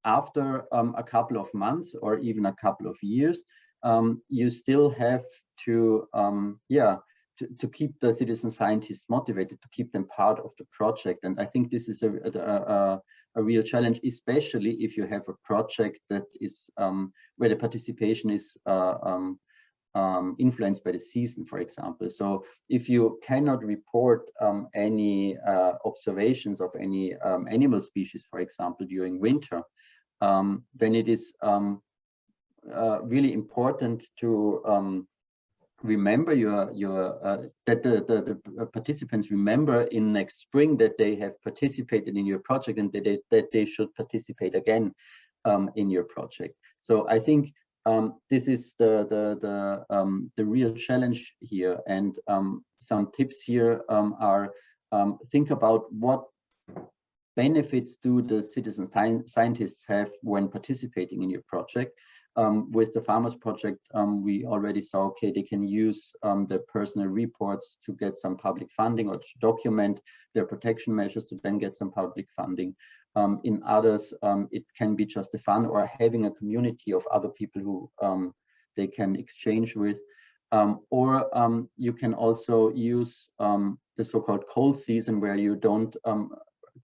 after a couple of months or even a couple of years, you still have to keep the citizen scientists motivated, to keep them part of the project. And I think this is a a real challenge, especially if you have a project that is where the participation is influenced by the season, for example. So if you cannot report any observations of any animal species, for example, during winter, then it is really important to remember that the participants remember in next spring that they have participated in your project and that they should participate again in your project. So I think this is the real challenge here, and some tips here are think about what benefits do the citizen scientists have when participating in your project. With the Farmers Project, we already saw, okay, they can use the personal reports to get some public funding or to document their protection measures to then get some public funding. In others, it can be just a fun or having a community of other people who they can exchange with. Or you can also use the so-called cold season, where you don't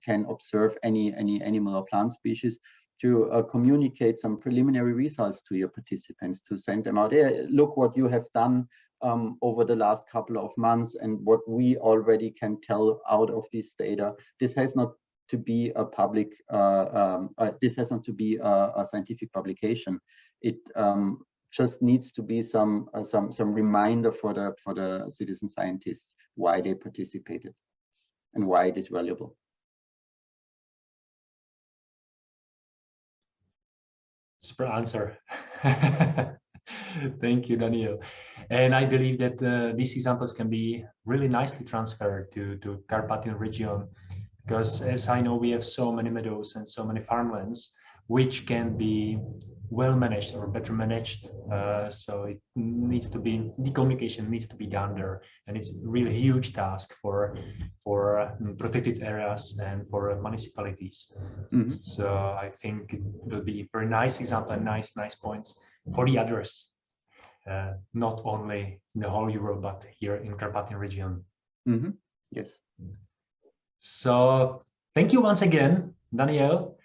can observe any animal or plant species, to communicate some preliminary results to your participants, to send them out, hey, look what you have done over the last couple of months and what we already can tell out of this data. This has not to be a public, this has not to be a scientific publication. It just needs to be some reminder for the citizen scientists why they participated and why it is valuable. Super answer. Thank you, Daniel. And I believe that these examples can be really nicely transferred to Carpathian region, because as I know, we have so many meadows and so many farmlands which can be well managed or better managed. So it needs to be, the communication needs to be done there, and it's really a huge task for protected areas and for municipalities. Mm-hmm. So I think it will be a very nice example and nice points for the others, not only in the whole Europe, but here in Carpathian region. Mm-hmm. Yes. So thank you once again, Daniel.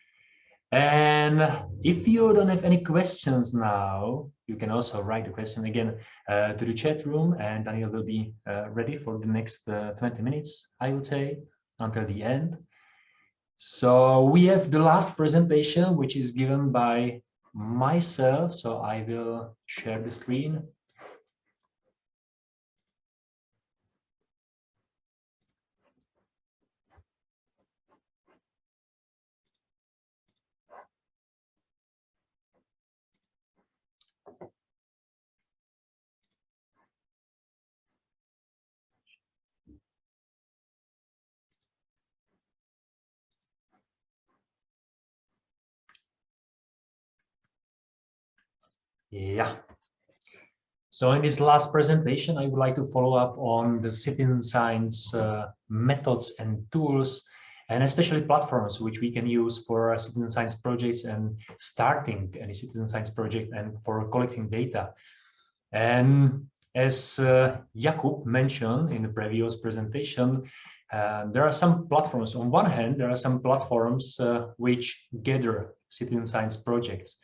And if you don't have any questions now, you can also write the question again to the chat room, and Daniel will be ready for the next 20 minutes, I would say, until the end. So we have the last presentation, which is given by myself. So I will share the screen. Yeah. So in this last presentation, I would like to follow up on the citizen science methods and tools, and especially platforms which we can use for citizen science projects and starting any citizen science project and for collecting data. And as Jakub mentioned in the previous presentation, there are some platforms. On one hand, there are some platforms which gather citizen science projects.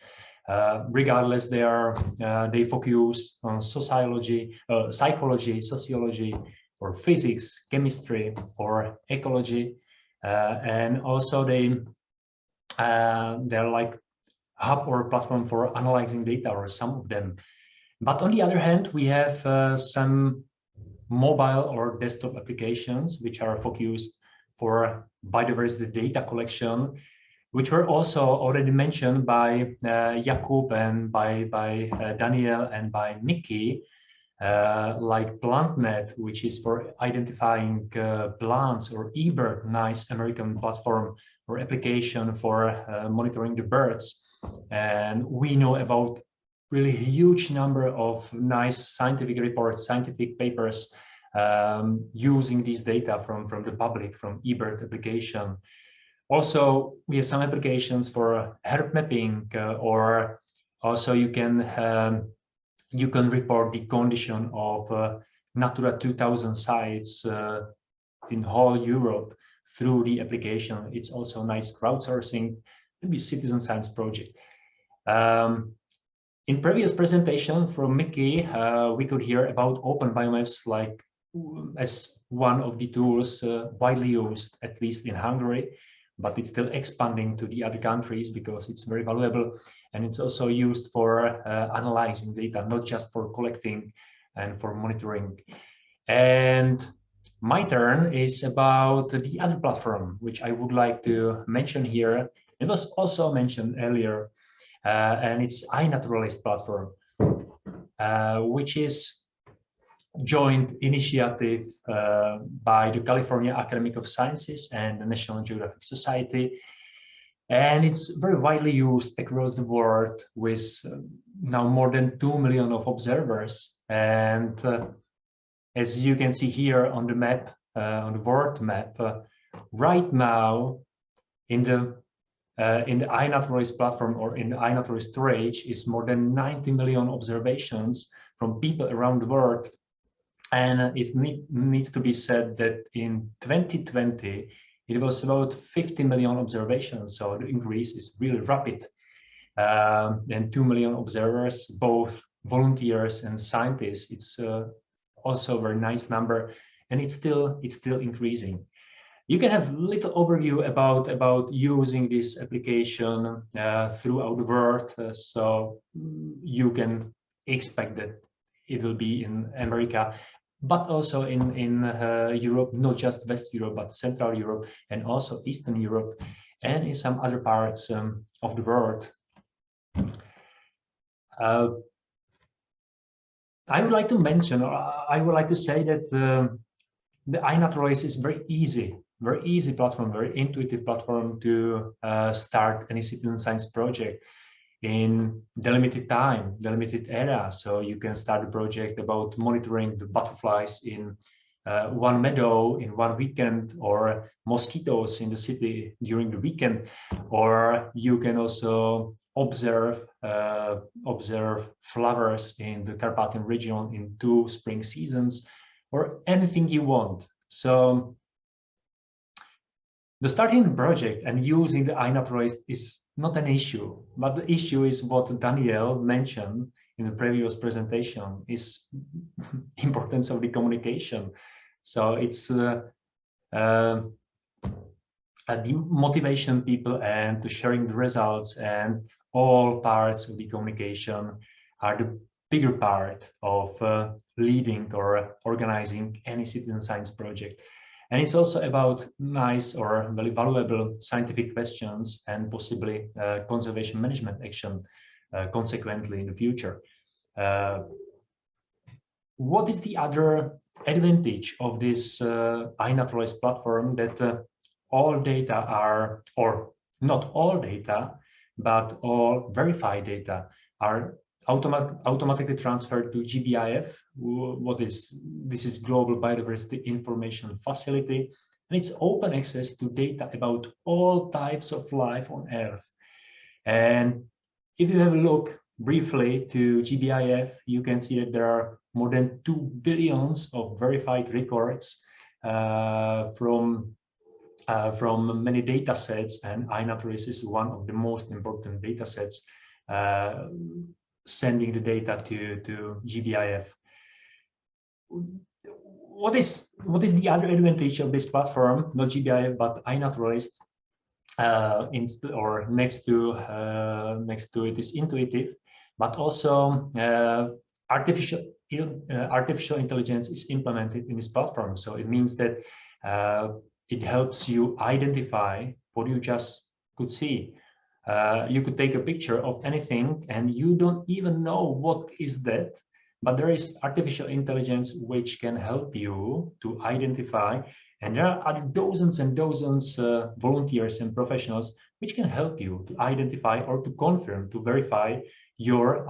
Regardless, they focus on sociology, psychology, sociology, or physics, chemistry, or ecology, and also they're like hub or platform for analyzing data, or some of them. But on the other hand, we have some mobile or desktop applications which are focused for biodiversity data collection, which were also already mentioned by Jakub and by Daniel and by Nikki, like PlantNet, which is for identifying plants, or eBird, nice American platform or application for monitoring the birds. And we know about really huge number of nice scientific reports, scientific papers using these data from the public, from eBird application. Also, we have some applications for herb mapping, or also you can report the condition of Natura 2000 sites in whole Europe through the application. It's also nice crowdsourcing, maybe citizen science project. In previous presentation from Mickey, we could hear about open biomaps like as one of the tools widely used, at least in Hungary, but it's still expanding to the other countries because it's very valuable, and it's also used for analyzing data, not just for collecting and for monitoring. And my turn is about the other platform, which I would like to mention here. It was also mentioned earlier, and it's iNaturalist platform, which is joint initiative by the California Academy of Sciences and the National Geographic Society. And it's very widely used across the world with now more than 2 million of observers. And as you can see here on the map, on the world map, right now in the iNaturalist platform or in the iNaturalist storage is more than 90 million observations from people around the world. And it needs to be said that in 2020, it was about 50 million observations. So the increase is really rapid. And 2 million observers, both volunteers and scientists. It's also a very nice number, and it's still increasing. You can have a little overview about using this application throughout the world. So you can expect that it will be in America, but also in Europe, not just West Europe, but Central Europe and also Eastern Europe, and in some other parts of the world. I would like to mention, or I would like to say that the iNaturalist is very easy platform, very intuitive platform to start any citizen science project in delimited time, delimited area. So you can start a project about monitoring the butterflies in one meadow in one weekend, or mosquitoes in the city during the weekend, or you can also observe flowers in the Carpathian region in 2 spring seasons, or anything you want. So the starting the project and using the iNaturalist is not an issue, but the issue is what Daniel mentioned in the previous presentation, is importance of the communication. So it's the motivation people and to sharing the results, and all parts of the communication are the bigger part of leading or organizing any citizen science project. And it's also about nice or very valuable scientific questions and possibly conservation management action consequently in the future. What is the other advantage of this iNaturalist platform? That all data are, or not all data, but all verified data are automatically transferred to GBIF. This is Global Biodiversity Information Facility, and it's open access to data about all types of life on Earth. And if you have a look briefly to GBIF, you can see that there are more than 2 billion of verified records from many data sets, and iNaturalist is one of the most important data sets sending the data to GBIF. What is the other advantage of this platform? Not GBIF, but iNaturalist. Or next to it is intuitive, but also artificial intelligence is implemented in this platform. So it means that it helps you identify what you just could see. You could take a picture of anything and you don't even know what is that, but there is artificial intelligence which can help you to identify, and there are dozens and dozens volunteers and professionals which can help you to identify or to confirm, to verify your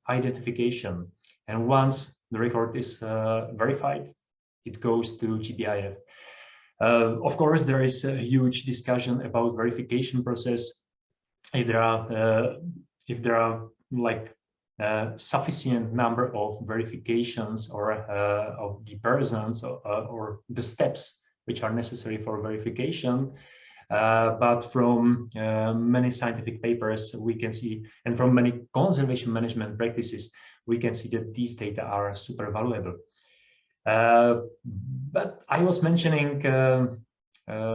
identification. And once the record is verified, it goes to GBIF. Of course, there is a huge discussion about verification process. If there are like sufficient number of verifications or of the persons or the steps which are necessary for verification. But from many scientific papers, we can see, and from many conservation management practices, we can see that these data are super valuable. But I was mentioning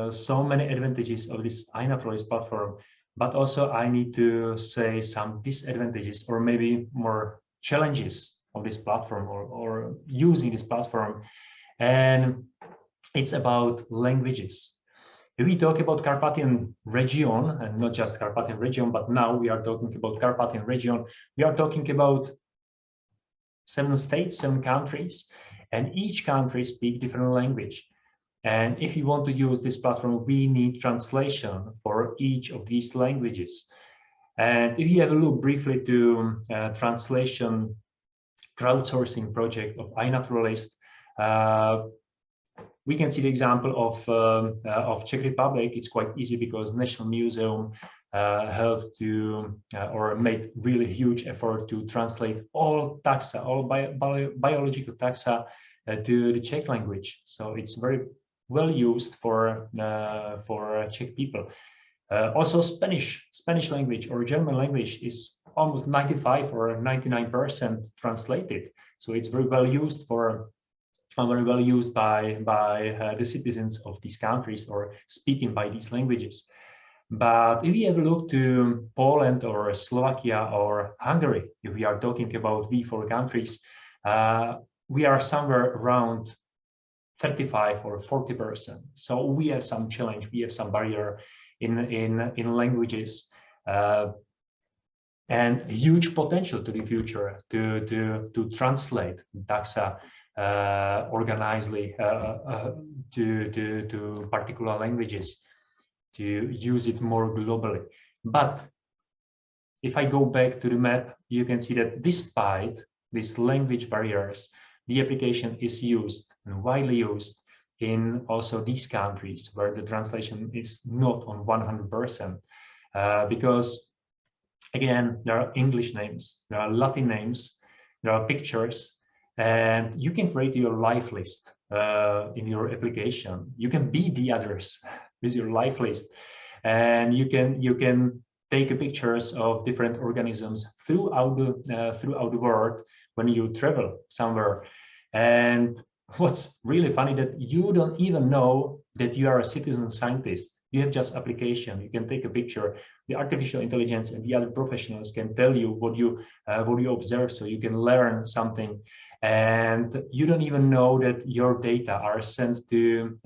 so many advantages of this iNaturalist platform, but also I need to say some disadvantages or maybe more challenges of this platform or using this platform. And it's about languages. If we talk about Carpathian region, and not just Carpathian region, but now we are talking about Carpathian region, we are talking about 7 states, 7 countries, and each country speaks different language. And if you want to use this platform, we need translation for each of these languages. And if you have a look briefly to translation crowdsourcing project of iNaturalist, we can see the example of Czech Republic. It's quite easy because National Museum helped to or made really huge effort to translate all taxa, all biological taxa to the Czech language. So it's very well used for Czech people. Also Spanish language or German language is almost 95 or 99% translated. So it's very well used by the citizens of these countries or speaking by these languages. But if you have a look to Poland or Slovakia or Hungary, if we are talking about V4 countries, we are somewhere around 35 or 40%. So we have some challenge, we have some barrier in languages, and huge potential to the future to translate taxa organizedly to particular languages, to use it more globally. But if I go back to the map, you can see that despite these language barriers, the application is used and widely used in also these countries where the translation is not on 100%, because again, there are English names, there are Latin names, there are pictures, and you can create your life list in your application. You can be the others with your life list, and you can take pictures of different organisms throughout the world when you travel somewhere. And what's really funny that you don't even know that you are a citizen scientist. You have just application. You can take a picture. The artificial intelligence and the other professionals can tell you what you observe, so you can learn something. And you don't even know that your data are sent to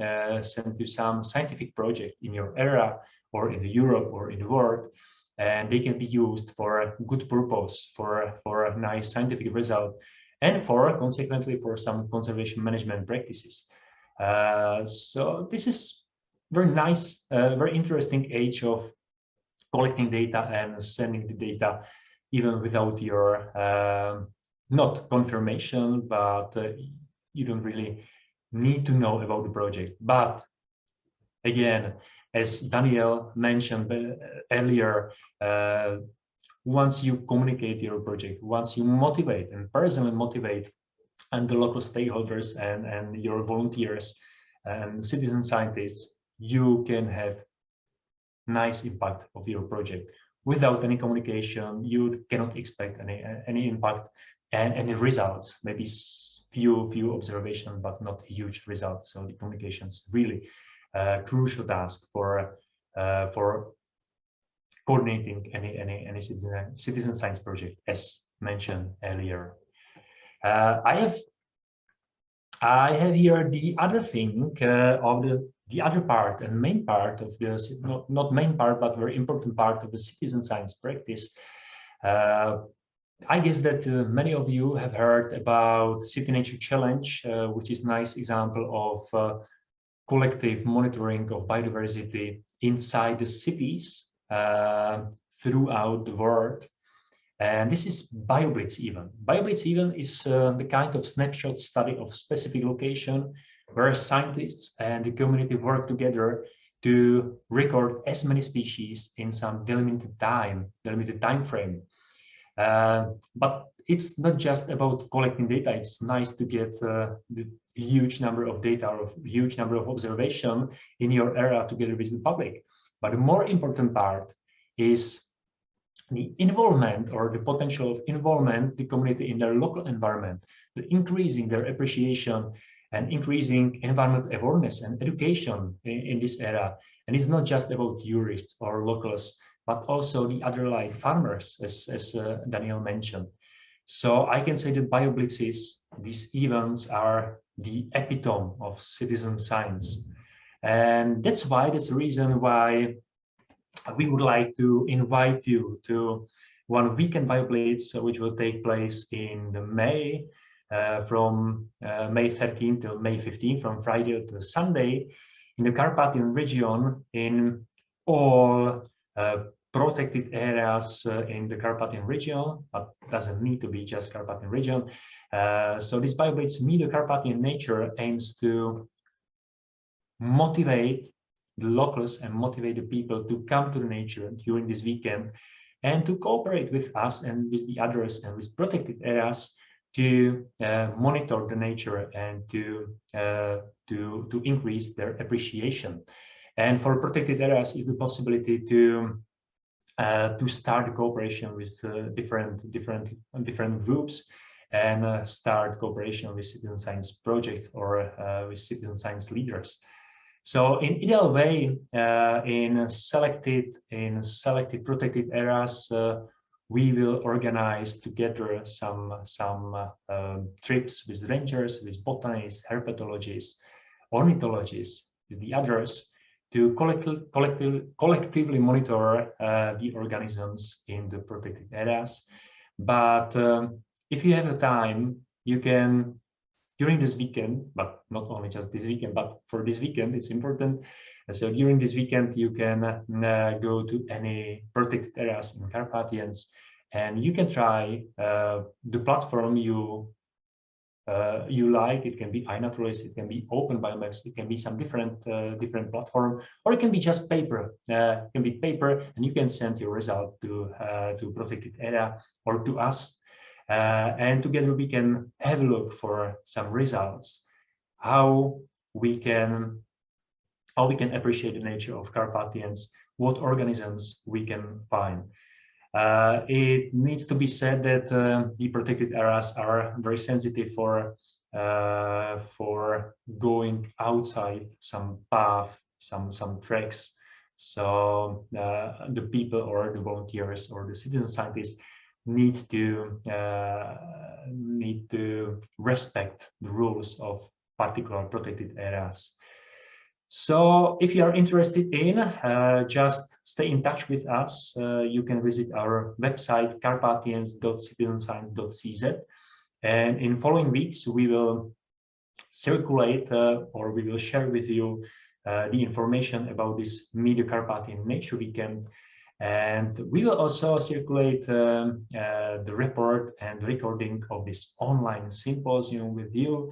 some scientific project in your area or in Europe or in the world, and they can be used for a good purpose, for a nice scientific result, and consequently for some conservation management practices. So this is very nice, very interesting age of collecting data and sending the data even without your not confirmation, but you don't really need to know about the project. But again, as Daniel mentioned earlier, once you communicate your project, once you motivate and personally motivate and the local stakeholders and your volunteers and citizen scientists, you can have nice impact of your project. Without any communication, you cannot expect any impact and any results, maybe few observations, but not huge results. So the communication is really a crucial task for coordinating any citizen science project, as mentioned earlier. I have here the other thing of the other part and main part of this, not main part, but very important part of the citizen science practice. I guess that many of you have heard about City Nature Challenge, which is a nice example of collective monitoring of biodiversity inside the cities throughout the world. And this is BioBlitz event. BioBlitz event is the kind of snapshot study of specific location where scientists and the community work together to record as many species in some delimited time frame. But it's not just about collecting data. It's nice to get the huge number of data or huge number of observation in your area together with the public. But the more important part is the involvement or the potential of involvement the community in their local environment, the increasing their appreciation and increasing environmental awareness and education in this area. And it's not just about tourists or locals, but also the other like farmers, as Daniel mentioned. So I can say that BioBlitzes, these events are the epitome of citizen science. And that's the reason why we would like to invite you to one weekend BioBlitz, which will take place in May, from May 13th till May 15th, from Friday to Sunday, in the Carpathian region, in all protected areas in the Carpathian region, but doesn't need to be just Carpathian region. So this BioBlitz Meet the Carpathian Nature aims to motivate the locals and motivate the people to come to the nature during this weekend and to cooperate with us and with the others and with protected areas to monitor the nature and to increase their appreciation. And for protected areas is the possibility to start a cooperation with different groups and start cooperation with citizen science projects or with citizen science leaders. So in ideal way, in selected protected areas, we will organize together some trips with rangers, with botanists, herpetologists, ornithologists, with the others, to collectively monitor the organisms in the protected areas. But if you have the time, you can, during this weekend, but not only just this weekend, but for this weekend, it's important. So during this weekend, you can go to any protected areas in Carpathians, and you can try the platform you like. It can be iNaturalist, it can be Open BioMaps, it can be some different platform, or it can be just paper. It can be paper, and you can send your result to protected area or to us. And together we can have a look for some results, how we can appreciate the nature of Carpathians, what organisms we can find. It needs to be said that the protected areas are very sensitive for going outside some path, some tracks. So the people or the volunteers or the citizen scientists need to respect the rules of particular protected areas. So if you are interested in, just stay in touch with us. You can visit our website carpathians.citizenscience.cz, and in following weeks we will circulate or we will share with you the information about this Meet the Carpathian Nature Weekend. And we will also circulate the report and recording of this online symposium with you.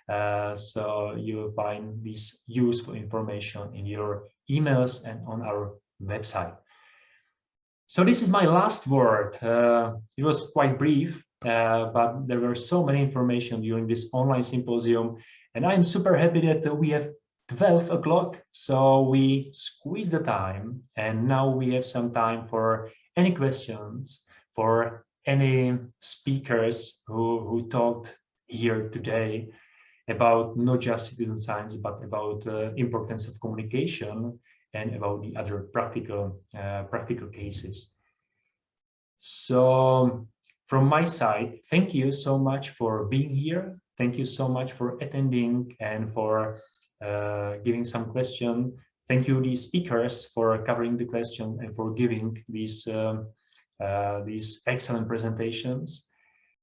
So you will find this useful information in your emails and on our website. So this is my last word. It was quite brief, but there were so many information during this online symposium. And I'm super happy that we have 12 o'clock, so we squeeze the time, and now we have some time for any questions, for any speakers who talked here today about not just citizen science, but about the importance of communication and about the other practical cases. So from my side, thank you so much for being here. Thank you so much for attending and for giving some question. Thank you, the speakers, for covering the question and for giving these excellent presentations.